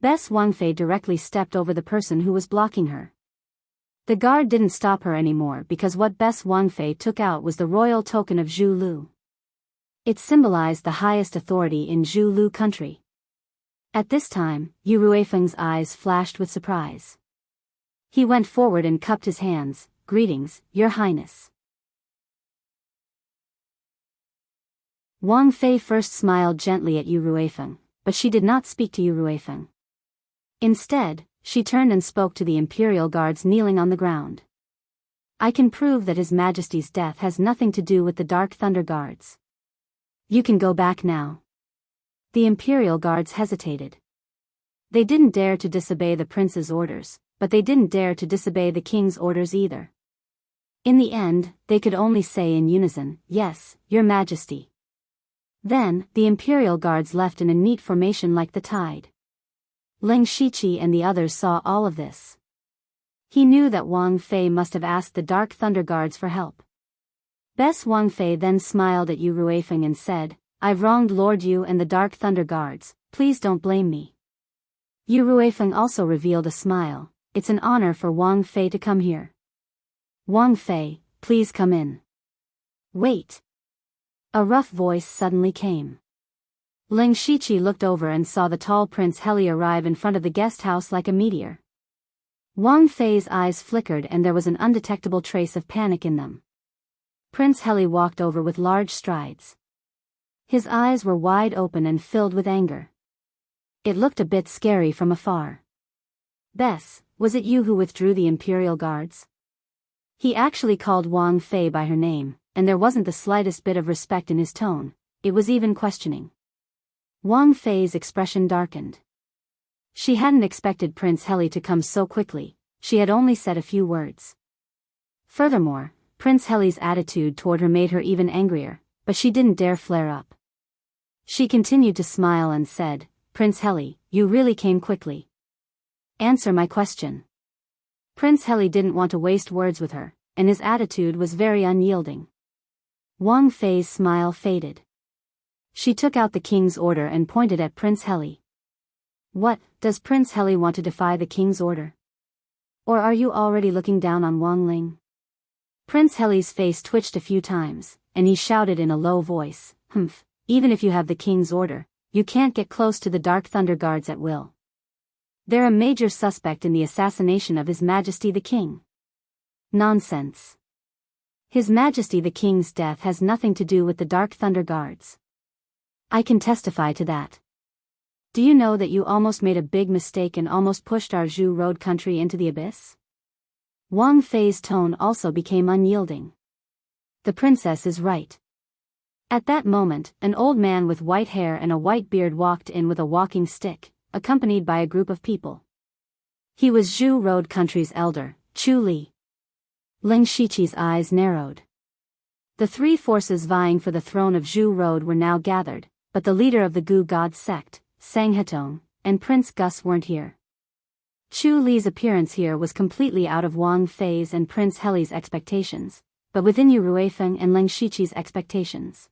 Bess Wangfei directly stepped over the person who was blocking her. The guard didn't stop her anymore because what Bess Wangfei took out was the royal token of Zhu Lu. It symbolized the highest authority in Zhu Lu country. At this time, Yu Ruifeng's eyes flashed with surprise. He went forward and cupped his hands. Greetings, Your Highness. Wang Fei first smiled gently at Yu Ruifeng, but she did not speak to Yu Ruifeng. Instead, she turned and spoke to the Imperial Guards kneeling on the ground. I can prove that His Majesty's death has nothing to do with the Dark Thunder Guards. You can go back now. The Imperial Guards hesitated. They didn't dare to disobey the prince's orders, but they didn't dare to disobey the king's orders either. In the end, they could only say in unison, Yes, Your Majesty. Then, the Imperial Guards left in a neat formation like the tide. Ling Shiqi and the others saw all of this. He knew that Wang Fei must have asked the Dark Thunder Guards for help. Bess Wang Fei then smiled at Yu Ruifeng and said, I've wronged Lord Yu and the Dark Thunder Guards, please don't blame me. Yu Ruifeng also revealed a smile. It's an honor for Wang Fei to come here. Wang Fei, please come in. Wait. A rough voice suddenly came. Ling Shiqi looked over and saw the tall Prince Heli arrive in front of the guest house like a meteor. Wang Fei's eyes flickered and there was an undetectable trace of panic in them. Prince Heli walked over with large strides. His eyes were wide open and filled with anger. It looked a bit scary from afar. Bess, was it you who withdrew the Imperial Guards? He actually called Wang Fei by her name, and there wasn't the slightest bit of respect in his tone. It was even questioning. Wang Fei's expression darkened. She hadn't expected Prince Heli to come so quickly. She had only said a few words. Furthermore, Prince Heli's attitude toward her made her even angrier, but she didn't dare flare up. She continued to smile and said, Prince Heli, you really came quickly. Answer my question. Prince Heli didn't want to waste words with her, and his attitude was very unyielding. Wang Fei's smile faded. She took out the king's order and pointed at Prince Heli. What, does Prince Heli want to defy the king's order? Or are you already looking down on Wang Ling? Prince Heli's face twitched a few times, and he shouted in a low voice, "Humph, even if you have the king's order, you can't get close to the Dark Thunder Guards at will. They're a major suspect in the assassination of His Majesty the King." Nonsense. His Majesty the King's death has nothing to do with the Dark Thunder Guards. I can testify to that. Do you know that you almost made a big mistake and almost pushed our Zhu Road country into the abyss? Wang Fei's tone also became unyielding. The princess is right. At that moment, an old man with white hair and a white beard walked in with a walking stick, accompanied by a group of people. He was Zhu Road country's elder, Chu Li. Ling Shiqi's eyes narrowed. The three forces vying for the throne of Zhu Road were now gathered, but the leader of the Gu God sect, Sang Hetong, and Prince Gus weren't here. Chu Li's appearance here was completely out of Wang Fei's and Prince Heli's expectations, but within Yu Ruifeng and Ling Shiqi's expectations.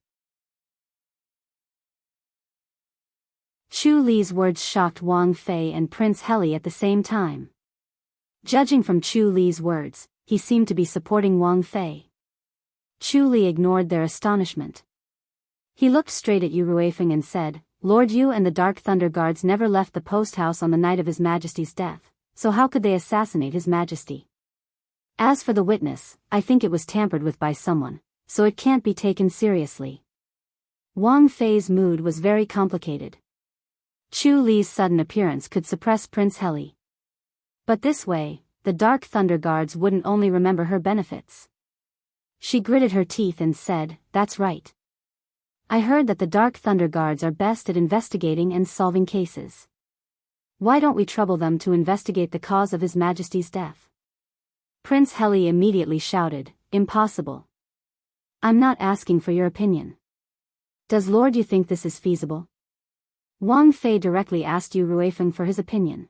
Chu Li's words shocked Wang Fei and Prince Heli at the same time. Judging from Chu Li's words, he seemed to be supporting Wang Fei. Chu Li ignored their astonishment. He looked straight at Yu Ruifeng and said, "Lord Yu and the Dark Thunder Guards never left the post house on the night of His Majesty's death, so how could they assassinate His Majesty? As for the witness, I think it was tampered with by someone, so it can't be taken seriously." Wang Fei's mood was very complicated. Chu Li's sudden appearance could suppress Prince Heli. But this way, the Dark Thunder Guards wouldn't only remember her benefits. She gritted her teeth and said, "That's right. I heard that the Dark Thunder Guards are best at investigating and solving cases. Why don't we trouble them to investigate the cause of His Majesty's death?" Prince Heli immediately shouted, "Impossible. I'm not asking for your opinion. Does Lord Yu think this is feasible?" Wang Fei directly asked Yu Ruifeng for his opinion.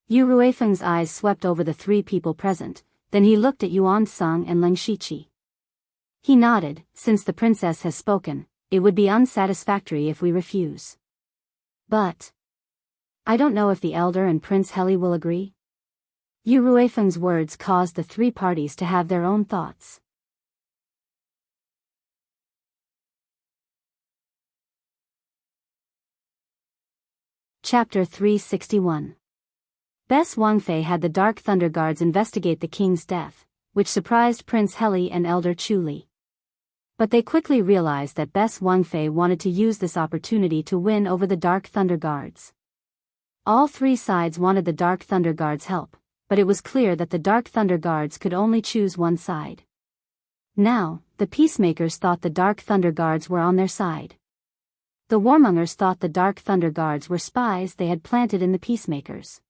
Yu Ruifeng's eyes swept over the three people present, then he looked at Yuan Song and Ling Shiqi. He nodded, "Since the princess has spoken, it would be unsatisfactory if we refuse. But I don't know if the elder and Prince Heli will agree." Yu Ruifeng's words caused the three parties to have their own thoughts. Chapter 361. Bess Wang Fei had the Dark Thunder Guards investigate the king's death, which surprised Prince Heli and Elder Chu Li. But they quickly realized that Bess Wang Fei wanted to use this opportunity to win over the Dark Thunder Guards. All three sides wanted the Dark Thunder Guards' help, but it was clear that the Dark Thunder Guards could only choose one side. Now, the peacemakers thought the Dark Thunder Guards were on their side. The warmongers thought the Dark Thunder Guards were spies they had planted in the peacemakers.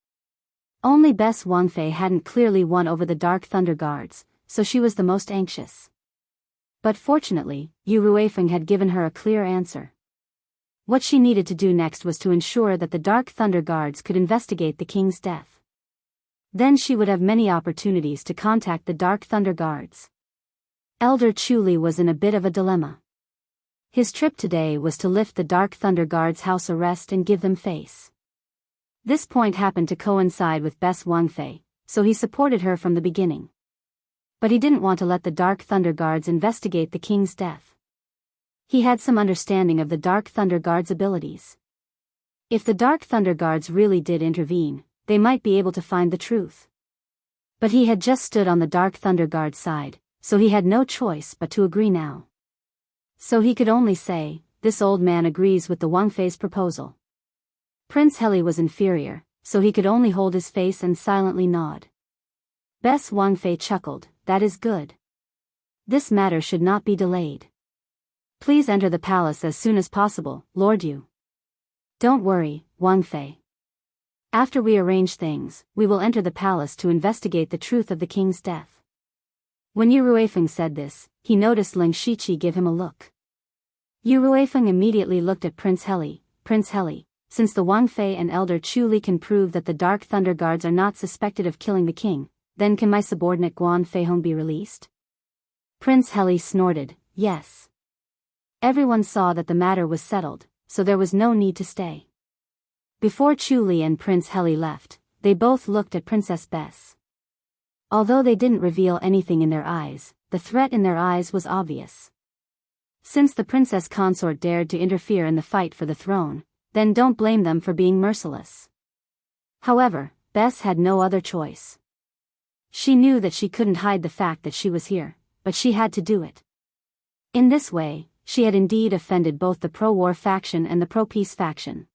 Only Bess Wang Fei hadn't clearly won over the Dark Thunder Guards, so she was the most anxious. But fortunately, Yu Ruifeng had given her a clear answer. What she needed to do next was to ensure that the Dark Thunder Guards could investigate the king's death. Then she would have many opportunities to contact the Dark Thunder Guards. Elder Chu Li was in a bit of a dilemma. His trip today was to lift the Dark Thunder Guards' house arrest and give them face. This point happened to coincide with Bess Wang Fei, so he supported her from the beginning. But he didn't want to let the Dark Thunder Guards investigate the king's death. He had some understanding of the Dark Thunder Guards' abilities. If the Dark Thunder Guards really did intervene, they might be able to find the truth. But he had just stood on the Dark Thunder Guards' side, so he had no choice but to agree now. So he could only say, "This old man agrees with the Wang Fei's proposal." Prince Heli was inferior, so he could only hold his face and silently nod. Bess Wang Fei chuckled, "That is good. This matter should not be delayed. Please enter the palace as soon as possible, Lord Yu." "Don't worry, Wang Fei. After we arrange things, we will enter the palace to investigate the truth of the king's death." When Yu Ruifeng said this, he noticed Ling Shiqi give him a look. Yu Ruifeng immediately looked at Prince Heli. "Prince Heli, since the Wang Fei and Elder Chu Li can prove that the Dark Thunder Guards are not suspected of killing the king, then can my subordinate Guan Feihong be released?" Prince Heli snorted, yes. Everyone saw that the matter was settled, so there was no need to stay. Before Chu Li and Prince Heli left, they both looked at Princess Bess. Although they didn't reveal anything in their eyes, the threat in their eyes was obvious. Since the princess consort dared to interfere in the fight for the throne, then don't blame them for being merciless. However, Bess had no other choice. She knew that she couldn't hide the fact that she was here, but she had to do it. In this way, she had indeed offended both the pro-war faction and the pro-peace faction.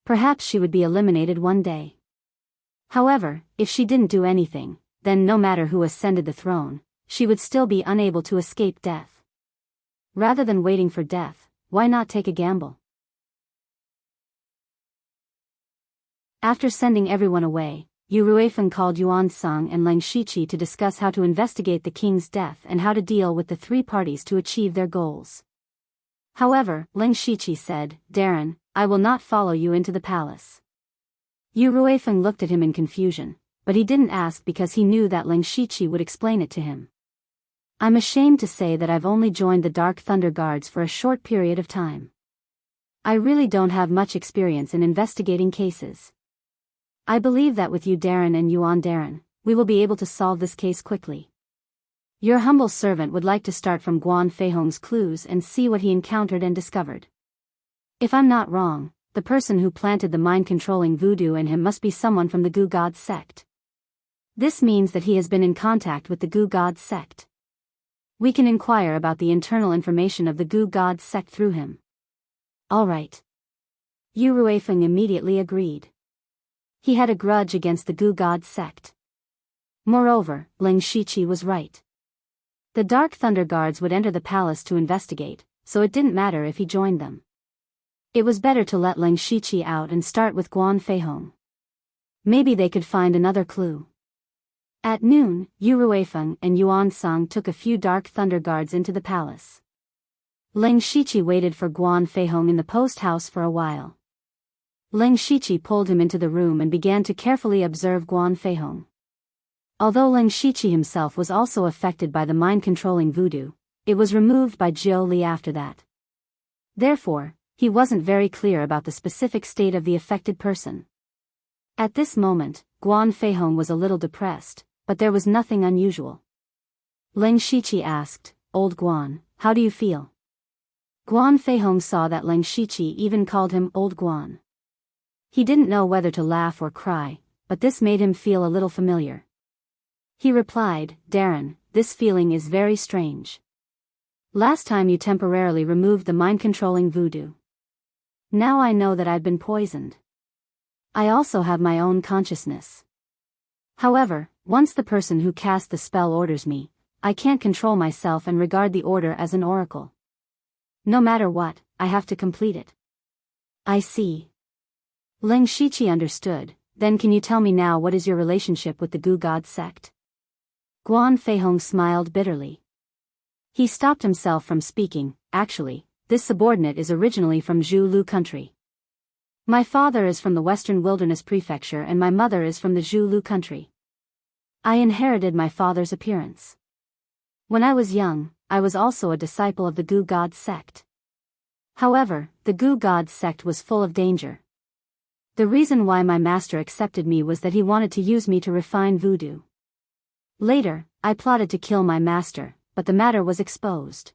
Perhaps she would be eliminated one day. However, if she didn't do anything, then no matter who ascended the throne, she would still be unable to escape death. Rather than waiting for death, why not take a gamble? After sending everyone away, Yu Ruifeng called Yuan Song and Leng Shiqi to discuss how to investigate the king's death and how to deal with the three parties to achieve their goals. However, Leng Shiqi said, "Darren, I will not follow you into the palace." Yu Ruifeng looked at him in confusion, but he didn't ask because he knew that Leng Shiqi would explain it to him. "I'm ashamed to say that I've only joined the Dark Thunder Guards for a short period of time. I really don't have much experience in investigating cases. I believe that with you Darren and Yuan Darren, we will be able to solve this case quickly. Your humble servant would like to start from Guan Feihong's clues and see what he encountered and discovered. If I'm not wrong, the person who planted the mind-controlling voodoo in him must be someone from the Gu God sect. This means that he has been in contact with the Gu God sect. We can inquire about the internal information of the Gu God sect through him." "All right." Yu Ruifeng immediately agreed. He had a grudge against the Gu God sect. Moreover, Leng Shiqi was right. The Dark Thunder Guards would enter the palace to investigate, so it didn't matter if he joined them. It was better to let Leng Shiqi out and start with Guan Feihong. Maybe they could find another clue. At noon, Yu Ruifeng and Yuan Song took a few Dark Thunder Guards into the palace. Leng Shiqi waited for Guan Feihong in the post house for a while. Leng Shiqi pulled him into the room and began to carefully observe Guan Feihong. Although Leng Shiqi himself was also affected by the mind-controlling voodoo, it was removed by Jiu Li after that. Therefore, he wasn't very clear about the specific state of the affected person. At this moment, Guan Feihong was a little depressed, but there was nothing unusual. Leng Shiqi asked, "Old Guan, how do you feel?" Guan Feihong saw that Leng Shiqi even called him Old Guan. He didn't know whether to laugh or cry, but this made him feel a little familiar. He replied, "Darren, this feeling is very strange. Last time you temporarily removed the mind-controlling voodoo. Now I know that I've been poisoned. I also have my own consciousness. However, once the person who cast the spell orders me, I can't control myself and regard the order as an oracle. No matter what, I have to complete it." "I see." Leng Shiqi understood. "Then can you tell me now what is your relationship with the Gu God sect?" Guan Feihong smiled bitterly. He stopped himself from speaking. "Actually, this subordinate is originally from Zhu Lu country. My father is from the Western Wilderness Prefecture and my mother is from the Zhu Lu country. I inherited my father's appearance. When I was young, I was also a disciple of the Gu God sect. However, the Gu God sect was full of danger. The reason why my master accepted me was that he wanted to use me to refine voodoo. Later, I plotted to kill my master, but the matter was exposed.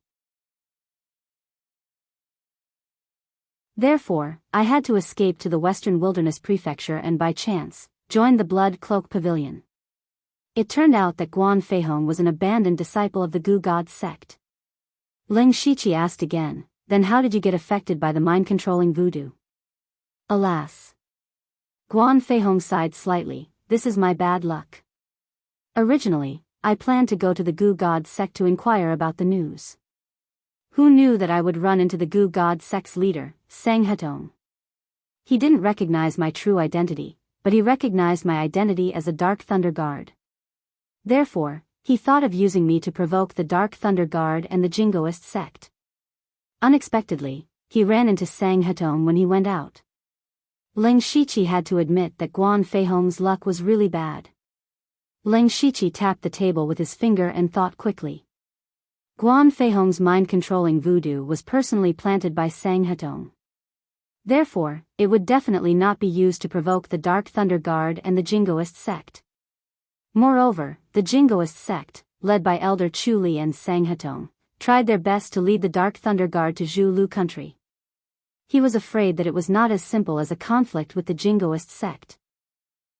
Therefore, I had to escape to the Western Wilderness Prefecture and by chance, joined the Blood Cloak Pavilion. It turned out that Guan Feihong was an abandoned disciple of the Gu God sect." Leng Shiqi asked again, "Then how did you get affected by the mind-controlling voodoo?" "Alas." Guan Feihong sighed slightly, "This is my bad luck. Originally, I planned to go to the Gu God sect to inquire about the news. Who knew that I would run into the Gu God sect's leader, Sang Hetong? He didn't recognize my true identity, but he recognized my identity as a Dark Thunder Guard. Therefore, he thought of using me to provoke the Dark Thunder Guard and the Jingoist sect. Unexpectedly, he ran into Sang Hetong when he went out." Leng Shiqi had to admit that Guan Feihong's luck was really bad. Leng Shiqi tapped the table with his finger and thought quickly. Guan Feihong's mind-controlling voodoo was personally planted by Sang Hetong. Therefore, it would definitely not be used to provoke the Dark Thunder Guard and the Jingoist sect. Moreover, the Jingoist sect, led by Elder Chu Li and Sang Hetong, tried their best to lead the Dark Thunder Guard to Zhu Lu country. He was afraid that it was not as simple as a conflict with the Jingoist sect.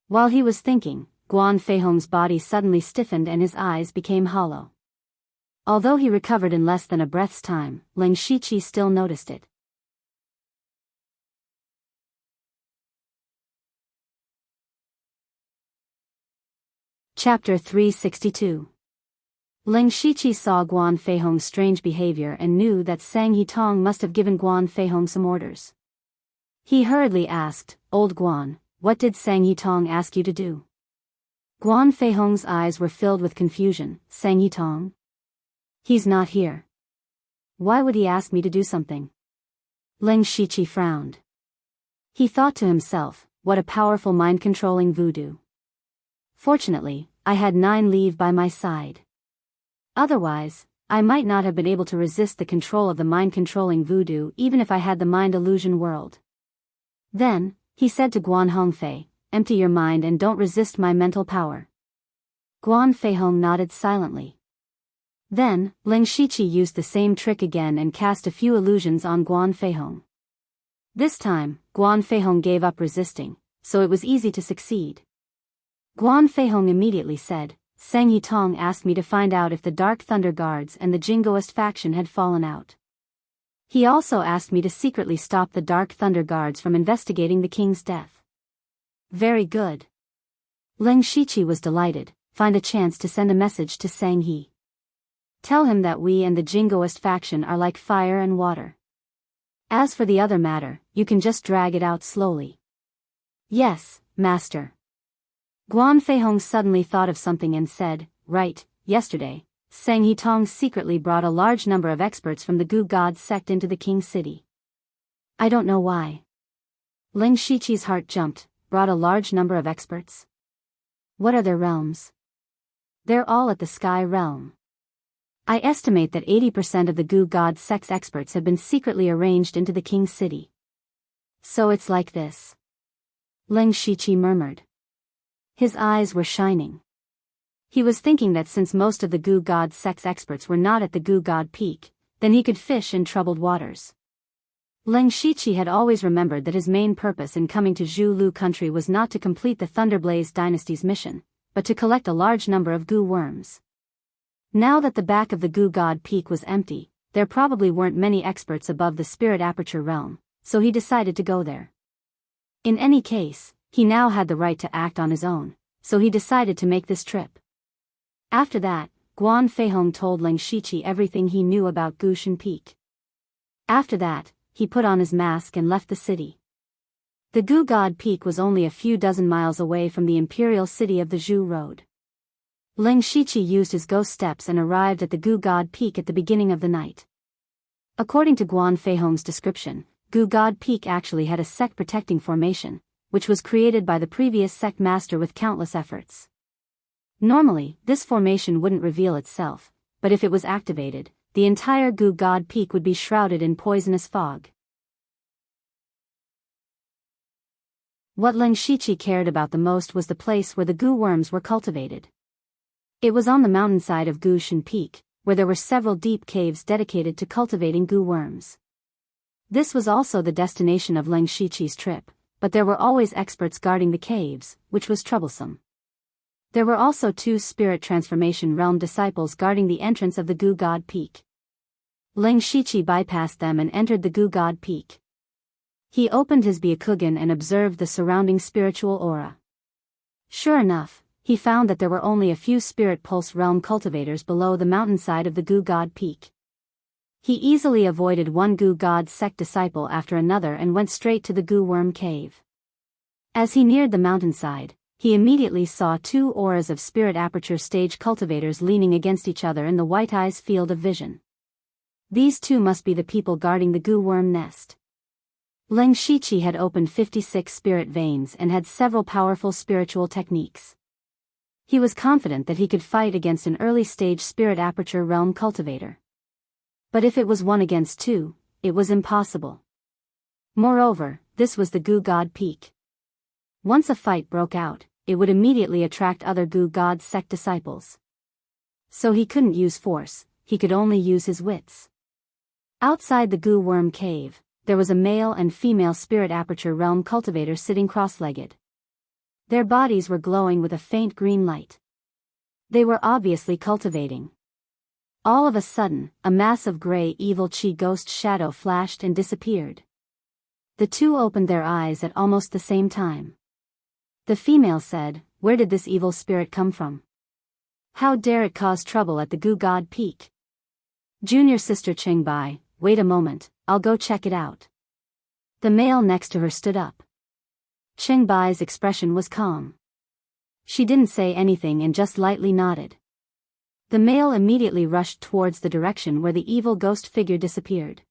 While he was thinking, Guan Feihong's body suddenly stiffened and his eyes became hollow. Although he recovered in less than a breath's time, Ling Shiqi still noticed it. Chapter 362. Ling Shiqi saw Guan Feihong's strange behavior and knew that Sang Hetong must have given Guan Feihong some orders. He hurriedly asked, "Old Guan, what did Sang Hetong ask you to do?" Guan Feihong's eyes were filled with confusion. "Sang Hetong? He's not here. Why would he ask me to do something?" Ling Shiqi frowned. He thought to himself, what a powerful mind-controlling voodoo. Fortunately, I had 9 leave by my side. Otherwise, I might not have been able to resist the control of the mind-controlling voodoo even if I had the mind illusion world. Then, he said to Guan Hongfei, "Empty your mind and don't resist my mental power." Guan Feihong nodded silently. Then, Ling Shiqi used the same trick again and cast a few illusions on Guan Feihong. This time, Guan Feihong gave up resisting, so it was easy to succeed. Guan Feihong immediately said, "Sang Hetong asked me to find out if the Dark Thunder Guards and the Jingoist faction had fallen out. He also asked me to secretly stop the Dark Thunder Guards from investigating the king's death." "Very good." Ling Shiqi was delighted. "Find a chance to send a message to Sang He. Tell him that we and the Jingoist faction are like fire and water. As for the other matter, you can just drag it out slowly." "Yes, master." Guan Feihong suddenly thought of something and said, "Right, yesterday, Sang Hetong secretly brought a large number of experts from the Gu God sect into the king's city. I don't know why." Ling Shiqi's heart jumped. "Brought a large number of experts? What are their realms?" "They're all at the Sky Realm. I estimate that 80% of the Gu God sect's experts have been secretly arranged into the king's city." "So it's like this," Ling Shiqi murmured. His eyes were shining. He was thinking that since most of the Gu God sect's experts were not at the Gu God Peak, then he could fish in troubled waters. Ling Shiqi had always remembered that his main purpose in coming to Zhu Lu country was not to complete the Thunderblaze dynasty's mission, but to collect a large number of Gu worms. Now that the back of the Gu God Peak was empty, there probably weren't many experts above the Spirit Aperture realm, so he decided to go there. In any case, he now had the right to act on his own, so he decided to make this trip. After that, Guan Feihong told Ling Shiqi everything he knew about Gushan Peak. After that, he put on his mask and left the city. The Gu God Peak was only a few dozen miles away from the imperial city of the Zhu Road. Ling Shiqi used his ghost steps and arrived at the Gu God Peak at the beginning of the night. According to Guan Feihong's description, Gu God Peak actually had a sect-protecting formation, which was created by the previous sect master with countless efforts. Normally, this formation wouldn't reveal itself, but if it was activated, the entire Gu God Peak would be shrouded in poisonous fog. What Ling Shiqi cared about the most was the place where the Gu worms were cultivated. It was on the mountainside of Gushan Peak, where there were several deep caves dedicated to cultivating Gu worms. This was also the destination of Ling Shiqi's trip, but there were always experts guarding the caves, which was troublesome. There were also 2 Spirit Transformation Realm disciples guarding the entrance of the Gu God Peak. Ling Shiqi bypassed them and entered the Gu God Peak. He opened his Byakugan and observed the surrounding spiritual aura. Sure enough, he found that there were only a few Spirit Pulse Realm cultivators below the mountainside of the Gu God Peak. He easily avoided one Gu God sect disciple after another and went straight to the Gu Worm Cave. As he neared the mountainside, he immediately saw 2 auras of Spirit Aperture stage cultivators leaning against each other in the White Eye's field of vision. These 2 must be the people guarding the Gu Worm nest. Ling Shiqi had opened 56 spirit veins and had several powerful spiritual techniques. He was confident that he could fight against an early-stage Spirit Aperture realm cultivator. But if it was 1 against 2, it was impossible. Moreover, this was the goo god peak. Once a fight broke out, it would immediately attract other goo god sect disciples. So he couldn't use force, he could only use his wits. Outside the goo worm cave, there was a male and female spirit aperture realm cultivator sitting cross-legged. Their bodies were glowing with a faint green light. They were obviously cultivating. All of a sudden, a massive gray evil chi ghost shadow flashed and disappeared. The two opened their eyes at almost the same time. The female said, "Where did this evil spirit come from? How dare it cause trouble at the goo god peak?" Junior sister Qingbai, "Wait a moment, I'll go check it out." The male next to her stood up. Qingbai's expression was calm. She didn't say anything and just lightly nodded. The male immediately rushed towards the direction where the evil ghost figure disappeared.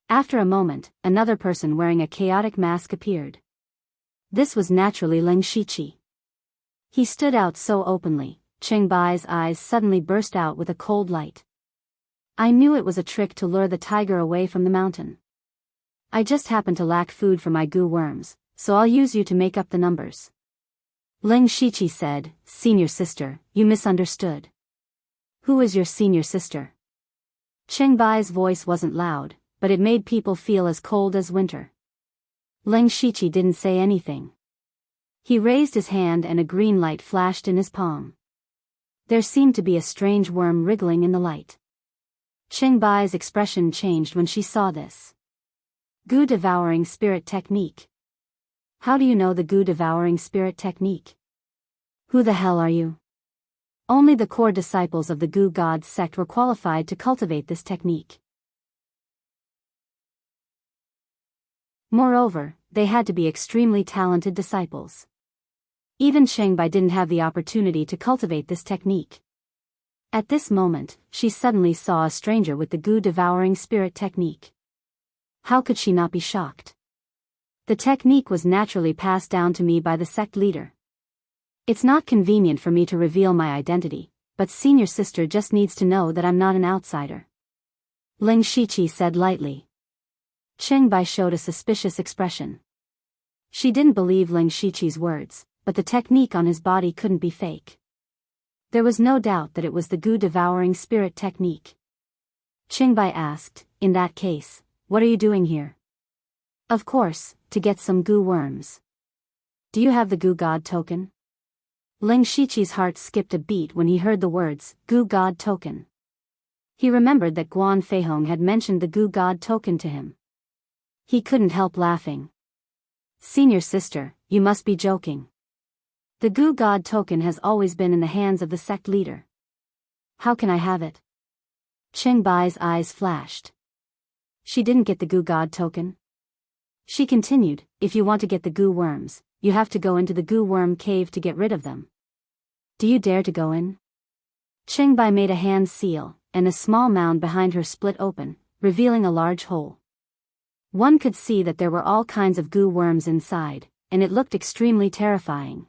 After a moment, another person wearing a chaotic mask appeared. This was naturally Ling Shiqi. He stood out so openly, Qingbai's eyes suddenly burst out with a cold light. "I knew it was a trick to lure the tiger away from the mountain. I just happen to lack food for my goo worms, so I'll use you to make up the numbers." Ling Shiqi said, "Senior sister, you misunderstood." "Who is your senior sister?" Qingbai's voice wasn't loud, but it made people feel as cold as winter. Ling Shiqi didn't say anything. He raised his hand and a green light flashed in his palm. There seemed to be a strange worm wriggling in the light. Qingbai's expression changed when she saw this. Goo devouring spirit technique. How do you know the goo devouring spirit technique? Who the hell are you? Only the core disciples of the goo god sect were qualified to cultivate this technique. Moreover, they had to be extremely talented disciples. Even Qingbai didn't have the opportunity to cultivate this technique. At this moment, she suddenly saw a stranger with the goo devouring spirit technique. How could she not be shocked? The technique was naturally passed down to me by the sect leader. It's not convenient for me to reveal my identity, but senior sister just needs to know that I'm not an outsider. Ling Shiqi said lightly. Qingbai showed a suspicious expression. She didn't believe Ling Shiqi's words, but the technique on his body couldn't be fake. There was no doubt that it was the goo devouring spirit technique. Qingbai asked, "In that case, what are you doing here?" "Of course, to get some goo worms." "Do you have the goo god token?" Ling Shiqi's heart skipped a beat when he heard the words, goo god token. He remembered that Guan Feihong had mentioned the goo god token to him. He couldn't help laughing. "Senior sister, you must be joking. The goo god token has always been in the hands of the sect leader. How can I have it?" Qingbai's eyes flashed. She didn't get the goo god token. She continued, "If you want to get the goo worms, you have to go into the goo worm cave to get rid of them. Do you dare to go in?" Qingbai made a hand seal, and a small mound behind her split open, revealing a large hole. One could see that there were all kinds of goo worms inside, and it looked extremely terrifying.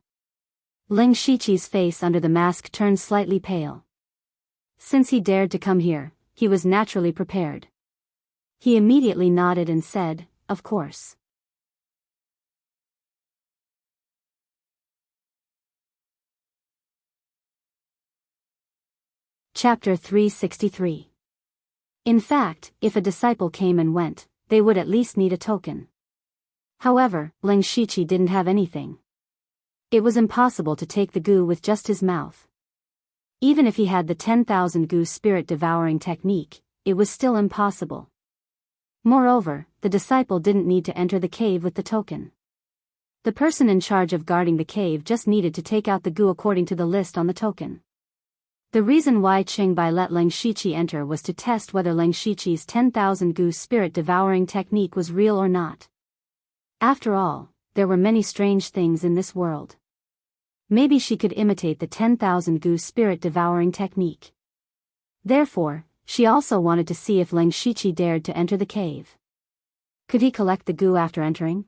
Ling Shiqi's face under the mask turned slightly pale. Since he dared to come here, he was naturally prepared. He immediately nodded and said, "Of course." Chapter 363. In fact, if a disciple came and went, they would at least need a token. However, Ling Shiqi didn't have anything. It was impossible to take the goo with just his mouth. Even if he had the 10,000 goo spirit devouring technique, it was still impossible. Moreover, the disciple didn't need to enter the cave with the token. The person in charge of guarding the cave just needed to take out the goo according to the list on the token. The reason why Qingbai let Ling Shiqi enter was to test whether Ling Shiqi's 10,000 goo spirit devouring technique was real or not. After all, there were many strange things in this world. Maybe she could imitate the 10,000 goo spirit devouring technique. Therefore, she also wanted to see if Ling Shiqi dared to enter the cave. Could he collect the goo after entering?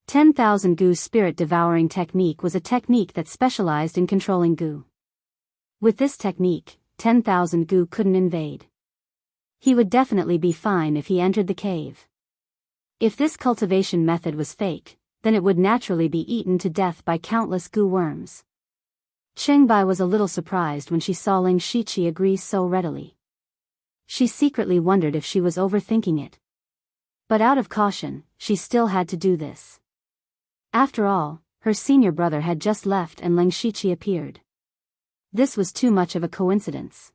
10,000 goo spirit devouring technique was a technique that specialized in controlling goo. With this technique, 10,000 goo couldn't invade. He would definitely be fine if he entered the cave. If this cultivation method was fake, then it would naturally be eaten to death by countless goo worms. Chengbai was a little surprised when she saw Ling Shiqi agree so readily. She secretly wondered if she was overthinking it. But out of caution, she still had to do this. After all, her senior brother had just left and Ling Shiqi appeared. This was too much of a coincidence.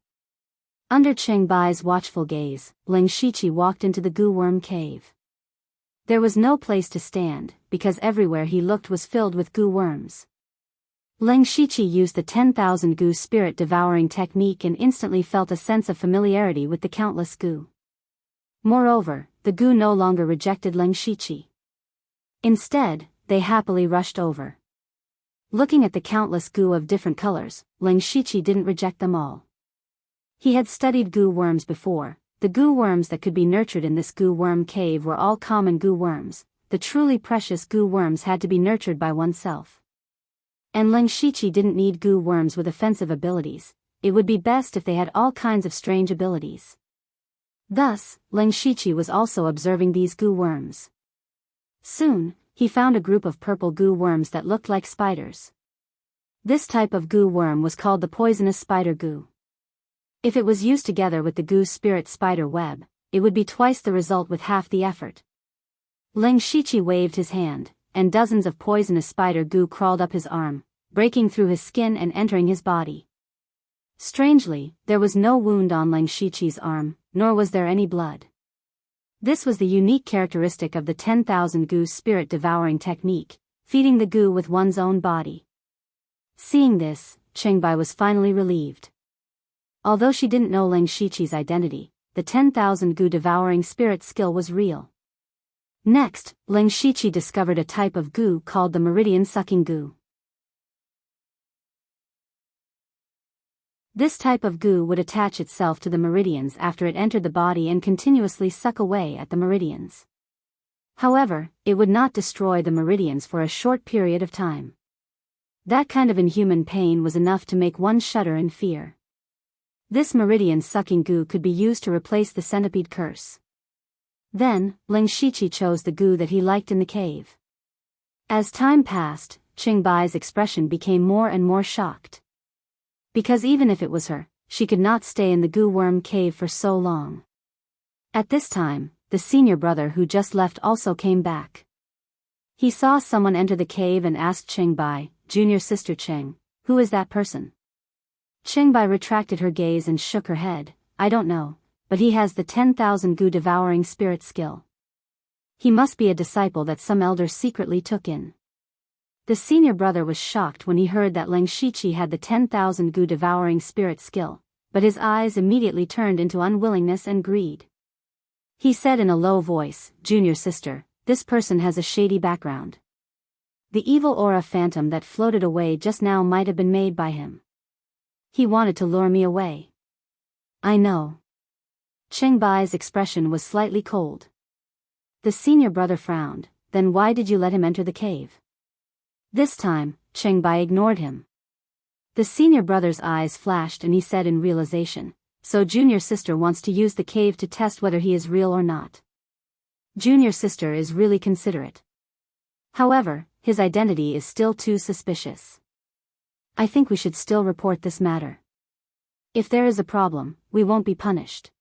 Under Chengbai's watchful gaze, Ling Shiqi walked into the goo worm cave. There was no place to stand, because everywhere he looked was filled with goo worms. Ling Shiqi used the 10,000 goo spirit devouring technique and instantly felt a sense of familiarity with the countless goo. Moreover, the goo no longer rejected Ling Shiqi. Instead, they happily rushed over. Looking at the countless goo of different colors, Ling Shiqi didn't reject them all. He had studied goo worms before. The goo worms that could be nurtured in this goo worm cave were all common goo worms. The truly precious goo worms had to be nurtured by oneself. And Ling Shiqi didn't need goo worms with offensive abilities. It would be best if they had all kinds of strange abilities. Thus, Ling Shiqi was also observing these goo worms. Soon, he found a group of purple goo worms that looked like spiders. This type of goo worm was called the poisonous spider goo. If it was used together with the goo spirit spider web, it would be twice the result with half the effort. Ling Shiqi waved his hand, and dozens of poisonous spider goo crawled up his arm, breaking through his skin and entering his body. Strangely, there was no wound on Ling Shiqi's arm, nor was there any blood. This was the unique characteristic of the 10,000 goo spirit devouring technique, feeding the goo with one's own body. Seeing this, Chengbai was finally relieved. Although she didn't know Ling Shiqi's identity, the 10,000 goo devouring spirit skill was real. Next, Ling Shiqi discovered a type of goo called the meridian sucking goo. This type of goo would attach itself to the meridians after it entered the body and continuously suck away at the meridians. However, it would not destroy the meridians for a short period of time. That kind of inhuman pain was enough to make one shudder in fear. This meridian-sucking goo could be used to replace the centipede curse. Then, Ling Shiqi chose the goo that he liked in the cave. As time passed, Chengbai's expression became more and more shocked. Because even if it was her, she could not stay in the goo worm cave for so long. At this time, the senior brother who just left also came back. He saw someone enter the cave and asked Chengbai, "Junior sister Cheng, who is that person?" Chengbai retracted her gaze and shook her head. "I don't know, but he has the 10,000 goo devouring spirit skill. He must be a disciple that some elder secretly took in." The senior brother was shocked when he heard that Ling Shiqi had the 10,000 goo devouring spirit skill, but his eyes immediately turned into unwillingness and greed. He said in a low voice, "Junior sister, this person has a shady background. The evil aura phantom that floated away just now might have been made by him. He wanted to lure me away." "I know." Chengbai's expression was slightly cold. The senior brother frowned. "Then why did you let him enter the cave?" This time, Chengbai ignored him. The senior brother's eyes flashed and he said in realization, "So junior sister wants to use the cave to test whether he is real or not. Junior sister is really considerate. However, his identity is still too suspicious. I think we should still report this matter. If there is a problem, we won't be punished."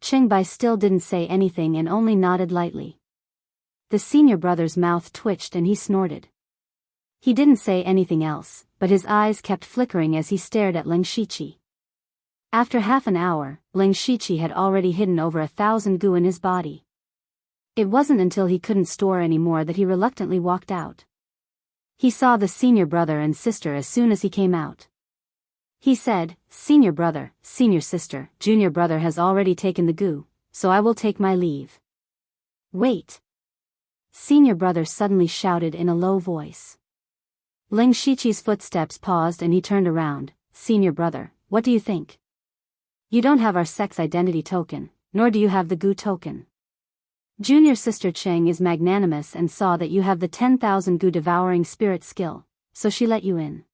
Chengbai still didn't say anything and only nodded lightly. The senior brother's mouth twitched and he snorted. He didn't say anything else, but his eyes kept flickering as he stared at Ling Shiqi. After half an hour, Ling Shiqi had already hidden over 1,000 goo in his body. It wasn't until he couldn't store any more that he reluctantly walked out. He saw the senior brother and sister as soon as he came out. He said, "Senior brother, senior sister, junior brother has already taken the goo, so I will take my leave." "Wait!" Senior brother suddenly shouted in a low voice. Ling Shiqi's footsteps paused and he turned around. "Senior brother, what do you think? You don't have our sex identity token, nor do you have the goo token. Junior sister Cheng is magnanimous and saw that you have the 10,000 goo devouring spirit skill, so she let you in.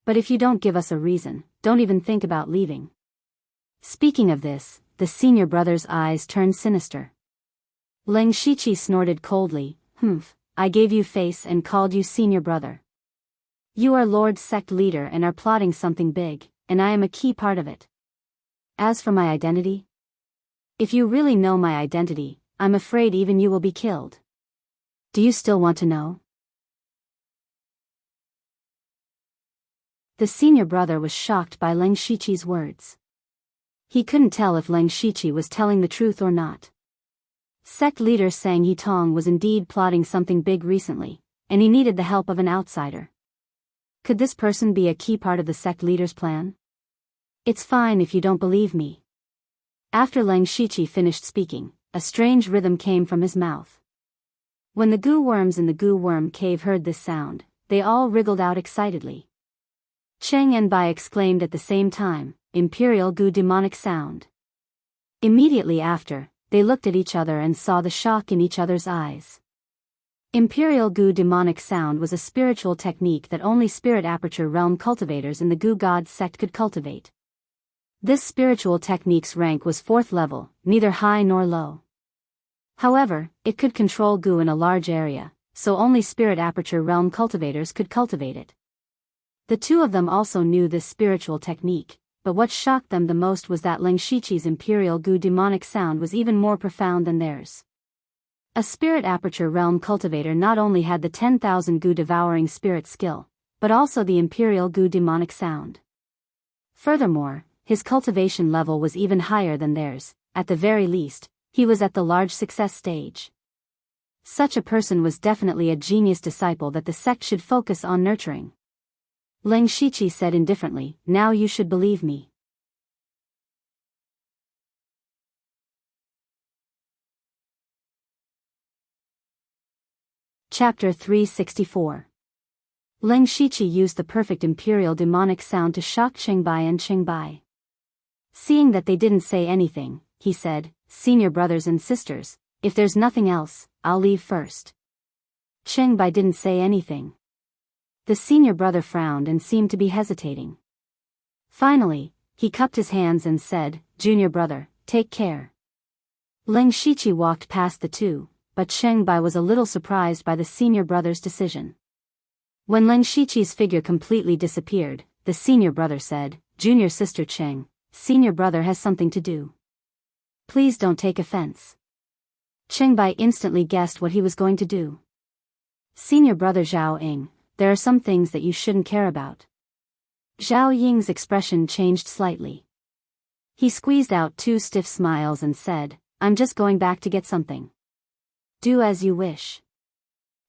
But if you don't give us a reason, don't even think about leaving." Speaking of this, the senior brother's eyes turned sinister. Leng Shiqi snorted coldly, "Humph, I gave you face and called you senior brother. You are Lord's sect leader and are plotting something big, and I am a key part of it. As for my identity? If you really know my identity, I'm afraid even you will be killed. Do you still want to know?" The senior brother was shocked by Leng Shiqi's words. He couldn't tell if Leng Shiqi was telling the truth or not. Sect leader Sang Yitong was indeed plotting something big recently, and he needed the help of an outsider. Could this person be a key part of the sect leader's plan? It's fine if you don't believe me. After Leng Shiqi finished speaking, a strange rhythm came from his mouth. When the goo worms in the goo worm cave heard this sound, they all wriggled out excitedly. Cheng and Bai exclaimed at the same time, "Imperial goo demonic sound." Immediately after, they looked at each other and saw the shock in each other's eyes. Imperial goo demonic sound was a spiritual technique that only spirit aperture realm cultivators in the goo god sect could cultivate. This spiritual technique's rank was 4th level, neither high nor low. However, it could control goo in a large area, so only spirit aperture realm cultivators could cultivate it. The two of them also knew this spiritual technique, but what shocked them the most was that Leng Shiqi's imperial goo demonic sound was even more profound than theirs. A spirit aperture realm cultivator not only had the 10,000 goo devouring spirit skill, but also the imperial goo demonic sound. Furthermore, his cultivation level was even higher than theirs. At the very least, he was at the large success stage. Such a person was definitely a genius disciple that the sect should focus on nurturing. Leng Shiqi said indifferently, "Now you should believe me." Chapter 364. Leng Shiqi used the perfect imperial demonic sound to shock Qingbai and Qingbai. Seeing that they didn't say anything, he said, "Senior brothers and sisters, if there's nothing else, I'll leave first." Qingbai didn't say anything. The senior brother frowned and seemed to be hesitating. Finally, he cupped his hands and said, "Junior brother, take care." Leng Shiqi walked past the two, but Qingbai was a little surprised by the senior brother's decision. When Leng Shiqi's figure completely disappeared, the senior brother said, "Junior sister Cheng, senior brother has something to do. Please don't take offense." Qingbai instantly guessed what he was going to do. "Senior brother Zhao Ying, there are some things that you shouldn't care about." Zhao Ying's expression changed slightly. He squeezed out 2 stiff smiles and said, "I'm just going back to get something." "Do as you wish."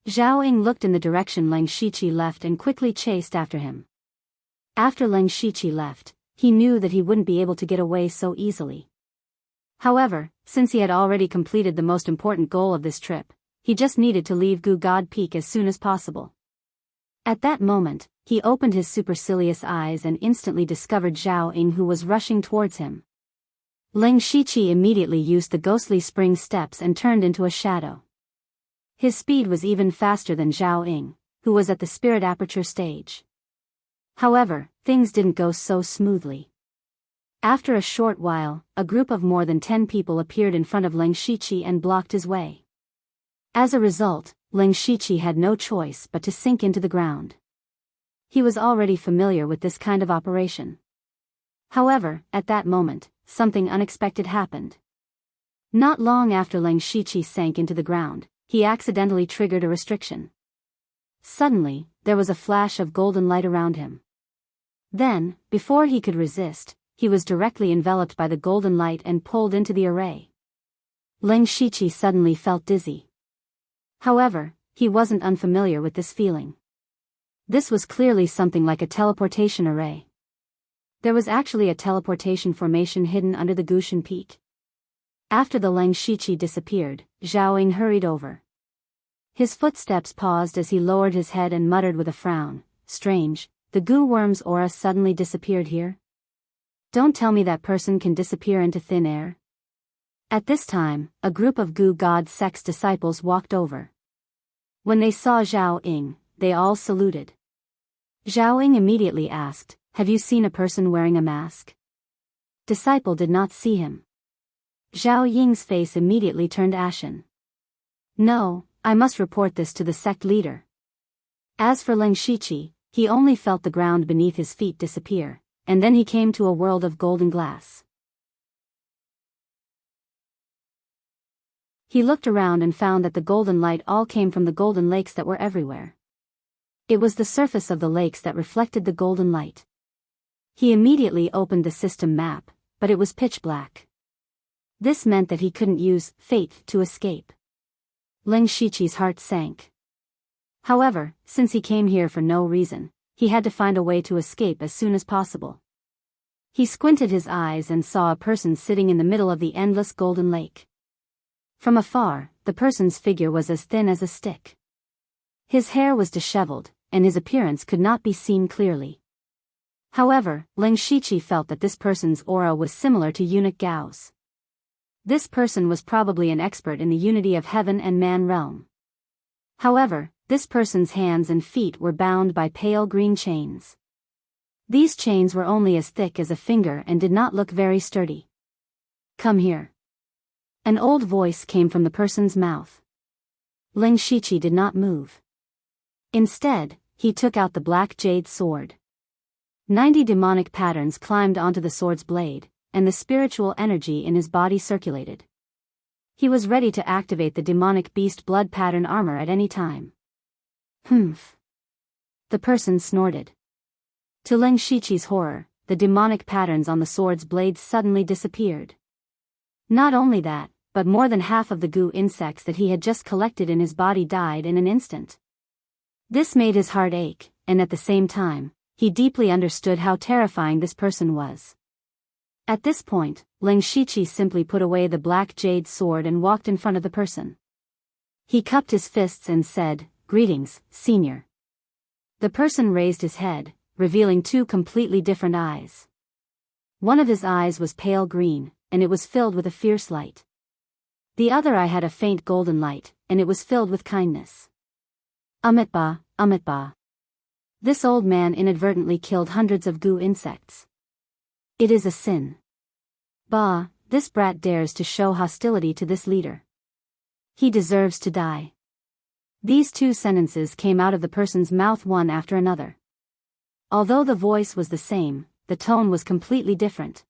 Zhao Ying looked in the direction Leng Shiqi left and quickly chased after him. After Leng Shiqi left, he knew that he wouldn't be able to get away so easily. However, since he had already completed the most important goal of this trip, he just needed to leave Goo God Peak as soon as possible. At that moment, he opened his supercilious eyes and instantly discovered Zhao Ying, who was rushing towards him. Leng Shiqi immediately used the ghostly spring steps and turned into a shadow. His speed was even faster than Zhao Ying, who was at the spirit aperture stage. However, things didn't go so smoothly. After a short while, a group of more than 10 people appeared in front of Leng Shiqi and blocked his way. As a result, Leng Shiqi had no choice but to sink into the ground. He was already familiar with this kind of operation. However, at that moment, something unexpected happened. Not long after Leng Shiqi sank into the ground, he accidentally triggered a restriction. Suddenly, there was a flash of golden light around him. Then, before he could resist, he was directly enveloped by the golden light and pulled into the array. Leng Shiqi suddenly felt dizzy. However, he wasn't unfamiliar with this feeling. This was clearly something like a teleportation array. There was actually a teleportation formation hidden under the Gushan Peak. After the Leng Shiqi disappeared, Zhao Ying hurried over. His footsteps paused as he lowered his head and muttered with a frown, "Strange, the goo worm's aura suddenly disappeared here? Don't tell me that person can disappear into thin air." At this time, a group of Goo God Sect's disciples walked over. When they saw Zhao Ying, they all saluted. Zhao Ying immediately asked, "Have you seen a person wearing a mask?" Disciple did not see him. Zhao Ying's face immediately turned ashen. No, I must report this to the sect leader. As for Leng Shiqi, he only felt the ground beneath his feet disappear, and then he came to a world of golden glass. He looked around and found that the golden light all came from the golden lakes that were everywhere. It was the surface of the lakes that reflected the golden light. He immediately opened the system map, but it was pitch black. This meant that he couldn't use fate to escape. Leng Shiqi's heart sank. However, since he came here for no reason, he had to find a way to escape as soon as possible. He squinted his eyes and saw a person sitting in the middle of the endless golden lake. From afar, the person's figure was as thin as a stick. His hair was disheveled, and his appearance could not be seen clearly. However, Leng Shiqi felt that this person's aura was similar to eunuch Gao's. This person was probably an expert in the unity of heaven and man realm. However, this person's hands and feet were bound by pale green chains. These chains were only as thick as a finger and did not look very sturdy. Come here. An old voice came from the person's mouth. Leng Shiqi did not move. Instead, he took out the black jade sword. 90 demonic patterns climbed onto the sword's blade, and the spiritual energy in his body circulated. He was ready to activate the demonic beast blood pattern armor at any time. Humph. The person snorted. To Leng Shiqi's horror, the demonic patterns on the sword's blade suddenly disappeared. Not only that, but more than half of the goo insects that he had just collected in his body died in an instant. This made his heart ache, and at the same time, he deeply understood how terrifying this person was. At this point, Leng Shiqi simply put away the black jade sword and walked in front of the person. He cupped his fists and said, "Greetings, senior." The person raised his head, revealing two completely different eyes. One of his eyes was pale green, and it was filled with a fierce light. The other eye had a faint golden light, and it was filled with kindness. Amitba, Amitba. This old man inadvertently killed hundreds of goo insects. It is a sin. Bah, this brat dares to show hostility to this leader. He deserves to die. These two sentences came out of the person's mouth one after another. Although the voice was the same, the tone was completely different.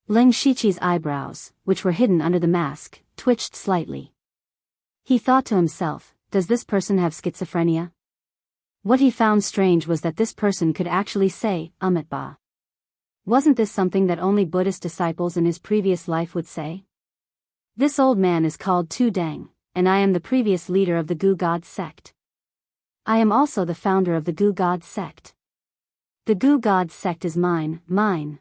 Leng Shiqi's eyebrows, which were hidden under the mask, twitched slightly. He thought to himself, does this person have schizophrenia? What he found strange was that this person could actually say, Amitba. Wasn't this something that only Buddhist disciples in his previous life would say? This old man is called Tu Dang, and I am the previous leader of the Goo God sect. I am also the founder of the Goo God sect. The Goo God sect is mine, mine.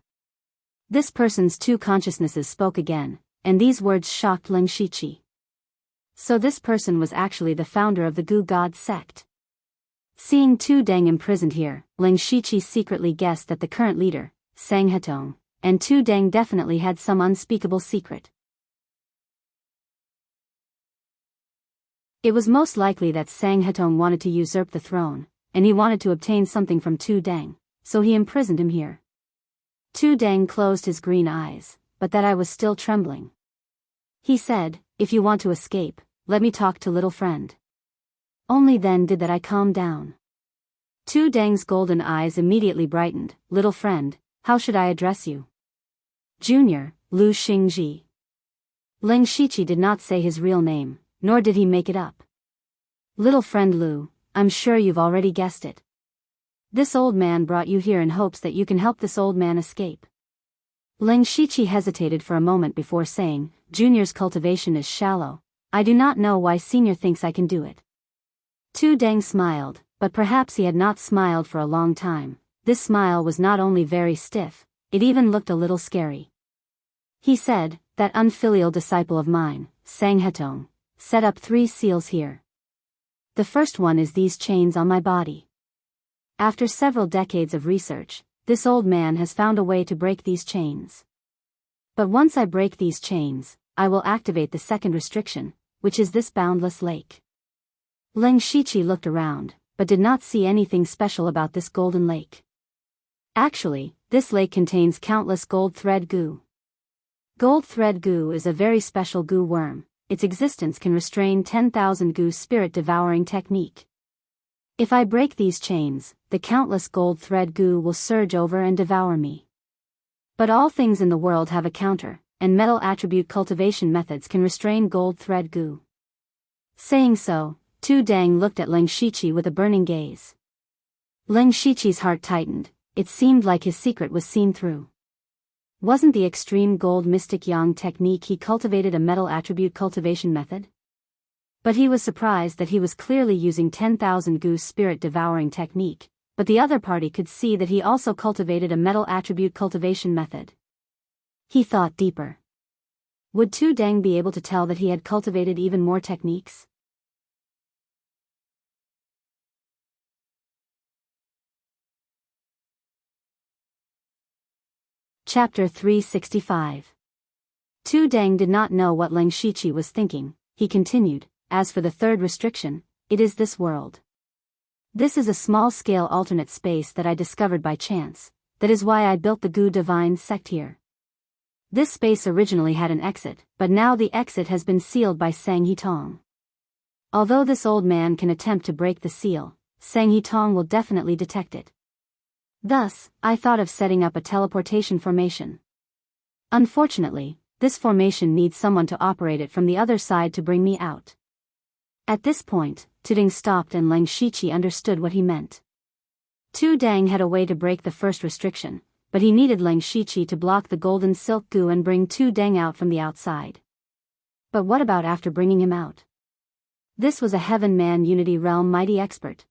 This person's two consciousnesses spoke again, and these words shocked Leng Shiqi. So this person was actually the founder of the Goo God sect. Seeing Tu Dang imprisoned here, Leng Shiqi secretly guessed that the current leader, Sang Hetong, and Tu Dang definitely had some unspeakable secret. It was most likely that Sang Hetong wanted to usurp the throne, and he wanted to obtain something from Tu Dang, so he imprisoned him here. Tu Dang closed his green eyes, but that eye was still trembling. He said, if you want to escape, let me talk to little friend. Only then did that eye calm down. Tu Dang's golden eyes immediately brightened. Little friend, how should I address you? Junior, Lu Xingji. Leng Shiqi did not say his real name, nor did he make it up. Little friend Lu, I'm sure you've already guessed it. This old man brought you here in hopes that you can help this old man escape. Leng Shiqi hesitated for a moment before saying, Junior's cultivation is shallow. I do not know why Senior thinks I can do it. Tu Dang smiled, but perhaps he had not smiled for a long time. This smile was not only very stiff, it even looked a little scary. He said, that unfilial disciple of mine, Sang Hetong, set up 3 seals here. The first one is these chains on my body. After several decades of research, this old man has found a way to break these chains. But once I break these chains, I will activate the second restriction, which is this boundless lake. Leng Shiqi looked around, but did not see anything special about this golden lake. Actually, this lake contains countless gold thread goo. Gold thread goo is a very special goo worm. Its existence can restrain 10,000 goo spirit-devouring technique. If I break these chains, the countless gold thread goo will surge over and devour me. But all things in the world have a counter, and metal attribute cultivation methods can restrain gold thread goo. Saying so, Tu Dang looked at Ling Shiqi with a burning gaze. Ling Shiqi's heart tightened. It seemed like his secret was seen through. Wasn't the extreme gold mystic yang technique he cultivated a metal attribute cultivation method? But he was surprised that he was clearly using 10,000 goose spirit devouring technique, but the other party could see that he also cultivated a metal attribute cultivation method. He thought deeper. Would Tu Dang be able to tell that he had cultivated even more techniques? Chapter 365. Tu Dang did not know what Ling Shiqi was thinking. He continued, as for the third restriction, it is this world. This is a small-scale alternate space that I discovered by chance. That is why I built the Gu Divine sect here. This space originally had an exit, but now the exit has been sealed by Sang He Tong. Although this old man can attempt to break the seal, Sang He Tong will definitely detect it. Thus, I thought of setting up a teleportation formation. Unfortunately, this formation needs someone to operate it from the other side to bring me out. At this point, Tu Dang stopped and Ling Shiqi understood what he meant. Tu Dang had a way to break the first restriction, but he needed Ling Shiqi to block the golden silk goo and bring Tu Dang out from the outside. But what about after bringing him out? This was a Heaven Man Unity Realm mighty expert.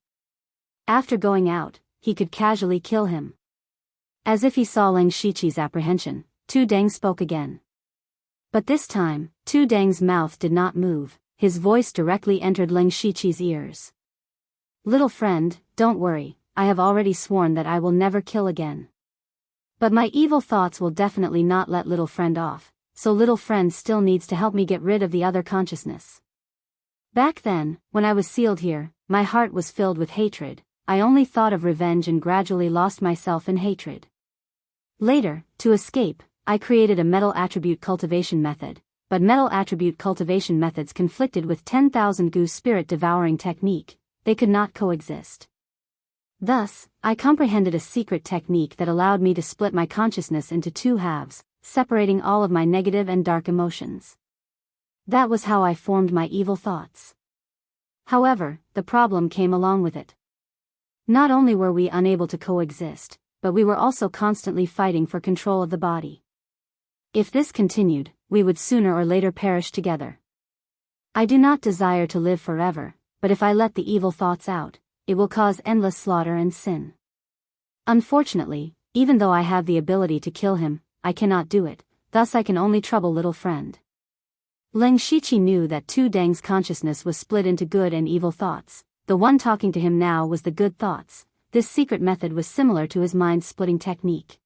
After going out, he could casually kill him. As if he saw Ling Shiqi's apprehension, Tu Dang spoke again. But this time, Tu Dang's mouth did not move, his voice directly entered Ling Shiqi's ears. Little friend, don't worry, I have already sworn that I will never kill again. But my evil thoughts will definitely not let little friend off, so little friend still needs to help me get rid of the other consciousness. Back then, when I was sealed here, my heart was filled with hatred. I only thought of revenge and gradually lost myself in hatred. Later, to escape, I created a metal attribute cultivation method, but metal attribute cultivation methods conflicted with 10,000 goose spirit devouring technique. They could not coexist. Thus, I comprehended a secret technique that allowed me to split my consciousness into two halves, separating all of my negative and dark emotions. That was how I formed my evil thoughts. However, the problem came along with it. Not only were we unable to coexist, but we were also constantly fighting for control of the body. If this continued, we would sooner or later perish together. I do not desire to live forever, but if I let the evil thoughts out, it will cause endless slaughter and sin. Unfortunately, even though I have the ability to kill him, I cannot do it, thus I can only trouble little friend. Ling Shiqi knew that Tu Dang's consciousness was split into good and evil thoughts. The one talking to him now was the good thoughts. This secret method was similar to his mind-splitting technique.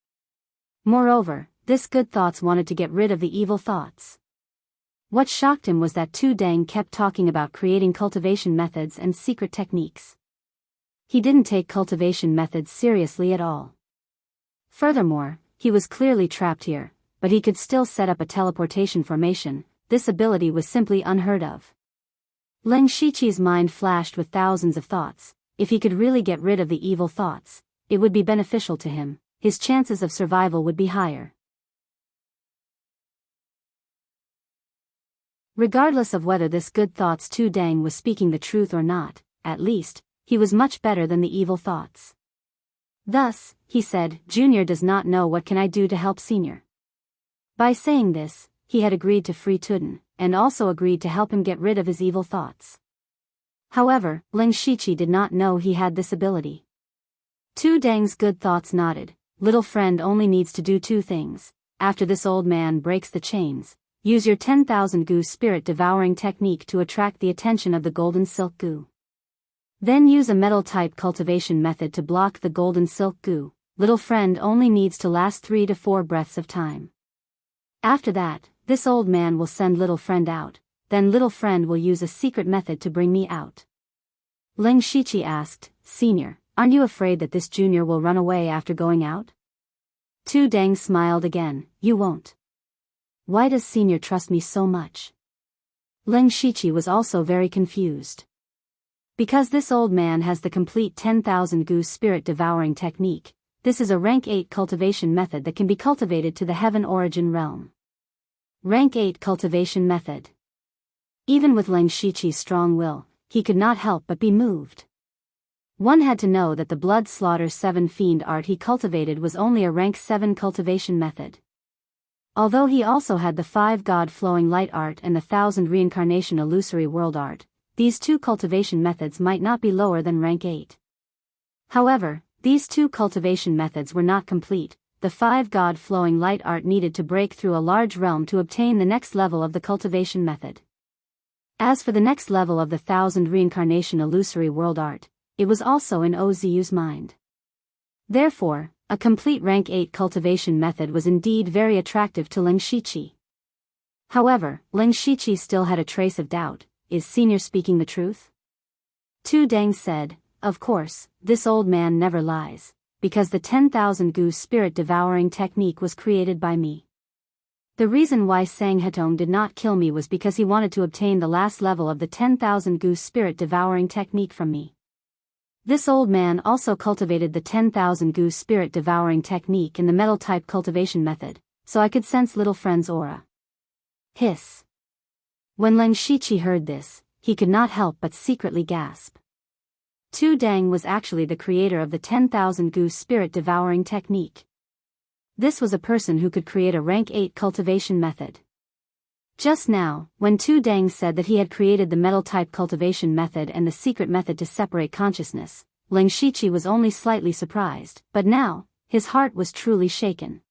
Moreover, this good thoughts wanted to get rid of the evil thoughts. What shocked him was that Tu Dang kept talking about creating cultivation methods and secret techniques. He didn't take cultivation methods seriously at all. Furthermore, he was clearly trapped here, but he could still set up a teleportation formation. This ability was simply unheard of. Ling Shiqi's mind flashed with thousands of thoughts. If he could really get rid of the evil thoughts, it would be beneficial to him. His chances of survival would be higher. Regardless of whether this good thoughts Tu Dang was speaking the truth or not, at least, he was much better than the evil thoughts. Thus, he said, Junior does not know what can I do to help Senior. By saying this, he had agreed to free Tudun, and also agreed to help him get rid of his evil thoughts. However, Ling Shiqi did not know he had this ability. Tu Dang's good thoughts nodded. Little friend only needs to do two things. After this old man breaks the chains, use your 10,000 goo spirit devouring technique to attract the attention of the golden silk goo. Then use a metal type cultivation method to block the golden silk goo. Little friend only needs to last 3 to 4 breaths of time. After that, this old man will send little friend out, then little friend will use a secret method to bring me out. Ling Shiqi asked, Senior, aren't you afraid that this junior will run away after going out? Tu Dang smiled again, you won't. Why does Senior trust me so much? Ling Shiqi was also very confused. Because this old man has the complete 10,000 goose spirit devouring technique, this is a rank 8 cultivation method that can be cultivated to the heaven origin realm. Rank 8 cultivation method. Even with Ling Shiqi's strong will, he could not help but be moved. One had to know that the blood slaughter 7 fiend art he cultivated was only a rank 7 cultivation method. Although he also had the 5 god flowing light art and the 1000 reincarnation illusory world art, these 2 cultivation methods might not be lower than rank 8. However, these 2 cultivation methods were not complete. The 5 god flowing light art needed to break through a large realm to obtain the next level of the cultivation method. As for the next level of the 1000 reincarnation illusory world art, it was also in Ozu's mind. Therefore, a complete rank 8 cultivation method was indeed very attractive to Ling Shiqi. However, Ling Shiqi still had a trace of doubt. Is Senior speaking the truth? Tu Deng said, of course, this old man never lies, because the 10,000 goose spirit devouring technique was created by me. The reason why Sang Hetong did not kill me was because he wanted to obtain the last level of the 10,000 goose spirit devouring technique from me. This old man also cultivated the 10,000 goose spirit devouring technique in the metal type cultivation method, so I could sense little friend's aura. Hiss. When Ling Shiqi heard this, he could not help but secretly gasp. Tu Deng was actually the creator of the 10,000 goose spirit devouring technique. This was a person who could create a rank 8 cultivation method. Just now, when Tu Deng said that he had created the metal type cultivation method and the secret method to separate consciousness, Ling Shiqi was only slightly surprised, but now, his heart was truly shaken.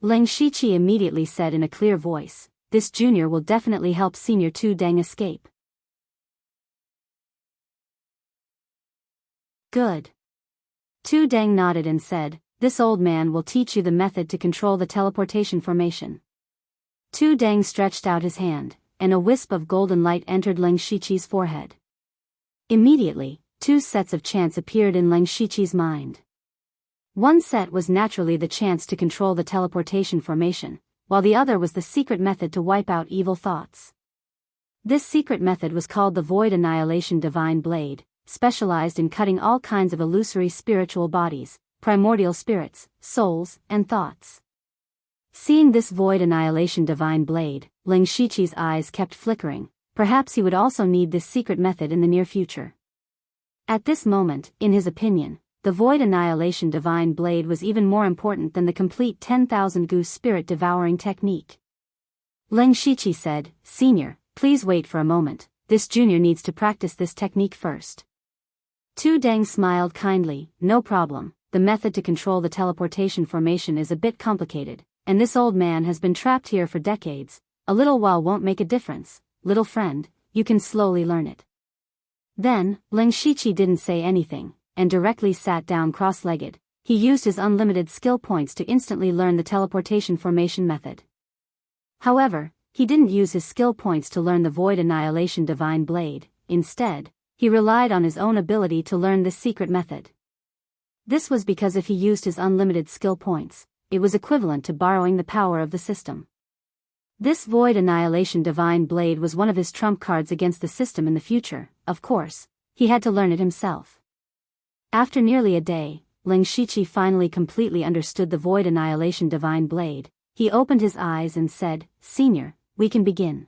Ling Shiqi immediately said in a clear voice, this junior will definitely help Senior Tu Deng escape. Good. Tu Deng nodded and said, this old man will teach you the method to control the teleportation formation. Tu Deng stretched out his hand, and a wisp of golden light entered Ling Shiqi's forehead. Immediately, 2 sets of chants appeared in Ling Shiqi's mind. One set was naturally the chants to control the teleportation formation, while the other was the secret method to wipe out evil thoughts. This secret method was called the Void Annihilation Divine Blade, specialized in cutting all kinds of illusory spiritual bodies, primordial spirits, souls, and thoughts. Seeing this Void Annihilation Divine Blade, Ling Shiqi's eyes kept flickering. Perhaps he would also need this secret method in the near future. At this moment, in his opinion, the Void Annihilation Divine Blade was even more important than the complete 10,000 goose spirit devouring technique. Ling Shiqi said, Senior, please wait for a moment, this junior needs to practice this technique first. Tu Deng smiled kindly, no problem, the method to control the teleportation formation is a bit complicated, and this old man has been trapped here for decades. A little while won't make a difference, little friend, you can slowly learn it. Then, Ling Shiqi didn't say anything, and directly sat down cross-legged. He used his unlimited skill points to instantly learn the teleportation formation method. However, he didn't use his skill points to learn the Void Annihilation Divine Blade. Instead, he relied on his own ability to learn this secret method. This was because if he used his unlimited skill points, it was equivalent to borrowing the power of the system. This Void Annihilation Divine Blade was one of his trump cards against the system in the future. Of course, he had to learn it himself. After nearly a day, Ling Shiqi finally completely understood the Void Annihilation Divine Blade. He opened his eyes and said, Senior, we can begin.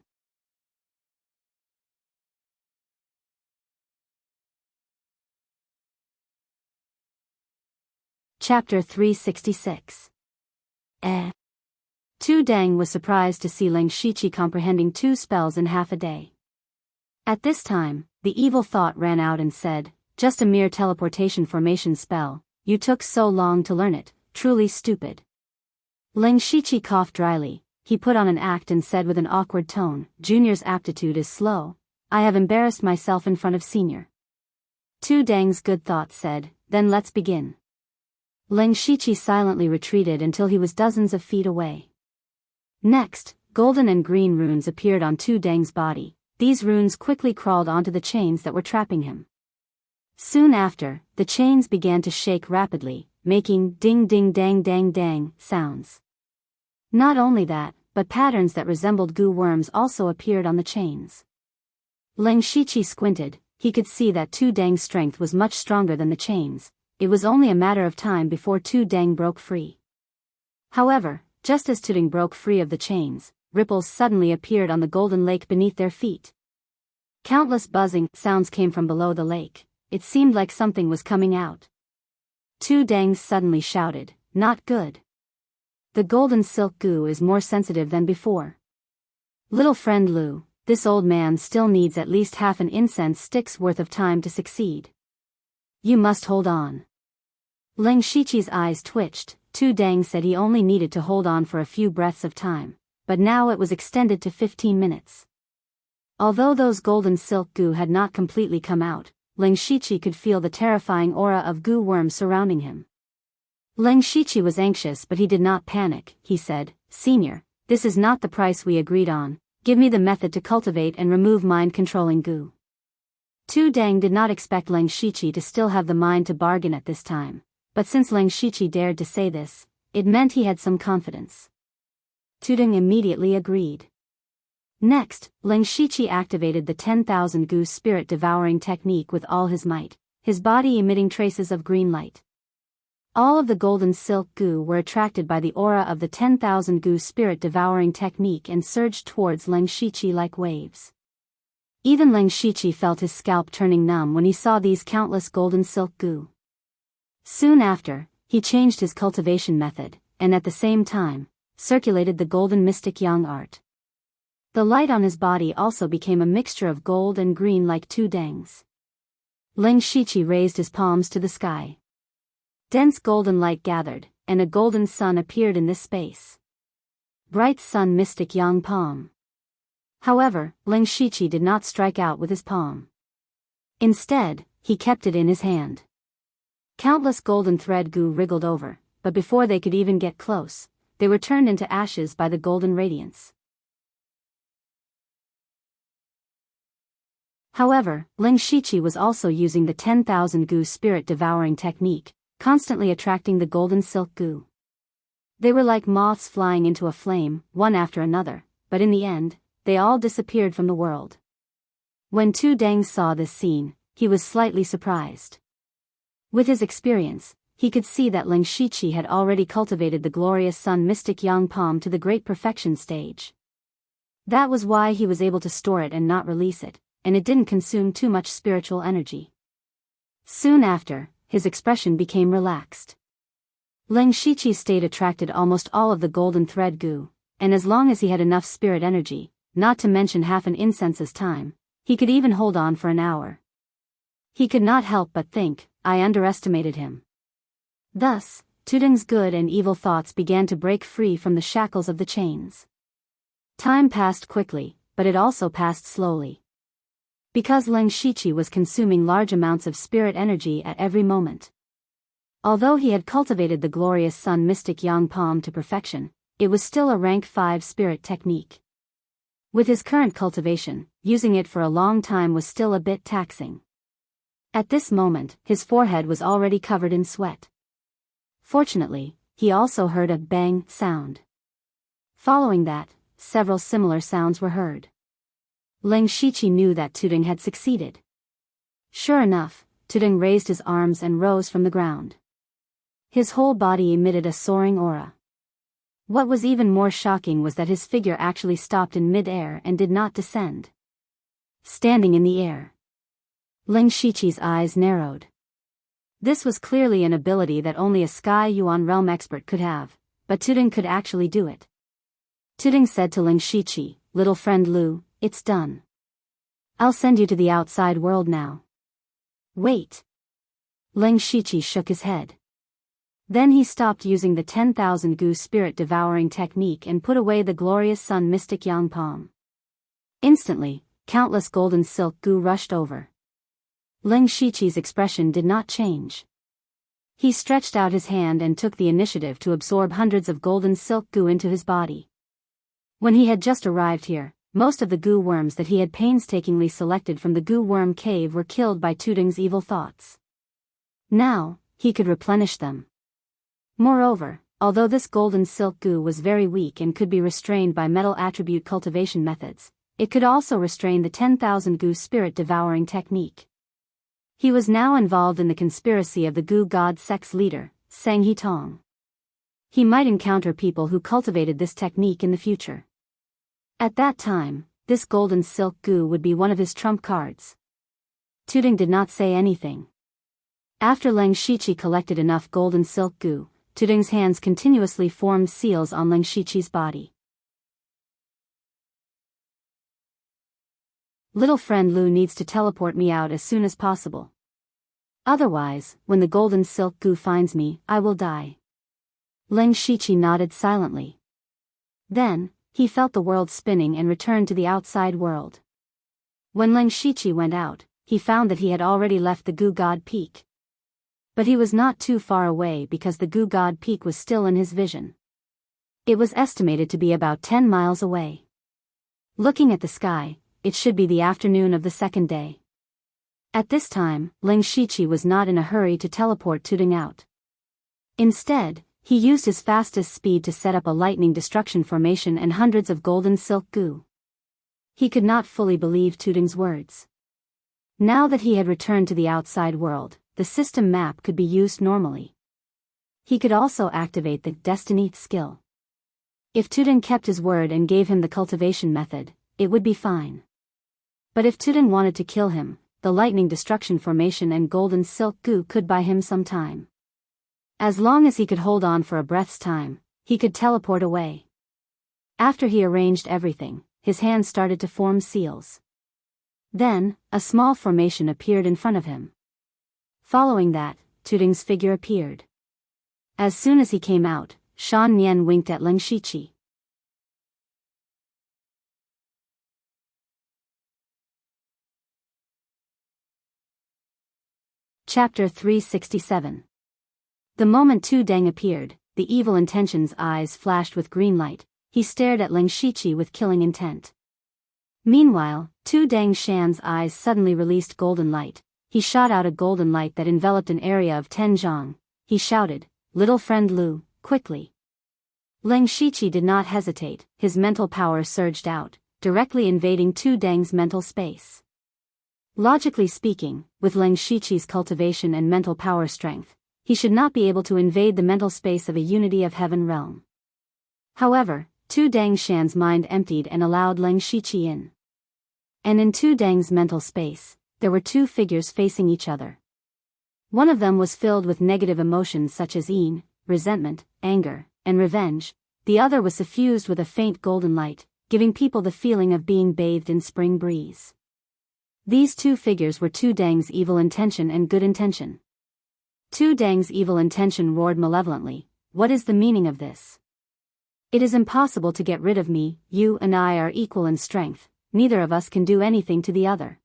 Chapter 366. Tu Deng was surprised to see Ling Shiqi comprehending 2 spells in half a day. At this time, the evil thought ran out and said, just a mere teleportation formation spell, you took so long to learn it, truly stupid. Ling Shiqi coughed dryly. He put on an act and said with an awkward tone, Junior's aptitude is slow. I have embarrassed myself in front of Senior. Tu Deng's good thought said, then let's begin. Ling Shiqi silently retreated until he was dozens of feet away. Next, golden and green runes appeared on Tu Deng's body. These runes quickly crawled onto the chains that were trapping him. Soon after, the chains began to shake rapidly, making ding ding dang dang dang sounds. Not only that, but patterns that resembled goo worms also appeared on the chains. Lin Shiqi squinted. He could see that Tu Deng's strength was much stronger than the chains. It was only a matter of time before Tu Deng broke free. However, just as Tu Deng broke free of the chains, ripples suddenly appeared on the golden lake beneath their feet. Countless buzzing sounds came from below the lake. It seemed like something was coming out. Tu Deng suddenly shouted, "Not good. The golden silk goo is more sensitive than before. Little friend Lu, this old man still needs at least half an incense stick's worth of time to succeed. You must hold on." Ling Shiqi's eyes twitched. Tu Deng said he only needed to hold on for a few breaths of time, but now it was extended to 15 minutes. Although those golden silk goo had not completely come out, Ling Shiqi could feel the terrifying aura of goo worms surrounding him. Ling Shiqi was anxious, but he did not panic. He said, "Senior, this is not the price we agreed on. Give me the method to cultivate and remove mind-controlling goo." Tu Deng did not expect Ling Shiqi to still have the mind to bargain at this time, but since Ling Shiqi dared to say this, it meant he had some confidence. Tu Deng immediately agreed. Next, Ling Shiqi activated the 10,000 goo spirit devouring technique with all his might, his body emitting traces of green light. All of the golden silk goo were attracted by the aura of the 10,000 goo spirit devouring technique and surged towards Ling Shiqi like waves. Even Ling Shiqi felt his scalp turning numb when he saw these countless golden silk goo. Soon after, he changed his cultivation method, and at the same time, circulated the golden mystic yang art. The light on his body also became a mixture of gold and green like Tu Deng's. Ling Shiqi raised his palms to the sky. Dense golden light gathered, and a golden sun appeared in this space. Bright sun mystic yang palm. However, Ling Shiqi did not strike out with his palm. Instead, he kept it in his hand. Countless golden thread goo wriggled over, but before they could even get close, they were turned into ashes by the golden radiance. However, Ling Shiqi was also using the 10,000 goo spirit devouring technique, constantly attracting the golden silk goo. They were like moths flying into a flame, one after another, but in the end, they all disappeared from the world. When Tu Deng saw this scene, he was slightly surprised. With his experience, he could see that Ling Shiqi had already cultivated the glorious sun mystic yang palm to the great perfection stage. That was why he was able to store it and not release it, and it didn't consume too much spiritual energy. Soon after, his expression became relaxed. Ling Shiqi's state attracted almost all of the golden thread goo, and as long as he had enough spirit energy, not to mention half an incense's time, he could even hold on for an hour. He could not help but think, I underestimated him. Thus, Tu Deng's good and evil thoughts began to break free from the shackles of the chains. Time passed quickly, but it also passed slowly. Because Ling Shiqi was consuming large amounts of spirit energy at every moment. Although he had cultivated the glorious sun mystic yang palm to perfection, it was still a rank 5 spirit technique. With his current cultivation, using it for a long time was still a bit taxing. At this moment, his forehead was already covered in sweat. Fortunately, he also heard a bang sound. Following that, several similar sounds were heard. Ling Shiqi knew that Tu Deng had succeeded. Sure enough, Tu Deng raised his arms and rose from the ground. His whole body emitted a soaring aura. What was even more shocking was that his figure actually stopped in mid-air and did not descend. Standing in the air. Ling Shiqi's eyes narrowed. This was clearly an ability that only a Sky Yuan realm expert could have, but Tu Deng could actually do it. Tu Deng said to Ling Shiqi, "Little friend Lu, it's done. I'll send you to the outside world now." Wait. Ling Shiqi shook his head. Then he stopped using the 10,000 goo spirit devouring technique and put away the glorious sun mystic yang palm. Instantly, countless golden silk goo rushed over. Ling Shiqi's expression did not change. He stretched out his hand and took the initiative to absorb hundreds of golden silk goo into his body. When he had just arrived here, most of the goo worms that he had painstakingly selected from the goo worm cave were killed by Tu Deng's evil thoughts. Now, he could replenish them. Moreover, although this golden silk goo was very weak and could be restrained by metal attribute cultivation methods, it could also restrain the 10,000 goo spirit devouring technique. He was now involved in the conspiracy of the goo god sect's leader, Sang He Tong. He might encounter people who cultivated this technique in the future. At that time, this golden silk goo would be one of his trump cards. Tuding did not say anything. After Leng Shiqi collected enough golden silk goo, Tuding's hands continuously formed seals on Leng Shiqi's body. Little friend Lu needs to teleport me out as soon as possible. Otherwise, when the golden silk goo finds me, I will die. Leng Shiqi nodded silently. Then, he felt the world spinning and returned to the outside world. When Leng Shiqi went out, he found that he had already left the Goo God Peak. But he was not too far away because the Goo God Peak was still in his vision. It was estimated to be about 10 miles away. Looking at the sky, it should be the afternoon of the second day. At this time, Leng Shiqi was not in a hurry to teleport Tuding out. Instead, he used his fastest speed to set up a lightning destruction formation and hundreds of golden silk goo. He could not fully believe Tuding's words. Now that he had returned to the outside world, the system map could be used normally. He could also activate the Destiny skill. If Tuding kept his word and gave him the cultivation method, it would be fine. But if Tuding wanted to kill him, the lightning destruction formation and golden silk goo could buy him some time. As long as he could hold on for a breath's time, he could teleport away. After he arranged everything, his hands started to form seals. Then, a small formation appeared in front of him. Following that, Tuding's figure appeared. As soon as he came out, Shan Nian winked at Leng Shiqi. Chapter 367. The moment Tu Deng appeared, the evil intention's eyes flashed with green light. He stared at Leng Shiqi with killing intent. Meanwhile, Tu Deng Shan's eyes suddenly released golden light. He shot out a golden light that enveloped an area of 10 zhang. He shouted, "Little friend Lu, quickly." Leng Shiqi did not hesitate. His mental power surged out, directly invading Tu Deng's mental space. Logically speaking, with Leng Shiqi's cultivation and mental power strength, he should not be able to invade the mental space of a Unity of Heaven realm. However, Tu Deng Shan's mind emptied and allowed Leng Shiqi in. And in Tu Deng's mental space, there were two figures facing each other. One of them was filled with negative emotions such as resentment, anger, and revenge. The other was suffused with a faint golden light, giving people the feeling of being bathed in spring breeze. These two figures were Tu Deng's evil intention and good intention. Tu Deng's evil intention roared malevolently, "What is the meaning of this? It is impossible to get rid of me. You and I are equal in strength, neither of us can do anything to the other.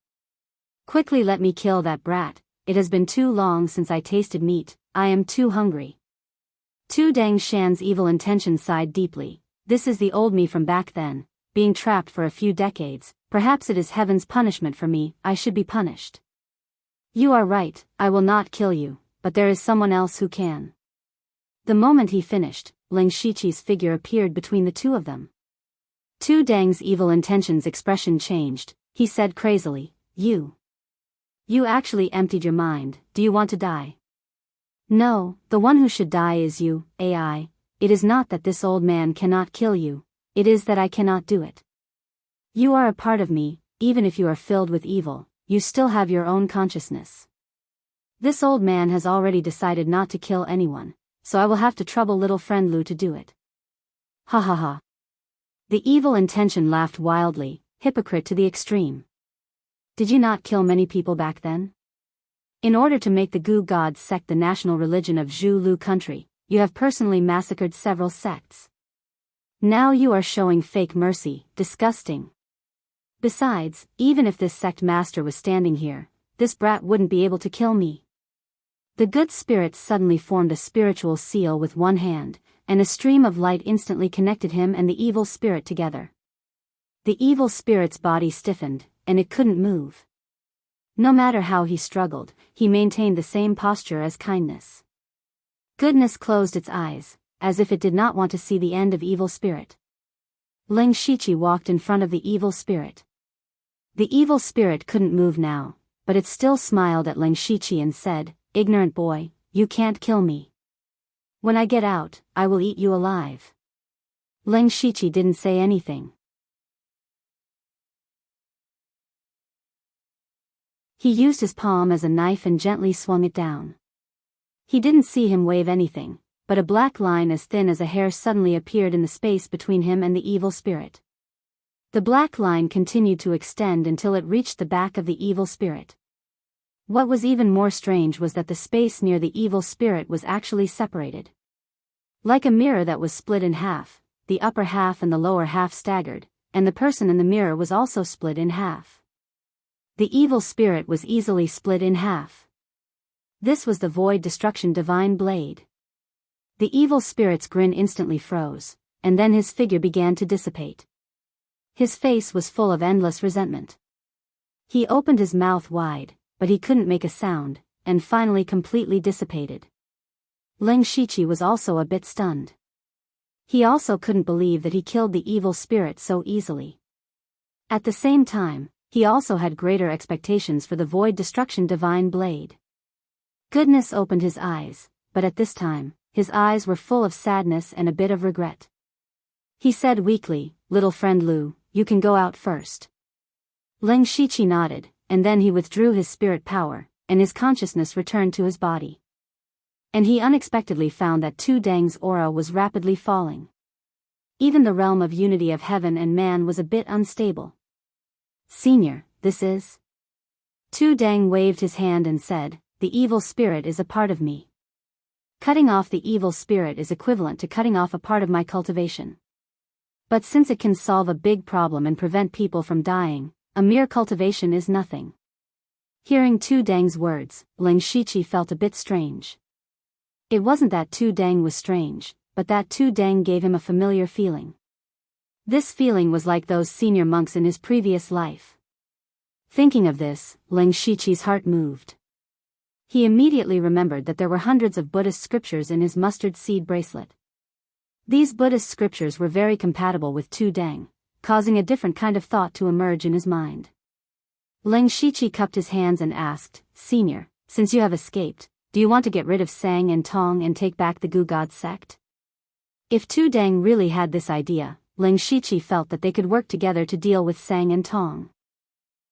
Quickly let me kill that brat, it has been too long since I tasted meat, I am too hungry." Tu Deng Shan's evil intention sighed deeply. This is the old me from back then, being trapped for a few decades. Perhaps it is heaven's punishment for me. I should be punished. You are right, I will not kill you, but there is someone else who can. The moment he finished, Leng Shiqi's figure appeared between the two of them. Tu Deng's evil intention's expression changed. He said crazily, You actually emptied your mind. Do you want to die? No, the one who should die is you, AI. It is not that this old man cannot kill you, it is that I cannot do it. You are a part of me, even if you are filled with evil, you still have your own consciousness. This old man has already decided not to kill anyone, so I will have to trouble little friend Lu to do it. Ha ha ha. The evil intention laughed wildly, hypocrite to the extreme. Did you not kill many people back then? In order to make the Goo God sect the national religion of Zhu Lu country, you have personally massacred several sects. Now you are showing fake mercy, disgusting. Besides, even if this sect master was standing here, this brat wouldn't be able to kill me. The good spirit suddenly formed a spiritual seal with one hand, and a stream of light instantly connected him and the evil spirit together. The evil spirit's body stiffened, and it couldn't move. No matter how he struggled, he maintained the same posture as kindness. Goodness closed its eyes, as if it did not want to see the end of evil spirit. Ling Shiqi walked in front of the evil spirit. The evil spirit couldn't move now, but it still smiled at Ling Shiqi and said, "Ignorant boy, you can't kill me. When I get out, I will eat you alive." Ling Shiqi didn't say anything. He used his palm as a knife and gently swung it down. He didn't see him wave anything, but a black line as thin as a hair suddenly appeared in the space between him and the evil spirit. The black line continued to extend until it reached the back of the evil spirit. What was even more strange was that the space near the evil spirit was actually separated. Like a mirror that was split in half, the upper half and the lower half staggered, and the person in the mirror was also split in half. The evil spirit was easily split in half. This was the Void Destruction Divine Blade. The evil spirit's grin instantly froze, and then his figure began to dissipate. His face was full of endless resentment. He opened his mouth wide, but he couldn't make a sound, and finally completely dissipated. Ling Shiqi was also a bit stunned. He also couldn't believe that he killed the evil spirit so easily. At the same time, he also had greater expectations for the Void Destruction Divine Blade. Goodness opened his eyes, but at this time, his eyes were full of sadness and a bit of regret. He said weakly, "Little friend Lu, you can go out first." Ling Shiqi nodded, and then he withdrew his spirit power, and his consciousness returned to his body. And he unexpectedly found that Tu Dang's aura was rapidly falling. Even the realm of unity of heaven and man was a bit unstable. "Senior, this is..." Tu Dang waved his hand and said, "The evil spirit is a part of me. Cutting off the evil spirit is equivalent to cutting off a part of my cultivation. But since it can solve a big problem and prevent people from dying, a mere cultivation is nothing." Hearing Tu Dang's words, Ling Shiqi felt a bit strange. It wasn't that Tu Dang was strange, but that Tu Dang gave him a familiar feeling. This feeling was like those senior monks in his previous life. Thinking of this, Ling Shiqi's heart moved. He immediately remembered that there were hundreds of Buddhist scriptures in his mustard seed bracelet. These Buddhist scriptures were very compatible with Tu Dang, causing a different kind of thought to emerge in his mind. Ling Shiqi cupped his hands and asked, "Senior, since you have escaped, do you want to get rid of Sang and Tong and take back the Gu God sect?" If Tu Dang really had this idea, Ling Shiqi felt that they could work together to deal with Sang and Tong.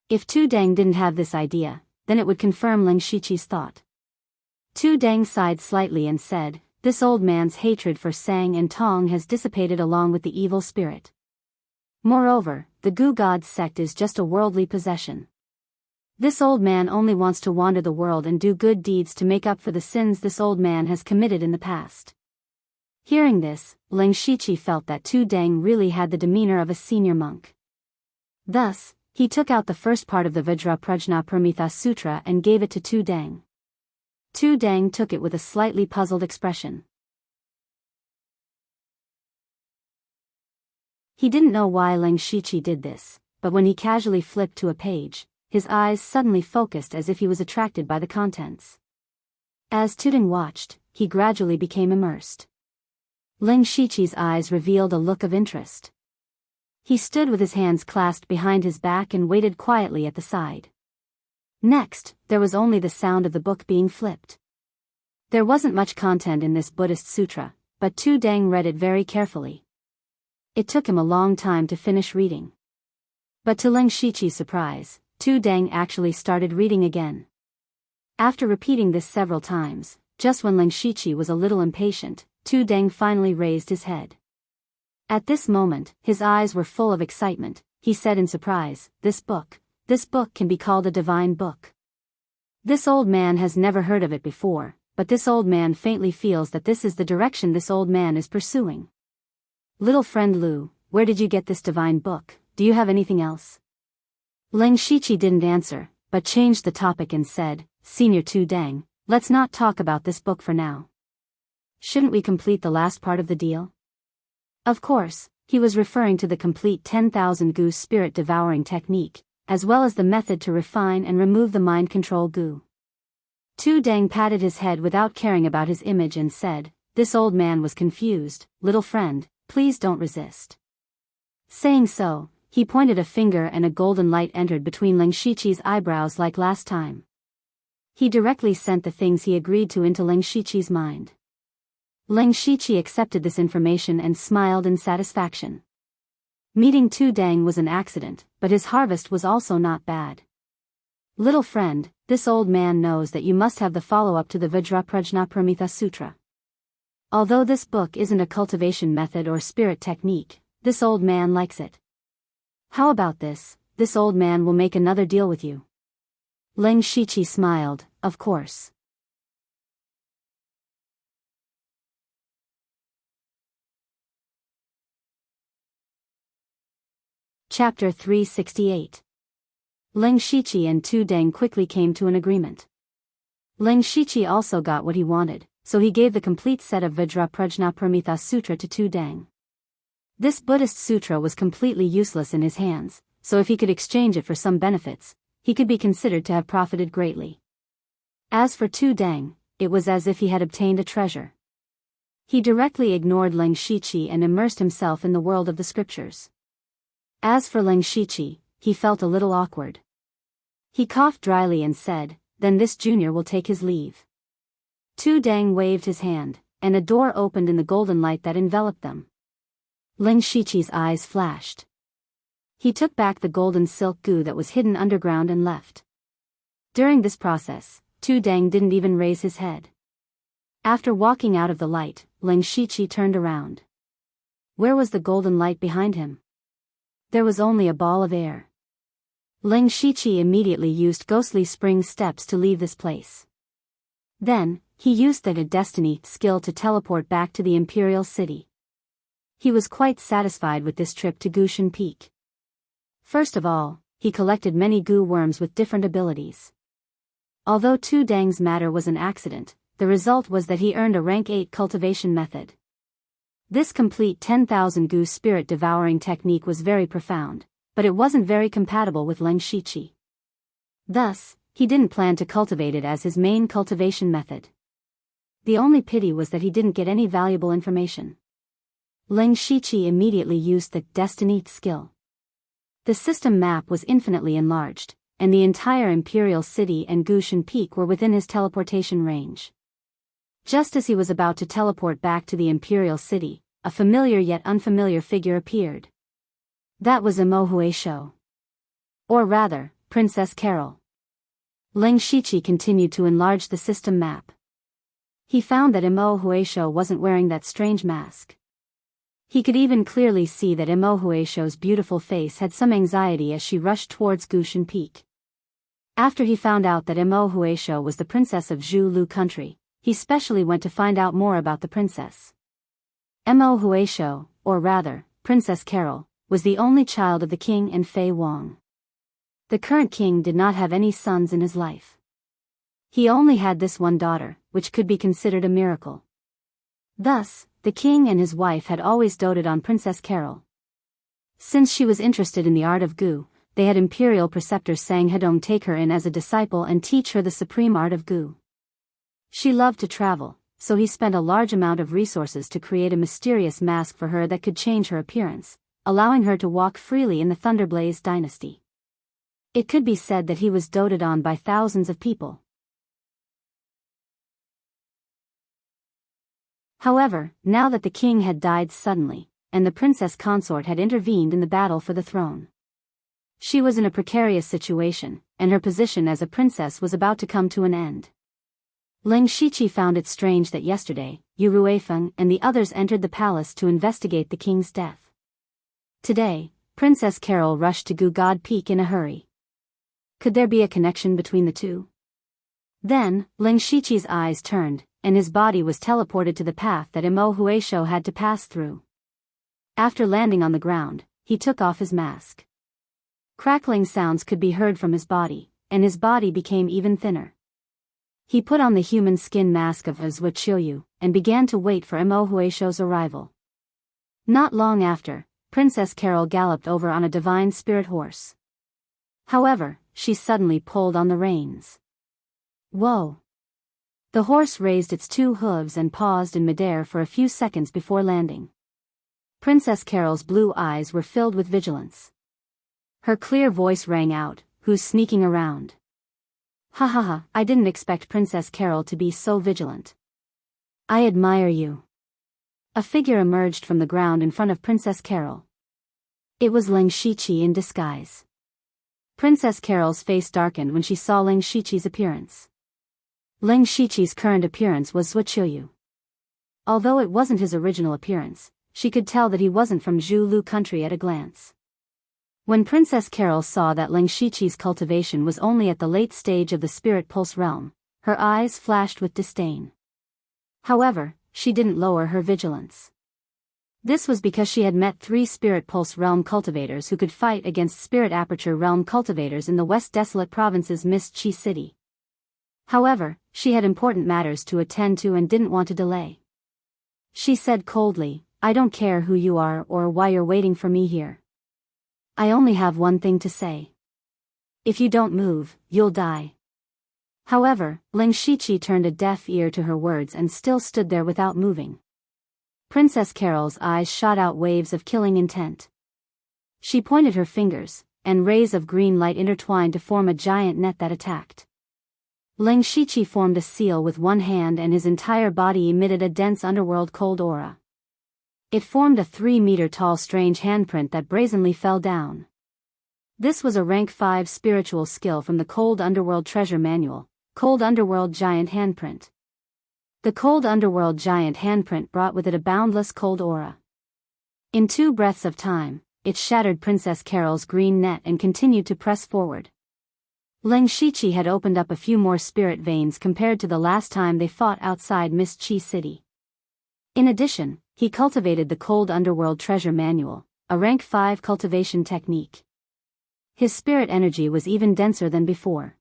If Tu Dang didn't have this idea, then it would confirm Ling Shiqi's thought. Tu Dang sighed slightly and said, "This old man's hatred for Sang and Tong has dissipated along with the evil spirit. Moreover, the Gu God sect is just a worldly possession. This old man only wants to wander the world and do good deeds to make up for the sins this old man has committed in the past." Hearing this, Ling Shiqi felt that Tu Dang really had the demeanor of a senior monk. Thus, he took out the first part of the Vajra Prajna Paramitha Sutra and gave it to Tu Dang. Tu Dang took it with a slightly puzzled expression. He didn't know why Ling Shiqi did this, but when he casually flipped to a page, his eyes suddenly focused as if he was attracted by the contents. As Tu Dang watched, he gradually became immersed. Ling Shiqi's eyes revealed a look of interest. He stood with his hands clasped behind his back and waited quietly at the side. Next, there was only the sound of the book being flipped. There wasn't much content in this Buddhist sutra, but Tu Dang read it very carefully. It took him a long time to finish reading. But to Ling Shiqi's surprise, Tu Dang actually started reading again. After repeating this several times, just when Ling Shiqi was a little impatient, Tu Dang finally raised his head. At this moment, his eyes were full of excitement. He said in surprise, this book can be called a divine book. This old man has never heard of it before, but this old man faintly feels that this is the direction this old man is pursuing. Little friend Lu, where did you get this divine book? Do you have anything else?" Ling Shiqi didn't answer, but changed the topic and said, "Senior Tu Dang, let's not talk about this book for now. Shouldn't we complete the last part of the deal?" Of course, he was referring to the complete 10,000 Gu spirit devouring technique, as well as the method to refine and remove the mind control Gu. Tu Dang patted his head without caring about his image and said, this old man was confused. "Little friend, please don't resist." Saying so, he pointed a finger and a golden light entered between Ling Shiqi's eyebrows like last time. He directly sent the things he agreed to into Ling Shiqi's mind. Ling Shiqi accepted this information and smiled in satisfaction. Meeting Tu Dang was an accident, but his harvest was also not bad. "Little friend, this old man knows that you must have the follow-up to the Vajraprajnaparamita Sutra. Although this book isn't a cultivation method or spirit technique, this old man likes it. How about this? This old man will make another deal with you." Ling Shiqi smiled, "Of course." Chapter 368. Ling Shiqi and Tu Dang quickly came to an agreement. Ling Shiqi also got what he wanted, so he gave the complete set of Vajraprajnaparamita Sutra to Tu Dang. This Buddhist sutra was completely useless in his hands, so if he could exchange it for some benefits, he could be considered to have profited greatly. As for Tu Dang, it was as if he had obtained a treasure. He directly ignored Ling Shiqi and immersed himself in the world of the scriptures. As for Ling Shiqi, he felt a little awkward. He coughed dryly and said, "Then this junior will take his leave." Tu Dang waved his hand, and a door opened in the golden light that enveloped them. Ling Shiqi's eyes flashed. He took back the golden silk goo that was hidden underground and left. During this process, Tu Dang didn't even raise his head. After walking out of the light, Ling Shiqi turned around. Where was the golden light behind him? There was only a ball of air. Ling Shiqi immediately used ghostly spring steps to leave this place. Then, he used the destiny skill to teleport back to the Imperial City. He was quite satisfied with this trip to Gushan Peak. First of all, he collected many goo worms with different abilities. Although Tu Dang's matter was an accident, the result was that he earned a rank 8 cultivation method. This complete 10,000 goo spirit devouring technique was very profound, but it wasn't very compatible with Ling Shiqi. Thus, he didn't plan to cultivate it as his main cultivation method. The only pity was that he didn't get any valuable information. Ling Shiqi immediately used the destiny skill. The system map was infinitely enlarged, and the entire Imperial City and Gushan Peak were within his teleportation range. Just as he was about to teleport back to the Imperial City, a familiar yet unfamiliar figure appeared. That was Imo Huaisho. Or rather, Princess Carol. Ling Shiqi continued to enlarge the system map. He found that Imo Huaisho wasn't wearing that strange mask. He could even clearly see that Imo Huaisho's beautiful face had some anxiety as she rushed towards Gushan Peak. After he found out that Imo Huaisho was the princess of Zhu Lu country, he specially went to find out more about the princess. Imo Huaisho, or rather, Princess Carol, was the only child of the king and Fei Wang. The current king did not have any sons in his life. He only had this one daughter, which could be considered a miracle. Thus, the king and his wife had always doted on Princess Carol. Since she was interested in the art of Gu, they had imperial preceptor Sang Hedong take her in as a disciple and teach her the supreme art of Gu. She loved to travel, so he spent a large amount of resources to create a mysterious mask for her that could change her appearance, allowing her to walk freely in the Thunderblaze dynasty. It could be said that he was doted on by thousands of people. However, now that the king had died suddenly, and the princess consort had intervened in the battle for the throne, she was in a precarious situation, and her position as a princess was about to come to an end. Ling Shiqi found it strange that yesterday, Yu Ruifeng and the others entered the palace to investigate the king's death. Today, Princess Carol rushed to Gu God Peak in a hurry. Could there be a connection between the two? Then, Ling Shiqi's eyes turned, and his body was teleported to the path that Imo Huaisho had to pass through. After landing on the ground, he took off his mask. Crackling sounds could be heard from his body, and his body became even thinner. He put on the human skin mask of Azwa Chiuyu, and began to wait for Imo Huaisho's arrival. Not long after, Princess Carol galloped over on a divine spirit horse. However, she suddenly pulled on the reins. Whoa! The horse raised its 2 hooves and paused in midair for a few seconds before landing. Princess Carol's blue eyes were filled with vigilance. Her clear voice rang out, "Who's sneaking around?" "Ha ha ha, I didn't expect Princess Carol to be so vigilant." "I admire you." A figure emerged from the ground in front of Princess Carol. It was Ling Shiqi in disguise. Princess Carol's face darkened when she saw Ling Shiqi's appearance. Ling Shiqi's current appearance was Zhuqiu. Although it wasn't his original appearance, she could tell that he wasn't from Zhu Lu country at a glance. When Princess Carol saw that Ling Shiqi's cultivation was only at the late stage of the Spirit Pulse realm, her eyes flashed with disdain. However, she didn't lower her vigilance. This was because she had met 3 Spirit Pulse realm cultivators who could fight against Spirit Aperture realm cultivators in the West Desolate Province's Mist Chi City. However, she had important matters to attend to and didn't want to delay. She said coldly, "I don't care who you are or why you're waiting for me here. I only have one thing to say. If you don't move, you'll die." However, Ling Shiqi turned a deaf ear to her words and still stood there without moving. Princess Carol's eyes shot out waves of killing intent. She pointed her fingers, and rays of green light intertwined to form a giant net that attacked. Ling Shiqi formed a seal with one hand and his entire body emitted a dense underworld cold aura. It formed a 3-meter-tall strange handprint that brazenly fell down. This was a rank 5 spiritual skill from the Cold Underworld Treasure Manual, Cold Underworld Giant Handprint. The Cold Underworld Giant Handprint brought with it a boundless cold aura. In 2 breaths of time, it shattered Princess Carol's green net and continued to press forward. Ling Shiqi had opened up a few more spirit veins compared to the last time they fought outside Mist Chi City. In addition, he cultivated the Cold Underworld Treasure Manual, a rank 5 cultivation technique. His spirit energy was even denser than before.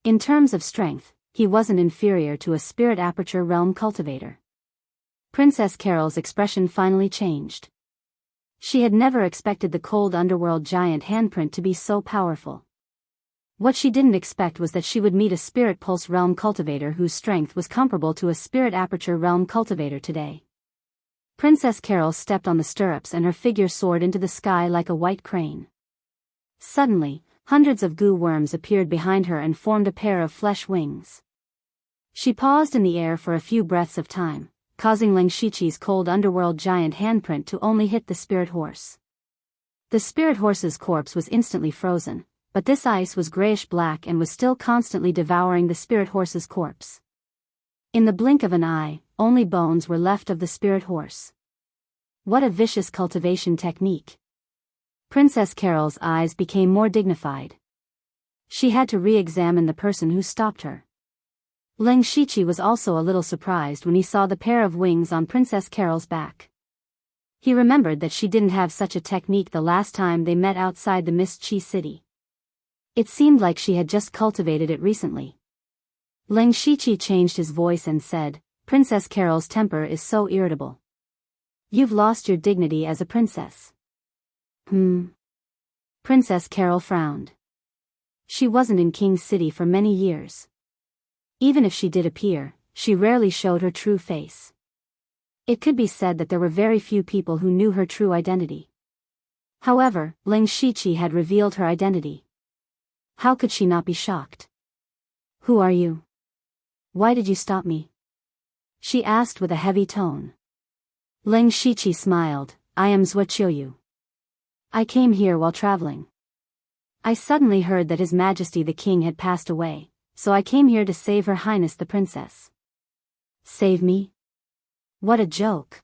In terms of strength, he wasn't inferior to a Spirit Aperture realm cultivator. Princess Carol's expression finally changed. She had never expected the Cold Underworld Giant Handprint to be so powerful. What she didn't expect was that she would meet a Spirit Pulse realm cultivator whose strength was comparable to a Spirit Aperture realm cultivator today. Princess Carol stepped on the stirrups and her figure soared into the sky like a white crane. Suddenly, hundreds of goo worms appeared behind her and formed a pair of flesh wings. She paused in the air for a few breaths of time, causing Ling Shiqi's Cold Underworld Giant Handprint to only hit the spirit horse. The spirit horse's corpse was instantly frozen, but this ice was grayish-black and was still constantly devouring the spirit horse's corpse. In the blink of an eye, only bones were left of the spirit horse. What a vicious cultivation technique. Princess Carol's eyes became more dignified. She had to re-examine the person who stopped her. Ling Shiqi was also a little surprised when he saw the pair of wings on Princess Carol's back. He remembered that she didn't have such a technique the last time they met outside the Mist Chi City. It seemed like she had just cultivated it recently. Ling Shiqi changed his voice and said, "Princess Carol's temper is so irritable. You've lost your dignity as a princess." Princess Carol frowned. She wasn't in King's City for many years. Even if she did appear, she rarely showed her true face. It could be said that there were very few people who knew her true identity. However, Ling Shiqi had revealed her identity. How could she not be shocked? "Who are you? Why did you stop me?" she asked with a heavy tone. Ling Shiqi smiled, "I am Zhuqiu. I came here while traveling. I suddenly heard that His Majesty the King had passed away, so I came here to save Her Highness the Princess." "Save me? What a joke.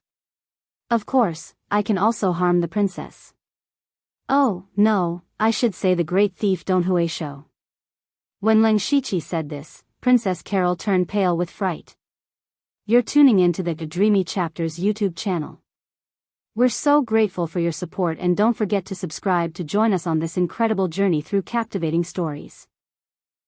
Of course, I can also harm the princess." "Oh, no, I should say the great thief Don Huisho." When Ling Shiqi said this, Princess Carol turned pale with fright. You're tuning in to the Dreamy Chapters YouTube channel. We're so grateful for your support and don't forget to subscribe to join us on this incredible journey through captivating stories.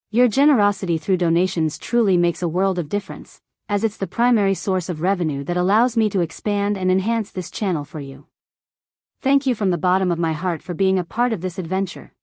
Your generosity through donations truly makes a world of difference, as it's the primary source of revenue that allows me to expand and enhance this channel for you. Thank you from the bottom of my heart for being a part of this adventure.